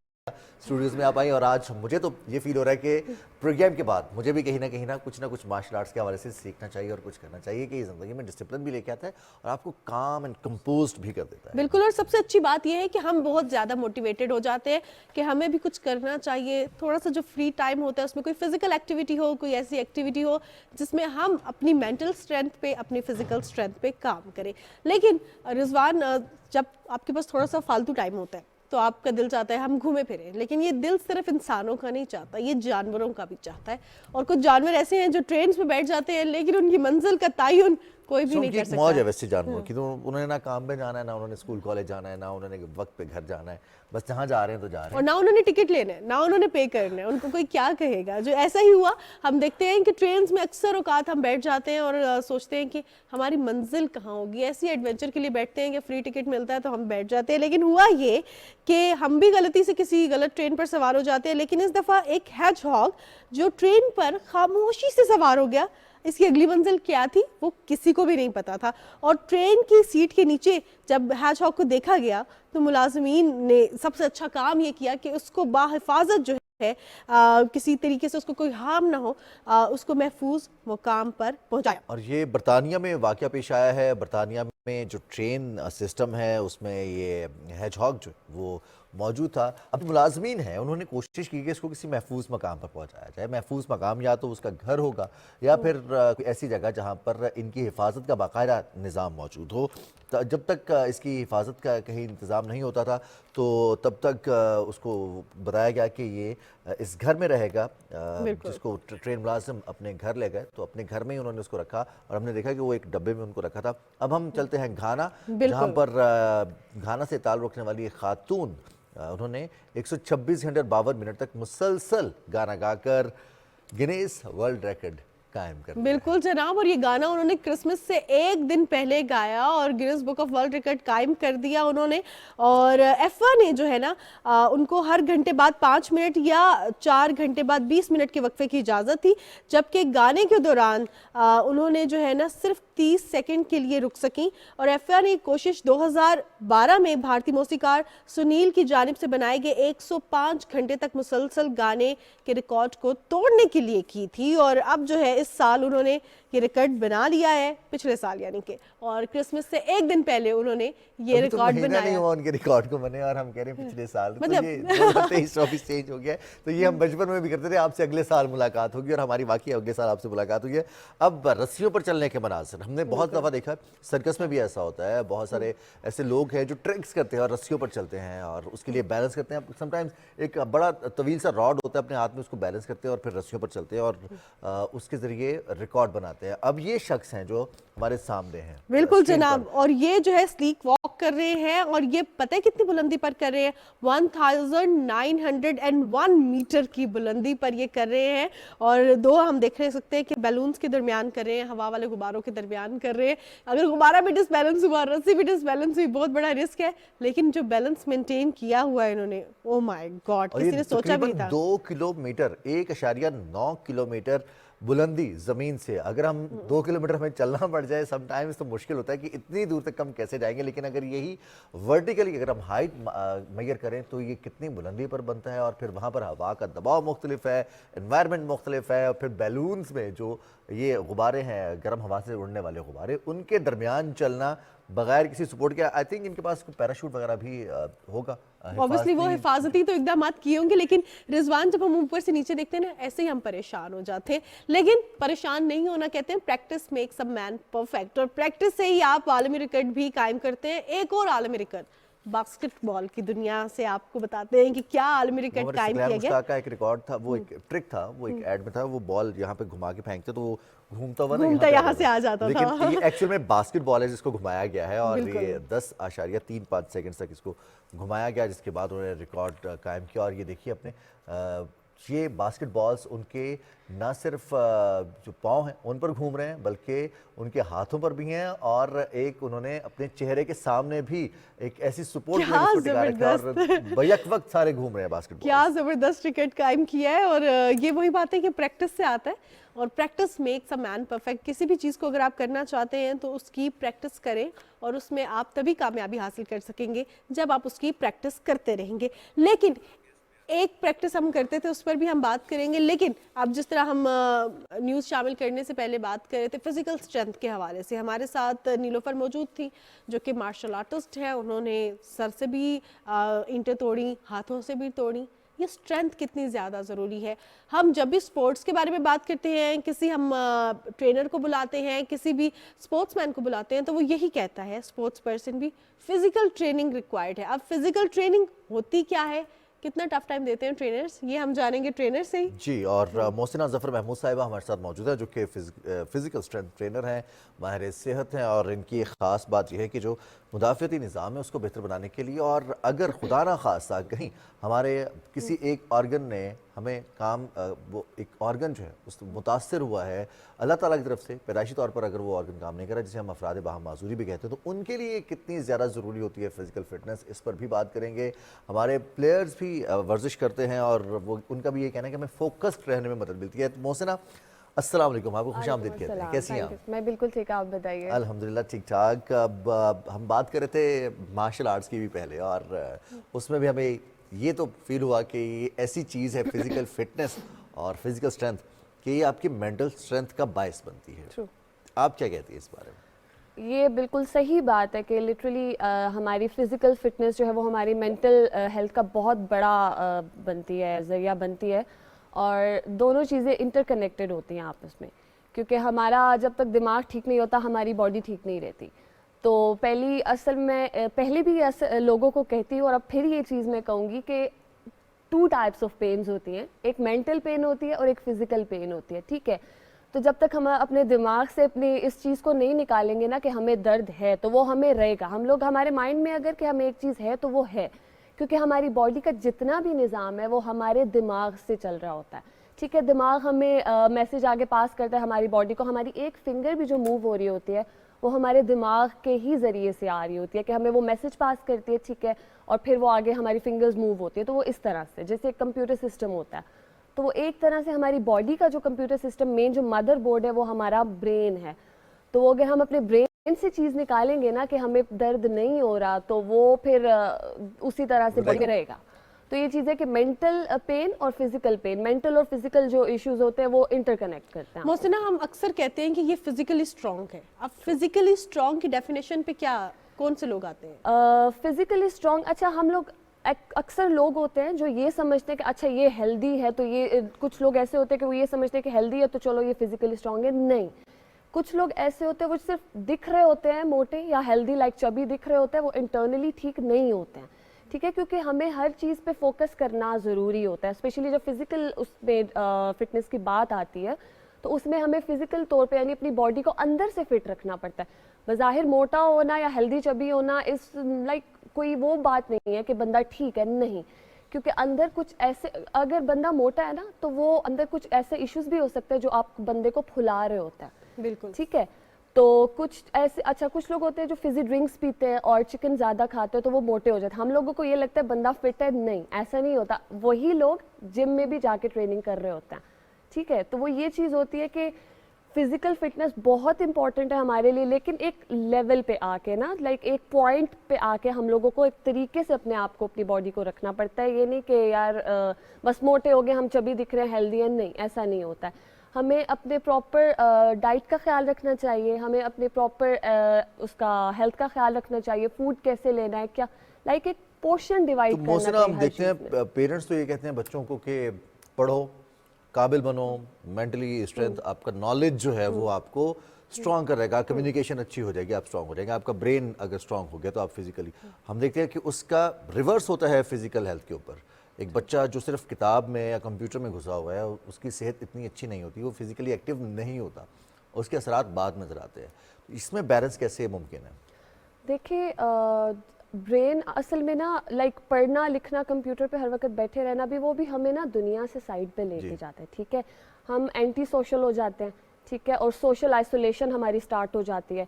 स्टूडियोज़ में आप आई, और आज मुझे तो ये फील हो रहा है कि प्रोग्राम के बाद मुझे भी कहीं ना कुछ मार्शल आर्ट्स के हवाले से सीखना चाहिए और कुछ करना चाहिए, कि ज़िंदगी में डिसिप्लिन भी लेके आता है और आपको काम एंड कंपोज्ड भी कर देता है। बिल्कुल, और सबसे अच्छी बात यह है कि हम बहुत ज़्यादा मोटिवेटेड हो जाते हैं कि हमें भी कुछ करना चाहिए। थोड़ा सा जो फ्री टाइम होता है उसमें कोई फिजिकल एक्टिविटी हो, कोई ऐसी एक्टिविटी हो जिसमें हम अपनी मेंटल स्ट्रेंथ पे, अपनी फिजिकल स्ट्रेंथ पे काम करें। लेकिन रिजवान, जब आपके पास थोड़ा सा फालतू टाइम होता है तो आपका दिल चाहता है हम घूमे फिरें, लेकिन ये दिल सिर्फ इंसानों का नहीं चाहता, ये जानवरों का भी चाहता है। और कुछ जानवर ऐसे हैं जो ट्रेन पे बैठ जाते हैं, लेकिन उनकी मंजिल का तयन कोई भी नहीं कर सकता। मौज है वैसे जानवरों की, तो उन्होंने ना काम पे जाना है, ना उन्होंने स्कूल कॉलेज जाना है, ना उन्होंने वक्त पे घर जाना है, बस जहाँ जा रहे हैं तो जा रहे हैं, और ना उन्होंने टिकट लेना है, ना उन्होंने पे करना है। उनको कोई क्या कहेगा? जो ऐसा ही हुआ, हम देखते हैं कि ट्रेन में अक्सर औकात हम बैठ जाते हैं और सोचते हैं कि हमारी मंजिल कहाँ होगी। ऐसी एडवेंचर के लिए बैठते हैं कि फ्री टिकट मिलता है तो हम बैठ जाते हैं, लेकिन हुआ ये कि हम भी गलती से किसी गलत ट्रेन पर सवार हो जाते हैं। लेकिन इस दफ़ा एक हेजहॉग जो ट्रेन पर खामोशी से सवार हो गया, इसकी अगली मंजिल क्या थी वो किसी को भी नहीं पता था। और ट्रेन की सीट के नीचे जब हेजहॉग को देखा गया तो मुलाजमीन ने सबसे अच्छा काम ये किया कि उसको बाहिफाजत जो है किसी तरीके से उसको कोई हार्म ना हो, उसको महफूज मुकाम पर पहुंचाया। और ये बरतानिया में वाक़या पेश आया है। बरतानिया में जो ट्रेन सिस्टम है उसमें ये हेजहॉग जो वो मौजूद था। अब मुलाजमीन हैं, उन्होंने कोशिश की कि इसको किसी महफूज मकाम पर पहुंचाया जाए। महफूज मकाम या तो उसका घर होगा या फिर कोई ऐसी जगह जहां पर इनकी हिफाजत का बाकायदा निज़ाम मौजूद हो। जब तक इसकी हिफाजत का कहीं इंतज़ाम नहीं होता था तो तब तक उसको बताया गया कि ये इस घर में रहेगा, जिसको ट्रेन मुलाजिम अपने घर ले गए, तो अपने घर में ही उन्होंने उसको रखा और हमने देखा कि वो एक डब्बे में उनको रखा था। अब हम चलते हैं घाना, जहाँ पर घाना से ताल्लुक़ रखने वाली एक खातून, उन्होंने 126 घंटे 52 मिनट तक मुसलसल गाना गाकर गिनीज वर्ल्ड रिकॉर्ड कायम कर दिया। बिल्कुल जनाब, और ये गाना उन्होंने क्रिसमस से एक दिन पहले गाया और Guinness book of world record कायम कर दिया उन्होंने। और F1 ने जो है ना उनको हर घंटे बाद 5 मिनट या 4 घंटे बाद 20 मिनट के वक्फे की इजाज़त थी, जबकि गाने के दौरान उन्होंने जो है ना सिर्फ 30 सेकंड के लिए रुक सकी। और F1 ने कोशिश 2012 में भारतीय मौसीकार सुनील की जानिब से बनाए गए 105 घंटे तक मुसलसल गाने के रिकॉर्ड को तोड़ने के लिए की थी। और अब जो है इस साल उन्होंने ये रिकॉर्ड बना लिया है, पिछले साल यानी कि, और क्रिसमस से एक दिन पहले उन्होंने ये रिकॉर्ड बनाया। नहीं हुआ उनके रिकॉर्ड को बने और हम कह रहे हैं पिछले साल, मतलब तो ये 2023-24 चेंज हो गया है। तो ये हम बचपन में भी करते थे, आपसे अगले साल मुलाकात होगी और हमारी वाकई अगले साल आपसे मुलाकात हुई है। अब रस्सियों पर चलने के मनाज़िर हमने बहुत दफ़ा देखा, सर्कस में भी ऐसा होता है, बहुत सारे ऐसे लोग हैं जो ट्रिक्स करते हैं और रस्सियों पर चलते हैं और उसके लिए बैलेंस करते हैं। समटाइम्स एक बड़ा तवील सा रॉड होता है अपने हाथ में, उसको बैलेंस करते हैं और फिर रस्सियों पर चलते हैं और उसके ज़रिए रिकॉर्ड बनाते हैं। अब ये शख्स हैं जो हमारे सामने हैं। बिल्कुल जनाब, और ये जो है स्लीक वॉक कर रहे हैं और ये पता है कितनी बुलंदी पर कर रहे हैं, 1901 मीटर की बुलंदी पर ये कर रहे हैं। और दो हम देख सकते हैं कि बैलून्स के दरमियान कर रहे हैं, हवा वाले गुब्बारों के दरमियान कर रहे हैं। अगर गुब्बारा भी डिसबैलेंस हुआ, रस्सी भी डिसबैलेंस हुई, बहुत बड़ा रिस्क है, लेकिन जो बैलेंस मेंटेन किया हुआ है इन्होंने, ओ माय गॉड, किसी ने सोचा भी नहीं था। 2 किलोमीटर 1.9 किलोमीटर बुलंदी ज़मीन से, अगर हम 2 किलोमीटर हमें चलना पड़ जाए समटाइम्स तो मुश्किल होता है कि इतनी दूर तक हम कैसे जाएंगे। लेकिन अगर यही वर्टिकली अगर हम हाइट मेजर करें तो ये कितनी बुलंदी पर बनता है। और फिर वहाँ पर हवा का दबाव मुख्तलिफ है, एनवायरनमेंट मुख्तलिफ है, और फिर बैलून्स में जो ये गुब्बारे हैं, गर्म हवा से उड़ने वाले गुब्बारे, उनके दरमियान चलना बगैर किसी सपोर्ट के। आई थिंक इनके पास पैराशूट वगैरह भी होगा, ऑब्वियसली वो हिफाजती तो इकदाम किए होंगे, लेकिन रिजवान जब हम ऊपर से नीचे देखते हैं ना, ऐसे ही हम परेशान हो जाते हैं। लेकिन परेशान नहीं होना, कहते हैं practice makes a man perfect, और प्रैक्टिस से ही आप आलमी रिकॉर्ड भी कायम करते हैं। एक और आलमी रिकॉर्ड बास्केटबॉल की दुनिया से आपको बताते हैं कि क्या आलमी रिकॉर्ड कायम किया गया। का एक रिकॉर्ड था, वो एक ट्रिक था, वो एक एड में था, वो बॉल यहाँ पे घुमा के फेंकते तो वो घूमता यहाँ से आ जाता था। लेकिन ये एक्चुअल में बास्केटबॉल है जिसको घुमाया गया है और ये 10.35 सेकंड तक इसको घुमाया गया, जिसके बाद उन्होंने रिकॉर्ड कायम किया। और ये देखिए अपने ये बास्केटबॉल्स उनके ना सिर्फ जो पाँव हैं उन पर घूम रहे हैं, बल्कि उनके हाथों पर भी हैं, और एक उन्होंने अपने चेहरे के सामने भी एक ऐसी सपोर्ट और बैक वक्त सारे घूम रहे हैं बास्केटबॉल। क्या जबरदस्त क्रिकेट कायम किया है। और ये वही बात है कि प्रैक्टिस से आता है, और practice makes a man perfect. किसी भी चीज़ को अगर आप करना चाहते हैं तो उसकी प्रैक्टिस करें, और उसमें आप तभी कामयाबी हासिल कर सकेंगे जब आप उसकी प्रैक्टिस करते रहेंगे। लेकिन एक प्रैक्टिस हम करते थे, उस पर भी हम बात करेंगे, लेकिन अब जिस तरह हम न्यूज़ शामिल करने से पहले बात कर रहे थे फिजिकल स्ट्रेंथ के हवाले से, हमारे साथ नीलोफर मौजूद थी जो कि मार्शल आर्टिस्ट है। उन्होंने सर से भी ईंटें तोड़ी, हाथों से भी तोड़ी। ये स्ट्रेंथ कितनी ज़्यादा ज़रूरी है। हम जब भी स्पोर्ट्स के बारे में बात करते हैं, किसी हम ट्रेनर को बुलाते हैं, किसी भी स्पोर्ट्समैन को बुलाते हैं, तो वो यही कहता है, स्पोर्ट्स पर्सन भी, फिजिकल ट्रेनिंग रिक्वायर्ड है। अब फिजिकल ट्रेनिंग होती क्या है, कितना टफ टाइम देते हैं ट्रेनर्स, ये हम जानेंगे ट्रेनर से ही। जी, और मोहसिना ज़फ़र महमूद साहिबा हमारे साथ मौजूद है जो कि फ़िज़िकल स्ट्रेंथ ट्रेनर हैं, माहिर सेहत हैं। और इनकी एक ख़ास बात यह है कि जो मुदाफ़ती निज़ाम है उसको बेहतर बनाने के लिए, और अगर खुदा ना खास्ता कहीं हमारे किसी एक ऑर्गन ने हमें काम वो एक ऑर्गन जो है उस मुतासर हुआ है अल्लाह ताला की तरफ से पैदाइशी तौर पर, अगर वो ऑर्गन काम नहीं कर रहा, जिसे हम अफराद बाहम माजूरी भी कहते हैं, तो उनके लिए कितनी ज़्यादा ज़रूरी होती है फ़िज़िकल फ़िटनेस, इस पर भी बात करेंगे। हमारे प्लेयर्स भी वर्जिश करते हैं और वो उनका भी ये कहना है कि हमें फोकस्ड रहने में मदद मिलती है। तो मोहसिना, अस्सलाम वालेकुम, आपको खुशामदीद कहते हैं, कैसी हैं आप? मैं बिल्कुल ठीक, आप बताइए। अल्हम्दुलिल्लाह ठीक ठाक। अब हम बात कर रहे थे मार्शल आर्ट्स की भी पहले, और उसमें भी हमें یہ تو فیل ہوا کہ یہ ایسی چیز ہے فزیکل فٹنس اور فزیکل اسٹرینتھ کہ یہ آپ کی مینٹل اسٹرینتھ کا باعث بنتی ہے. آپ کیا کہتی ہیں اس بارے میں؟ یہ بالکل صحیح بات ہے کہ لٹرلی ہماری فزیکل فٹنس جو ہے وہ ہماری مینٹل ہیلتھ کا بہت بڑا بنتی ہے، ذریعہ بنتی ہے، اور دونوں چیزیں انٹر کنیکٹڈ ہوتی ہیں آپس میں، کیونکہ ہمارا جب تک دماغ ٹھیک نہیں ہوتا ہماری باڈی ٹھیک نہیں رہتی. تو پہلے بھی لوگوں کو کہتی ہوں اور اب پھر یہ چیز میں کہوں گی کہ 2 ٹائپس آف پینز ہوتی ہیں، ایک مینٹل پین ہوتی ہے اور ایک فزیکل پین ہوتی ہے. ٹھیک ہے، تو جب تک ہم اپنے دماغ سے اپنی اس چیز کو نہیں نکالیں گے نا کہ ہمیں درد ہے تو وہ ہمیں رہے گا. ہمارے مائنڈ میں اگر کہ ہمیں ایک چیز ہے تو وہ ہے، کیونکہ ہماری باڈی کا جتنا بھی نظام ہے وہ ہمارے دماغ سے چل رہا ہوتا ہے. ٹھیک ہے، دماغ ہمیں میسج آگے پاس کرتا ہے ہماری باڈی کو. ہماری ایک فنگر بھی جو موو ہو رہی ہوتی ہے وہ ہمارے دماغ کے ہی ذریعے سے آ رہی ہوتی ہے کہ ہمیں وہ میسج پاس کرتی ہے. ٹھیک ہے، اور پھر وہ آگے ہماری فنگرز موو ہوتی ہے. تو وہ اس طرح سے جیسے ایک کمپیوٹر سسٹم ہوتا ہے، تو وہ ایک طرح سے ہماری باڈی کا جو کمپیوٹر سسٹم مین جو مدر بورڈ ہے وہ ہمارا برین ہے. تو وہ اگر ہم اپنے برین سے چیز نکالیں گے نا کہ ہمیں درد نہیں ہو رہا تو وہ پھر اسی طرح سے بڑھ رہے گا. تو یہ چیز ہے کہ مینٹل پین اور فزیکل پین، مینٹل اور فزیکل جو ایشوز ہوتے ہیں وہ انٹر کنیکٹ کرتے ہیں. محسنہ، ہم اکثر کہتے ہیں کہ یہ فزیکلی اسٹرانگ ہے. اب فزیکلی اسٹرانگ کی ڈیفینیشن پہ کون سے لوگ آتے ہیں؟ فزیکلی اسٹرانگ، اچھا ہم لوگ اکثر لوگ ہوتے ہیں جو یہ سمجھتے ہیں کہ اچھا یہ ہیلدی ہے، تو یہ کچھ لوگ ایسے ہوتے ہیں کہ وہ یہ سمجھتے ہیں کہ ہیلدی ہے تو چلو یہ فزیکلی اسٹرانگ ہے. نہیں، کچھ لوگ ایسے ہوتے ہیں وہ صرف دکھ رہے ہوتے ہیں موٹے یا ہیلدی لائک چبی دکھ رہے ہوتے ہیں، وہ انٹرنلی ٹھیک نہیں ہوتے ہیں. ٹھیک ہے، کیونکہ ہمیں ہر چیز پہ فوکس کرنا ضروری ہوتا ہے، اسپیشلی جب فزیکل اس میں فٹنس کی بات آتی ہے تو اس میں ہمیں فزیکل طور پہ یعنی اپنی باڈی کو اندر سے فٹ رکھنا پڑتا ہے. بظاہر موٹا ہونا یا ہیلدی چبی ہونا اس لائک کوئی وہ بات نہیں ہے کہ بندہ ٹھیک ہے، نہیں، کیونکہ اندر کچھ ایسے اگر بندہ موٹا ہے نا تو وہ اندر کچھ ایسے ایشوز بھی ہو سکتے ہیں جو آپ بندے کو پھلا رہے ہوتا ہے. بالکل ٹھیک ہے، تو کچھ ایسے اچھا کچھ لوگ ہوتے ہیں جو فزی ڈرنکس پیتے ہیں اور چکن زیادہ کھاتے ہیں تو وہ موٹے ہو جاتے ہیں. ہم لوگوں کو یہ لگتا ہے بندہ فٹ ہے، نہیں، ایسا نہیں ہوتا. وہی لوگ جم میں بھی جا کے ٹریننگ کر رہے ہوتے ہیں. ٹھیک ہے، تو وہ یہ چیز ہوتی ہے کہ فزیکل فٹنس بہت امپورٹنٹ ہے ہمارے لیے، لیکن ایک لیول پہ آ کے نا لائک ایک پوائنٹ پہ آ کے ہم لوگوں کو ایک طریقے سے اپنے آپ کو اپنی باڈی کو رکھنا پڑتا ہے. یہ نہیں کہ یار بس موٹے ہو گئے ہم چبی دکھ رہے ہیں ہیلدی ہیں، نہیں، ایسا نہیں ہوتا ہے. ہمیں اپنے پراپر ڈائٹ کا خیال رکھنا چاہیے، ہمیں اپنے پراپر اس کا ہیلتھ کا خیال رکھنا چاہیے، فوڈ کیسے لینا ہے، کیا لائک ایک پورشن ڈیوائڈ کرنا چاہیے. ہم دیکھتے ہیں پیرنٹس تو یہ کہتے ہیں بچوں کو کہ پڑھو، قابل بنو، مینٹلی اسٹرینتھ، آپ کا نالج جو ہے وہ آپ کو اسٹرانگ کر رہے گا، کمیونیکیشن اچھی ہو جائے گی، آپ اسٹرانگ ہو جائیں گے. آپ کا برین اگر اسٹرانگ ہو گیا تو آپ فزیکلی، ہم دیکھتے ہیں کہ اس کا ریورس ہوتا ہے فزیکل ہیلتھ کے اوپر. ایک بچہ جو صرف کتاب میں یا کمپیوٹر میں گھسا ہوا ہے اس کی صحت اتنی اچھی نہیں ہوتی، وہ فزیکلی ایکٹیو نہیں ہوتا، اس کے اثرات بعد نظر آتے ہیں. اس میں بیلنس کیسے ممکن ہے؟ دیکھیے برین اصل میں نا لائک پڑھنا لکھنا کمپیوٹر پہ ہر وقت بیٹھے رہنا بھی وہ بھی ہمیں نا دنیا سے سائڈ پہ لے کے جاتا ہے. ٹھیک ہے، ہم اینٹی سوشل ہو جاتے ہیں. ٹھیک ہے، اور سوشل آئسولیشن ہماری سٹارٹ ہو جاتی ہے.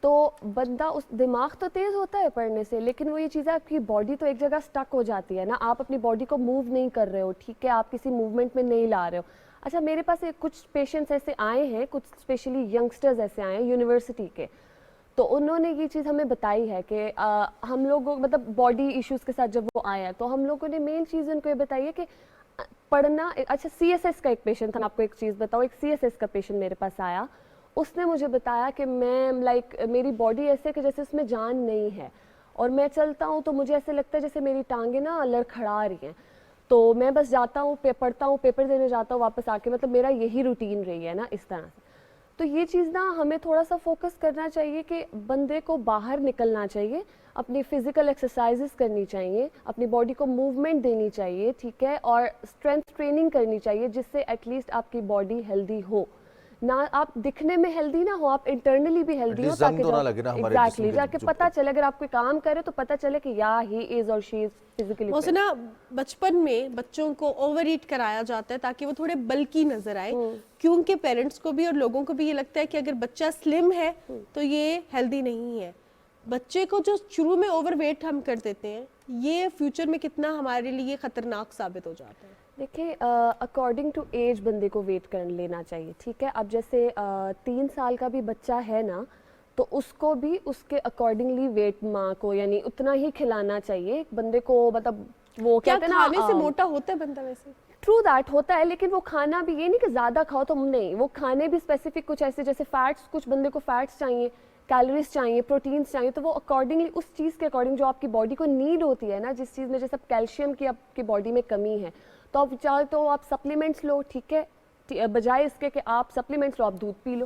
تو بندہ اس دماغ تو تیز ہوتا ہے پڑھنے سے، لیکن وہ یہ چیز ہے آپ کی باڈی تو ایک جگہ سٹک ہو جاتی ہے نا، آپ اپنی باڈی کو موو نہیں کر رہے ہو. ٹھیک ہے، آپ کسی موومنٹ میں نہیں لا رہے ہو. اچھا میرے پاس کچھ پیشنٹس ایسے آئے ہیں، کچھ اسپیشلی ینگسٹرز ایسے آئے ہیں یونیورسٹی کے، تو انہوں نے یہ چیز ہمیں بتائی ہے کہ ہم لوگوں مطلب باڈی ایشوز کے ساتھ جب وہ آئے ہیں تو ہم لوگوں نے مین چیز ان کو یہ بتائی ہے کہ پڑھنا. اچھا سی ایس ایس کا ایک پیشنٹ تھا، میں آپ کو ایک چیز بتاؤں، ایک سی ایس ایس کا پیشنٹ میرے پاس آیا، اس نے مجھے بتایا کہ میں لائک میری باڈی ایسے کہ جیسے اس میں جان نہیں ہے، اور میں چلتا ہوں تو مجھے ایسے لگتا ہے جیسے میری ٹانگیں نا لڑکھڑا رہی ہیں، تو میں بس جاتا ہوں پڑھتا ہوں، پیپر دینے جاتا ہوں، واپس آ کے مطلب میرا یہی روٹین رہی ہے نا اس طرح سے. تو یہ چیز نا ہمیں تھوڑا سا فوکس کرنا چاہیے کہ بندے کو باہر نکلنا چاہیے، اپنی فزیکل ایکسرسائزز کرنی چاہیے، اپنی باڈی کو موومنٹ دینی چاہیے. ٹھیک ہے، اور اسٹرینتھ ٹریننگ کرنی چاہیے جس سے ایٹ لیسٹ آپ کی باڈی ہیلدی ہو. نہ آپ دکھنے میں ہیلدی نہ ہو، آپ انٹرنلی بھی ہیلدی ہو تاکہ ایگزیکٹلی جا کے پتہ چلے اگر آپ کوئی کام کرے تو پتہ چلے کہ یا ہی از اور شی از فزیکلی. محسنہ، بچپن میں بچوں کو اوور ایٹ کرایا جاتا ہے تاکہ وہ تھوڑے بلکی نظر آئے، کیونکہ پیرنٹس کو بھی اور لوگوں کو بھی یہ لگتا ہے کہ اگر بچہ سلم ہے تو یہ ہیلدی نہیں ہے. بچے کو جو شروع میں اوور ویٹ ہم کر دیتے ہیں، یہ فیوچر میں کتنا ہمارے لیے خطرناک ثابت ہو جاتا ہے. دیکھیں اکارڈنگ ٹو ایج بندے کو ویٹ کر لینا چاہیے. ٹھیک ہے، اب جیسے 3 سال کا بھی بچہ ہے نا تو اس کو بھی اس کے اکارڈنگلی ویٹ ماں کو یعنی اتنا ہی کھلانا چاہیے. بندے کو مطلب وہ کیا کہتے ہیں کھانے سے نا موٹا ہوتا ہے بندہ ویسے؟ ٹرو دیٹ ہوتا ہے، لیکن وہ کھانا بھی یہ نہیں کہ زیادہ کھاؤ تو نہیں، وہ کھانے بھی اسپیسیفک کچھ ایسے جیسے فیٹس، کچھ بندے کو فیٹس چاہیے، کیلوریز چاہیے، پروٹینس چاہیے، تو وہ اکارڈنگلی اس چیز کے اکارڈنگ جو آپ کی باڈی کو نیڈ ہوتی ہے نا، جس چیز میں جیسے کیلشیم کی آپ کی باڈی میں کمی ہے تو آپ چاہے تو آپ سپلیمنٹس لو، ٹھیک ہے، بجائے اس کے کہ آپ سپلیمنٹس لو آپ دودھ پی لو،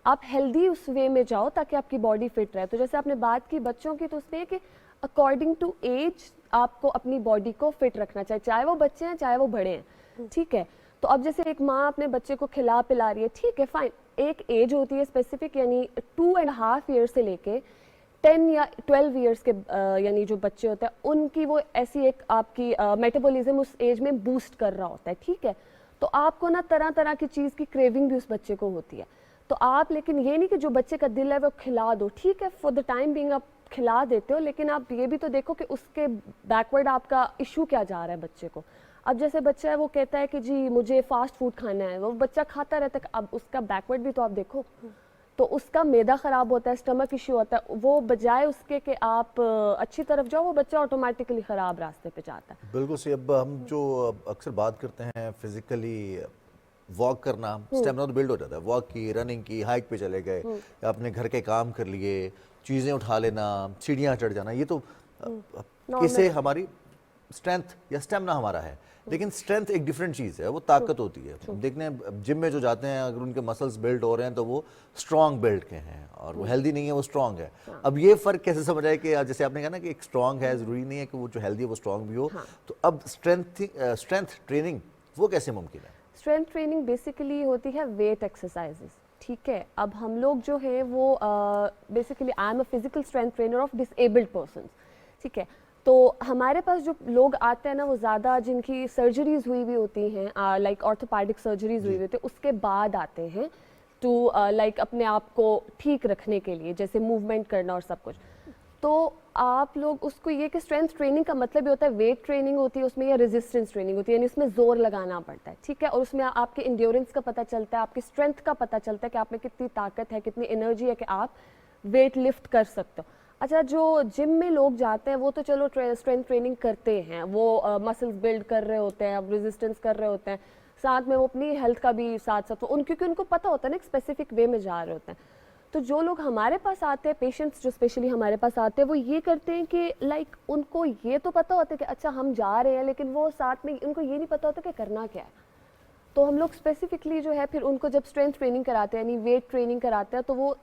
آپ ہیلدی اس وے میں جاؤ تاکہ آپ کی باڈی فٹ رہے. تو جیسے آپ نے بات کی بچوں کی، تو اس میں کہ اکارڈنگ ٹو ایج آپ کو اپنی باڈی کو فٹ رکھنا چاہیے، چاہے وہ بچے ہیں چاہے وہ بڑے ہیں، ٹھیک ہے. تو اب جیسے ایک ماں اپنے بچے کو کھلا پلا رہی ہے، ٹھیک ہے فائن، ایک ایج ہوتی ہے اسپیسیفک، یعنی 2.5 ایئر سے لے کے 10 یا 12 ایئرس کے یعنی جو بچے ہوتے ہیں ان کی وہ ایسی ایک آپ کی میٹابولزم اس ایج میں بوسٹ کر رہا ہوتا ہے، ٹھیک ہے. تو آپ کو نا طرح طرح کی چیز کی کریونگ بھی اس بچے کو ہوتی ہے. تو آپ لیکن یہ نہیں کہ جو بچے کا دل ہے وہ کھلا دو، ٹھیک ہے فار دا ٹائم بینگ آپ کھلا دیتے ہو، لیکن آپ یہ بھی تو دیکھو کہ اس کے بیکورڈ آپ کا ایشو کیا جا رہا ہے بچے کو. اب جیسے بچہ ہے وہ کہتا ہے کہ جی مجھے فاسٹ فوڈ کھانا ہے، وہ بچہ کھاتا رہتا ہے، اب اس کا بیکورڈ بھی تو آپ دیکھو، تو اس کا معدہ خراب ہوتا ہے، اسٹمک ایشو ہوتا ہے، وہ بجائے اس کے کہ آپ اچھی طرف جاؤ وہ بچہ آٹومیٹکلی خراب راستے پہ جاتا ہے. بالکل صحیح. اب ہم جو اکثر بات کرتے ہیں فزیکلی واک کرنا، اسٹیمنا تو بلڈ ہو جاتا ہے، واک کی، رننگ کی، ہائیک پہ چلے گئے، اپنے گھر کے کام کر لیے، چیزیں اٹھا لینا، سیڑھیاں چڑھ جانا، یہ تو کسے ہماری اسٹرینتھ یا اسٹیمنا ہمارا ہے. لیکن اسٹرینتھ ایک ڈیفرنٹ چیز ہے، وہ طاقت ہوتی ہے. دیکھنے جم میں جو جاتے ہیں اگر ان کے مسلز بلڈ ہو رہے ہیں تو وہ اسٹرانگ بلڈ کے ہیں، اور وہ ہیلدی نہیں ہے وہ اسٹرانگ ہے. اب یہ فرق کیسے سمجھ آئے کہ جیسے آپ نے کہا نا کہ ایک اسٹرانگ ہے، ضروری نہیں ہے کہ وہ جو ہیلدی ہے وہ اسٹرانگ بھی ہو. تو اب اسٹرینتھ ٹریننگ وہ کیسے ممکن ہے؟ اسٹرینتھ ٹریننگ بیسیکلی ہوتی ہے ویٹ ایکسرسائزز، ٹھیک ہے. اب ہم لوگ جو ہے وہ basically I am a physical strength trainer of disabled persons, ٹھیک ہے. تو ہمارے پاس جو لوگ آتے ہیں نا وہ زیادہ جن کی سرجریز ہوئی ہوئی ہوتی ہیں، لائک آرتھوپیڈک سرجریز ہوئی ہوئی ہوتی ہیں، اس کے بعد آتے ہیں ٹو لائک اپنے آپ کو ٹھیک رکھنے کے لیے، جیسے موومنٹ کرنا اور سب کچھ. تو آپ لوگ اس کو یہ کہ اسٹرینتھ ٹریننگ کا مطلب یہ ہوتا ہے ویٹ ٹریننگ ہوتی ہے اس میں، یا ریزسٹنس ٹریننگ ہوتی ہے، یعنی اس میں زور لگانا پڑتا ہے، ٹھیک ہے. اور اس میں آپ کے انڈیورنس کا پتہ چلتا ہے، آپ کی اسٹرینتھ کا پتہ چلتا ہے کہ آپ میں کتنی طاقت ہے، کتنی انرجی ہے کہ آپ ویٹ لفٹ کر سکتے ہو. اچھا جو جم میں لوگ جاتے ہیں وہ تو چلو اسٹرینتھ ٹریننگ کرتے ہیں، وہ مسلس بلڈ کر رہے ہوتے ہیں، اب ریزسٹنس کر رہے ہوتے ہیں، ساتھ میں وہ اپنی ہیلتھ کا بھی ساتھ کیونکہ ان کو پتہ ہوتا ہے نا ایک اسپیسیفک وے میں جا رہے ہوتے ہیں. تو جو لوگ ہمارے پاس آتے ہیں، پیشنٹس جو اسپیشلی ہمارے پاس آتے ہیں، وہ یہ کرتے ہیں کہ لائک ان کو یہ تو پتہ ہوتا ہے کہ اچھا ہم جا رہے ہیں، لیکن وہ ساتھ میں ان کو یہ نہیں پتہ ہوتا کہ کرنا کیا ہے. تو ہم لوگ اسپیسیفکلی جو ہے پھر ان کو جب اسٹرینتھ ٹریننگ کراتے ہیں، یعنی ویٹ ٹریننگ کراتے ہیں، تو وہ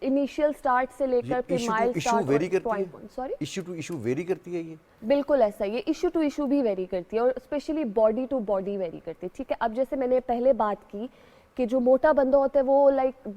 انیشیل سٹارٹ سے لے کر پھر مائل start issue to issue vary کرتی ہے. یہ بالکل ایسا ہی ہے، ایشو ٹو ایشو بھی ویری کرتی ہے، اور especially body to body vary کرتی ہے، ٹھیک ہے. اب جیسے میں نے پہلے بات کی کہ جو موٹا بندہ ہوتا ہے وہ لائک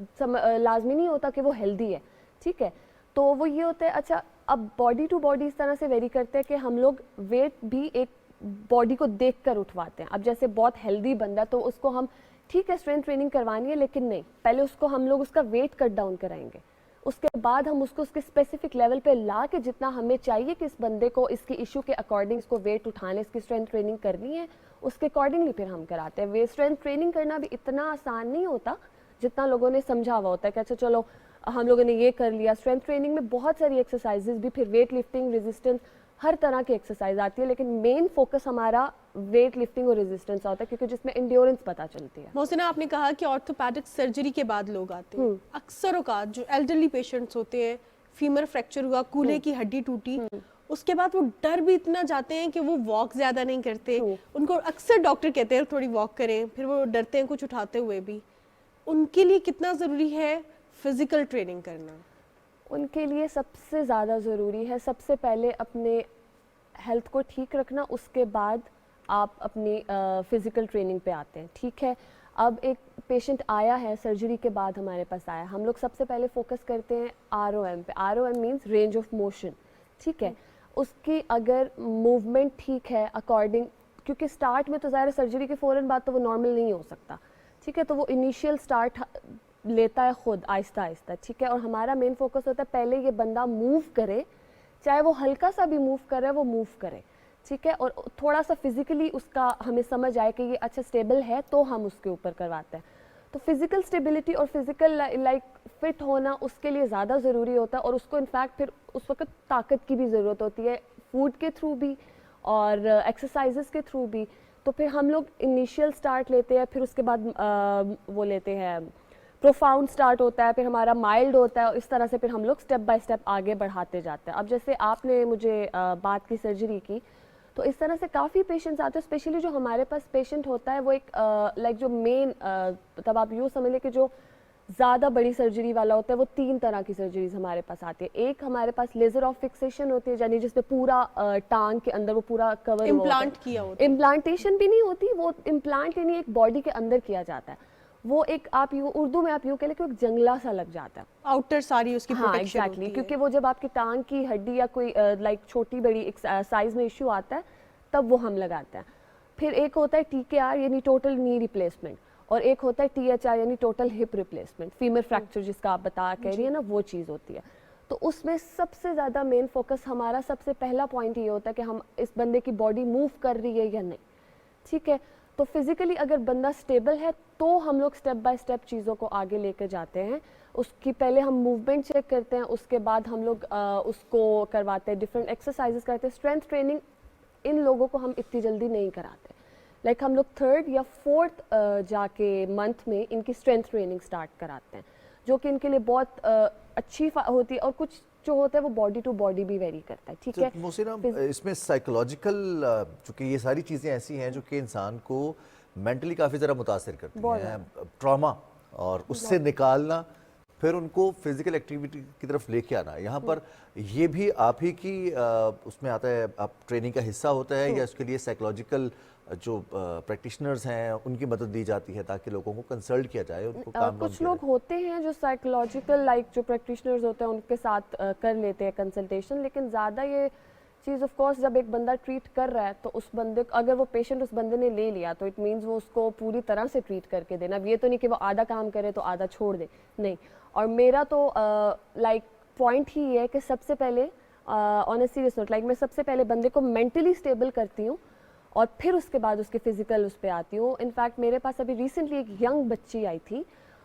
لازمی نہیں ہوتا کہ وہ ہیلدی ہے، ٹھیک ہے. تو وہ یہ ہوتا ہے اچھا اب باڈی ٹو باڈی اس طرح سے ویری کرتے ہیں کہ ہم لوگ ویٹ بھی ایک باڈی کو دیکھ کر اٹھواتے ہیں. اب جیسے بہت ہیلدی بندہ تو اس کو ہم ٹھیک ہے اسٹرینتھ ٹریننگ کروانی ہے، لیکن نہیں، پہلے اس کو ہم لوگ اس کا ویٹ کٹ ڈاؤن کرائیں گے، اس کے بعد ہم اس کو اس کے اسپیسیفک لیول پہ لا کے جتنا ہمیں چاہیے کہ اس بندے کو اس کی ایشو کے اکارڈنگ اس کو ویٹ اٹھانے، اس کی اسٹرینتھ ٹریننگ کرنی ہے، اس کے اکارڈنگلی پھر ہم کراتے ہیں. اسٹرینتھ ٹریننگ کرنا بھی اتنا آسان نہیں ہوتا جتنا لوگوں نے سمجھا ہوا ہوتا ہے کہ اچھا چلو ہم لوگوں نے یہ کر لیا. اسٹرینتھ ٹریننگ میں بہت ساری ایکسرسائزز بھی، پھر ویٹ لفٹنگ، ریزسٹنس، ہر طرح کی ایکسرسائز آتی ہے، لیکن مین فوکس ہمارا ویٹ لفٹنگ اور ریزسٹنس ہوتا ہے کیونکہ جس میں انڈیورنس پتہ چلتی ہے. محسنہ آپ نے کہا کہ آرتھوپیڈک سرجری کے بعد لوگ آتے ہیں، اکثر اوقات جو ایلڈرلی پیشنٹس ہوتے ہیں، فیمر فریکچر ہوا، کولے کی ہڈی ٹوٹی، اس کے بعد وہ ڈر بھی اتنا جاتے ہیں کہ وہ واک زیادہ نہیں کرتے. ان کو اکثر ڈاکٹر کہتے ہیں تھوڑی واک کریں، پھر وہ ڈرتے ہیں کچھ اٹھاتے ہوئے بھی. ان کے لیے کتنا ضروری ہے فزیکل ٹریننگ کرنا؟ ان کے لیے سب سے زیادہ ضروری ہے سب سے پہلے اپنے ہیلتھ کو ٹھیک رکھنا، اس کے بعد آپ اپنی فزیکل ٹریننگ پہ آتے ہیں، ٹھیک ہے. اب ایک پیشنٹ آیا ہے سرجری کے بعد ہمارے پاس آیا، ہم لوگ سب سے پہلے فوکس کرتے ہیں ROM پہ. ROM means range of motion, ٹھیک ہے. اس کی اگر موومنٹ ٹھیک ہے اکارڈنگ، کیونکہ سٹارٹ میں تو ظاہر سرجری کے فوراً بعد تو وہ نارمل نہیں ہو سکتا، ٹھیک ہے. تو وہ انیشیل سٹارٹ لیتا ہے خود آہستہ آہستہ، ٹھیک ہے. اور ہمارا مین فوکس ہوتا ہے پہلے یہ بندہ موو کرے، چاہے وہ ہلکا سا بھی موو کر رہا ہے وہ موو کرے، ٹھیک ہے. اور تھوڑا سا فزیکلی اس کا ہمیں سمجھ آئے کہ یہ اچھا اسٹیبل ہے تو ہم اس کے اوپر کرواتے ہیں. تو فزیکل اسٹیبلٹی اور فزیکل لائک فٹ ہونا اس کے لیے زیادہ ضروری ہوتا ہے، اور اس کو انفیکٹ پھر اس وقت طاقت کی بھی ضرورت ہوتی ہے، فوڈ کے تھرو بھی اور ایکسرسائزز کے تھرو بھی. تو پھر ہم لوگ انیشیل سٹارٹ لیتے ہیں, پھر اس کے بعد وہ لیتے ہیں پروفاؤنڈ سٹارٹ ہوتا ہے, پھر ہمارا مائلڈ ہوتا ہے, اور اس طرح سے پھر ہم لوگ اسٹیپ بائی اسٹیپ آگے بڑھاتے جاتے ہیں. اب جیسے آپ نے مجھے بات کی سرجری کی, تو اس طرح سے کافی پیشنٹس آتے ہیں, اسپیشلی جو ہمارے پاس پیشنٹ ہوتا ہے وہ ایک لائک جو مین مطلب آپ یوں سمجھ لیں کہ جو زیادہ بڑی سرجری والا ہوتا ہے, وہ 3 طرح کی سرجریز ہمارے پاس آتی ہے. ایک ہمارے پاس لیزر آف فکسیشن ہوتی ہے, یعنی جس میں پورا ٹانگ کے اندر وہ پورا کور امپلانٹ کیا ہوتا ہے. امپلانٹیشن بھی نہیں ہوتی, وہ امپلانٹ یعنی ایک باڈی کے اندر کیا جاتا ہے. وہ ایک آپ یوں اردو میں آپ یوں کہہ لیں کہ ایک جنگلہ سا لگ جاتا ہے, آؤٹر ساری اس کی ہاں پروٹیکشن ایگزیکٹلی, کیونکہ وہ جب آپ کی ٹانگ کی ہڈی یا کوئی لائک چھوٹی بڑی سائز میں ایشو آتا ہے تب وہ ہم لگاتے ہیں. پھر ایک ہوتا ہے TKR یعنی ٹوٹل نی ریپلیسمنٹ, اور ایک ہوتا ہے THR یعنی ٹوٹل ہپ ریپلیسمنٹ, فیمر فریکچر جس کا آپ کہہ رہی ہیں نا, وہ چیز ہوتی ہے. تو اس میں سب سے زیادہ مین فوکس ہمارا سب سے پہلا پوائنٹ یہ ہوتا ہے کہ ہم اس بندے کی باڈی موو کر رہی ہے یا نہیں, ٹھیک ہے. تو فزیکلی اگر بندہ اسٹیبل ہے تو ہم لوگ اسٹیپ بائی اسٹیپ چیزوں کو آگے لے کے جاتے ہیں. اس کی پہلے ہم موومنٹ چیک کرتے ہیں, اس کے بعد ہم لوگ اس کو کرواتے ہیں, ڈفرینٹ ایکسرسائزز کرتے ہیں. اسٹرینتھ ٹریننگ ان لوگوں کو ہم اتنی جلدی نہیں کراتے, لائک ہم لوگ 3rd یا 4th جا کے منتھ میں ان کی اسٹرینتھ ٹریننگ اسٹارٹ کراتے ہیں, جو کہ ان کے لیے بہت اچھی ہوتی ہے. اور کچھ جو ہوتا ہے وہ باڈی ٹو باڈی بھی ویری کرتا ہے, ٹھیک ہے. محسنہ, اس میں سائیکولوجیکل چونکہ یہ ساری چیزیں ایسی ہیں جو کہ انسان کو مینٹلی کافی ذرا متاثر کرتی ہیں, ٹراما اور اس سے نکالنا, پھر ان کو فزیکل ایکٹیویٹی کی طرف لے کے آنا, یہاں پر یہ بھی آپ ہی کی اس میں آتا ہے, آپ ٹریننگ کا حصہ ہوتا ہے, یا اس کے لیے سائیکولوجیکل جو پریکٹیشنرز ہیں ان کی مدد دی جاتی ہے تاکہ لوگوں کو کنسلٹ کیا جائے, ان کو کام کچھ لوگ ہوتے ہیں جو سائیکولوجیکل لائک جو پریکٹیشنرز ہوتے ہیں ان کے ساتھ کر لیتے ہیں کنسلٹیشن, لیکن زیادہ یہ چیز آف کورس جب ایک بندہ ٹریٹ کر رہا ہے تو اس بندے اگر وہ پیشنٹ اس بندے نے لے لیا تو اٹ مینز وہ اس کو پوری طرح سے ٹریٹ کر کے دینا. اب یہ تو نہیں کہ وہ آدھا کام کرے تو آدھا چھوڑ دے, نہیں. اور میرا تو لائک پوائنٹ ہی یہ ہے کہ سب سے پہلے آن اے سیریس نوٹ, لائک میں سب سے پہلے بندے کو مینٹلی اسٹیبل کرتی ہوں اور پھر اس کے بعد اس کے فزیکل اس پہ آتی ہوں. انفیکٹ میرے پاس ابھی ریسنٹلی ایک ینگ بچی آئی تھی,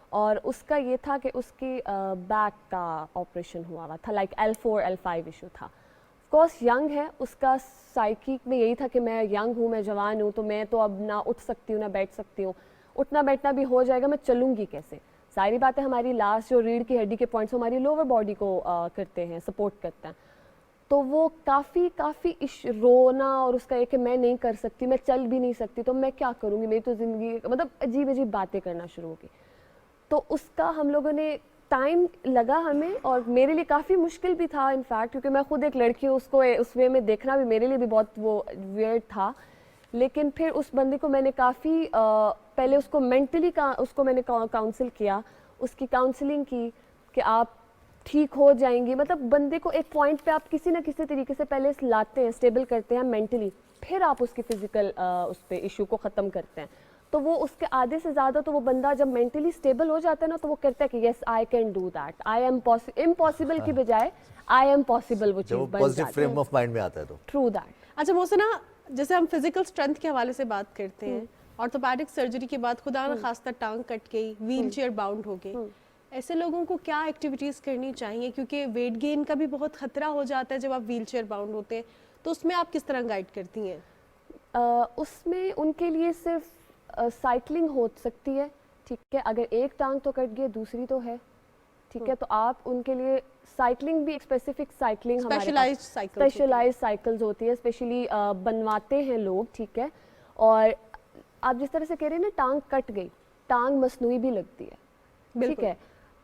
اور اس کا یہ تھا کہ اس کی بیک کا آپریشن ہوا تھا, لائک L4 L5 ایشو تھا. آف کورس ینگ ہے, اس کا سائیکک میں یہی تھا کہ میں ینگ ہوں, میں جوان ہوں, تو میں تو اب نہ اٹھ سکتی ہوں نہ بیٹھ سکتی ہوں, اٹھنا بیٹھنا بھی ہو جائے گا, میں چلوں گی کیسے. ساری بات ہے ہماری لاسٹ جو ریڑھ کی ہڈی کے پوائنٹس ہماری لوور باڈی کو کرتے ہیں, سپورٹ کرتے ہیں. تو وہ کافی رونا, اور اس کا یہ کہ میں نہیں کر سکتی, میں چل بھی نہیں سکتی, تو میں کیا کروں گی, میری تو زندگی مطلب عجیب عجیب باتیں کرنا شروع ہو گئی. تو اس کا ہم لوگوں نے ٹائم لگا ہمیں, اور میرے لیے کافی مشکل بھی تھا انفیکٹ, کیونکہ میں خود ایک لڑکی ہوں, اس کو اس وے میں دیکھنا بھی میرے لیے بھی بہت وہ ویئرڈ تھا. لیکن پھر اس بندے کو میں نے کافی پہلے اس کو مینٹلی اس کو میں نے کاؤنسل کیا, اس کی کاؤنسلنگ کی کہ آپ ٹھیک ہو جائیں گی. مطلب بندے کو ایک پوائنٹ پہ آپ کسی نہ کسی طریقے سے پہلے لاتے ہیں, اسٹیبل کرتے ہیں مینٹلی, پھر آپ اس کی فزیکل اس پہ ایشو کو ختم کرتے ہیں. تو وہ اس کے آدھے سے زیادہ تو وہ بندہ جب مینٹلی اسٹیبل ہو جاتا ہے نا, تو وہ کہتا ہے کہ yes I can do that, I am impossible کی بجائے آئی ایم پاسبل, وہ چیز بن جاتی ہے. پازیٹیو فریم آف مائنڈ میں آتا ہے تو ٹرو دیٹ. اچھا محسنہ, جیسے ہم فزیکل اسٹرینتھ کے حوالے سے بات کرتے ہیں, آرتھوپیڈک سرجری کے بعد خدا نہ خواستہ ٹانگ کٹ گئی, ویل چیئر باؤنڈ ہو گئے, ایسے لوگوں کو کیا ایکٹیویٹیز کرنی چاہیے, کیونکہ ویٹ گین کا بھی بہت خطرہ ہو جاتا ہے جب آپ ویل چیئر باؤنڈ ہوتے ہیں, تو اس میں آپ کس طرح گائیڈ کرتی ہیں؟ اس میں ان کے لیے صرف سائیکلنگ ہو سکتی ہے, ٹھیک ہے. اگر ایک ٹانگ تو کٹ گئی, دوسری تو ہے, ٹھیک ہے. تو آپ ان کے لیے سائیکلنگ بھی ایک اسپیسیفک سائیکلنگ اسپیشلائز سائیکلز ہوتی ہے, اسپیشلی بنواتے ہیں لوگ, ٹھیک ہے. اور آپ جس طرح سے کہہ رہے ہیں نا ٹانگ کٹ گئی, ٹانگ مصنوعی بھی لگتی ہے, ٹھیک ہے.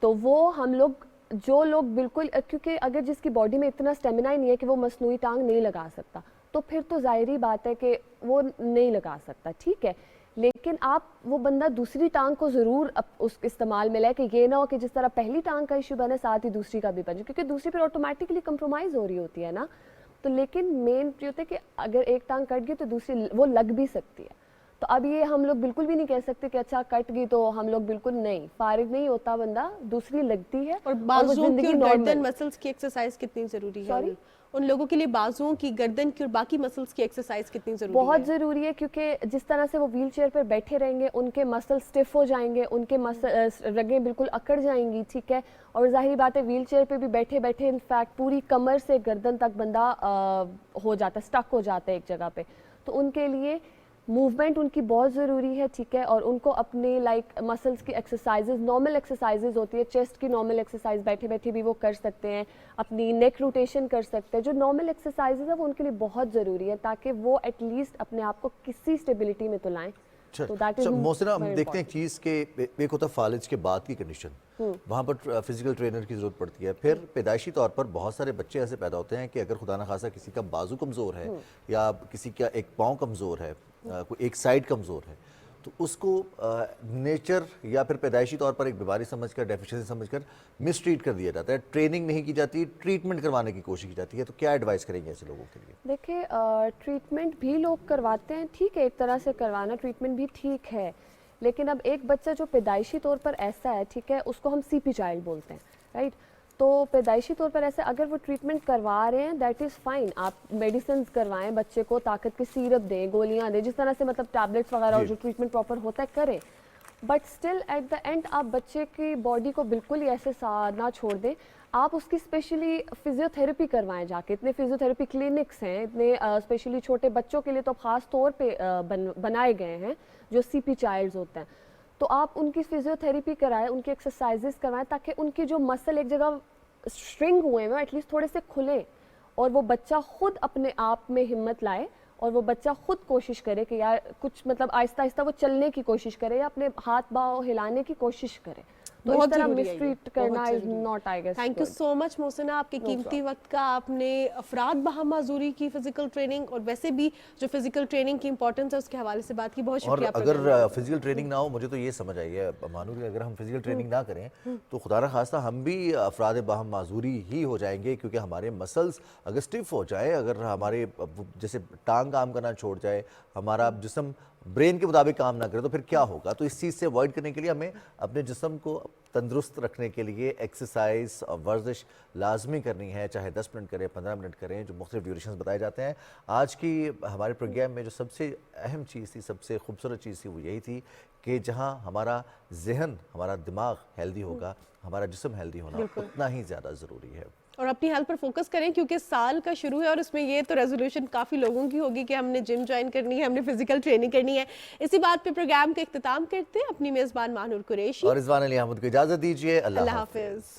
تو وہ ہم لوگ جو لوگ بالکل, کیونکہ اگر جس کی باڈی میں اتنا اسٹیمنا ہی نہیں ہے کہ وہ مصنوعی ٹانگ نہیں لگا سکتا, تو پھر تو ظاہری بات ہے کہ وہ نہیں لگا سکتا, ٹھیک ہے. لیکن آپ وہ بندہ دوسری ٹانگ کو ضرور اس استعمال میں لے, کہ یہ نہ ہو کہ جس طرح پہلی ٹانگ کا ایشو بنے ساتھ ہی دوسری کا بھی بنے, کیونکہ دوسری پھر آٹومیٹکلی کمپرومائز ہو رہی ہوتی ہے نا. تو لیکن مین یہ ہوتا ہے کہ اگر ایک ٹانگ کٹ گئی تو دوسری وہ لگ بھی سکتی ہے. تو اب یہ ہم لوگ بالکل بھی نہیں کہہ سکتے کہ اچھا کٹ گئی تو ہم لوگ بالکل نہیں, فارغ نہیں ہوتا بندہ, دوسری لگتی ہے. اور بازو کی اور گردن مسلز کی ایکسرسائز کتنی ضروری ہے, उन लोगों के लिए बाजुओं की, गर्दन की और बाकी मसल्स की एक्सरसाइज कितनी ज़रूरी है? बहुत ज़रूरी है, क्योंकि जिस तरह से वो व्हील चेयर पर बैठे रहेंगे उनके मसल स्टिफ हो जाएंगे, उनके रगें बिल्कुल अकड़ जाएंगी, ठीक है। और ज़ाहिर बात है व्हील चेयर पर भी बैठे बैठे इनफैक्ट पूरी कमर से गर्दन तक बंदा हो जाता है, स्टक हो जाता है एक जगह पे। तो उनके लिए मूवमेंट उनकी बहुत ज़रूरी है, ठीक है। और उनको अपने मसल्स की एक्सरसाइजेज, नॉर्मल एक्सरसाइजेज होती है, चेस्ट की नॉर्मल एक्सरसाइज बैठे बैठे भी वो कर सकते हैं, अपनी नेक रोटेशन कर सकते हैं। जो नॉर्मल एक्सरसाइजेज है वो उनके लिए बहुत ज़रूरी है, ताकि वो एटलीस्ट अपने आप को किसी स्टेबिलिटी में तो लाएं। तो दैट इज मोहसिना, हम देखते हैं चीज़ के एक होता है फालिज के बाद की कंडीशन, वहाँ पर फिजिकल ट्रेनर की ज़रूरत पड़ती है। फिर पैदाइशी तौर पर बहुत सारे बच्चे ऐसे पैदा होते हैं कि अगर खुदा न खासा किसी का बाजू कमज़ोर है या किसी का एक पाँव कमज़ोर है, कोई एक साइड कमज़ोर है, तो उसको नेचर या फिर पैदाइशी तौर पर एक बीमारी समझकर, डेफिशिएंसी समझकर मिसट्रीट कर दिया जाता है, ट्रेनिंग नहीं की जाती, ट्रीटमेंट करवाने की कोशिश की जाती है। तो क्या एडवाइस करेंगे ऐसे लोगों के लिए? देखिए, ट्रीटमेंट भी लोग करवाते हैं, ठीक है, एक तरह से करवाना ट्रीटमेंट भी ठीक है, लेकिन अब एक बच्चा जो पैदाइशी तौर पर ऐसा है, ठीक है, उसको हम सीपी चाइल्ड बोलते हैं, राइट। तो पैदाइशी तौर पर ऐसे अगर वो ट्रीटमेंट करवा रहे हैं दैट इज़ फाइन, आप मेडिसिन करवाएं, बच्चे को ताकत की सिरप दें, गोलियां दें, जिस तरह से मतलब टैबलेट्स वगैरह और जो ट्रीटमेंट प्रॉपर होता है करें। But still at the end आप बच्चे की बॉडी को बिल्कुल ही ऐसे ना छोड़ दें, आप उसकी स्पेशली फिजियोथेरेपी करवाएं जाके। इतने फिजियोथेरेपी क्लिनिक्स हैं, इतने स्पेशली छोटे बच्चों के लिए तो ख़ास तौर पे बनाए गए हैं जो सीपी चाइल्ड्स होते हैं। तो आप उनकी फिजियोथेरेपी कराएं, उनकी एक्सरसाइजेस करवाएं, ताकि उनकी जो मसल एक जगह स्ट्रिंग हुए हैं एटलीस्ट थोड़े से खुले, और वो बच्चा खुद अपने आप में हिम्मत लाए और वो बच्चा खुद कोशिश करे कि यार कुछ मतलब आहिस्ता आहिस्ता वो चलने की कोशिश करे या अपने हाथ बाहों हिलाने की कोशिश करे। तो इस तरह मिसट्रीट करना is not, I guess. Thank you so much Mohsina, आपके कीमती वक्त का। आपने अफराद बहम माजूरी की फिजिकल ट्रेनिंग और वैसे भी जो फिजिकल ट्रेनिंग की इंपॉर्टेंस है उसके हवाले से बात की। बहुत शुक्रिया। और अगर फिजिकल ट्रेनिंग ना हो, मुझे तो ये समझ आई है मानूर, अगर हम फिजिकल ट्रेनिंग ना करें तो खुदा न खास्ता हम भी अफराद बहम माजूरी ही हो जाएंगे, क्योंकि हमारे मसल्स अगर स्टिफ हो जाए, अगर हमारे जैसे टांग काम करना छोड़ जाए, हमारा जिस्म ब्रेन के मुताबिक काम ना करे, तो फिर क्या होगा। तो इस चीज़ से अवॉइड करने के लिए हमें अपने जिस्म को तंदुरुस्त रखने के लिए एक्सरसाइज और वर्जिश लाजमी करनी है, चाहे 10 मिनट करें, 15 मिनट करें, जो मुख्तलिफ ड्यूरेशंस बताए जाते हैं। आज की हमारे प्रोग्राम में जो सबसे अहम चीज़ थी, सबसे खूबसूरत चीज़ थी, वो यही थी कि जहाँ हमारा जहन, हमारा दिमाग हेल्दी होगा, हमारा जिस्म हेल्दी होना उतना ही ज़्यादा ज़रूरी है। और अपनी हेल्थ पर फोकस करें, क्योंकि साल का शुरू है और इसमें ये तो रेजोल्यूशन काफ़ी लोगों की होगी कि हमने जिम ज्वाइन करनी है, हमने फिजिकल ट्रेनिंग करनी है। इसी बात पे प्रोग्राम का इख्तिताम करते हैं। अपनी मेज़बान मानूर कुरैशी और रिजवान अली अहमद को इजाज़त दीजिए। अल्लाह हाफ़िज़।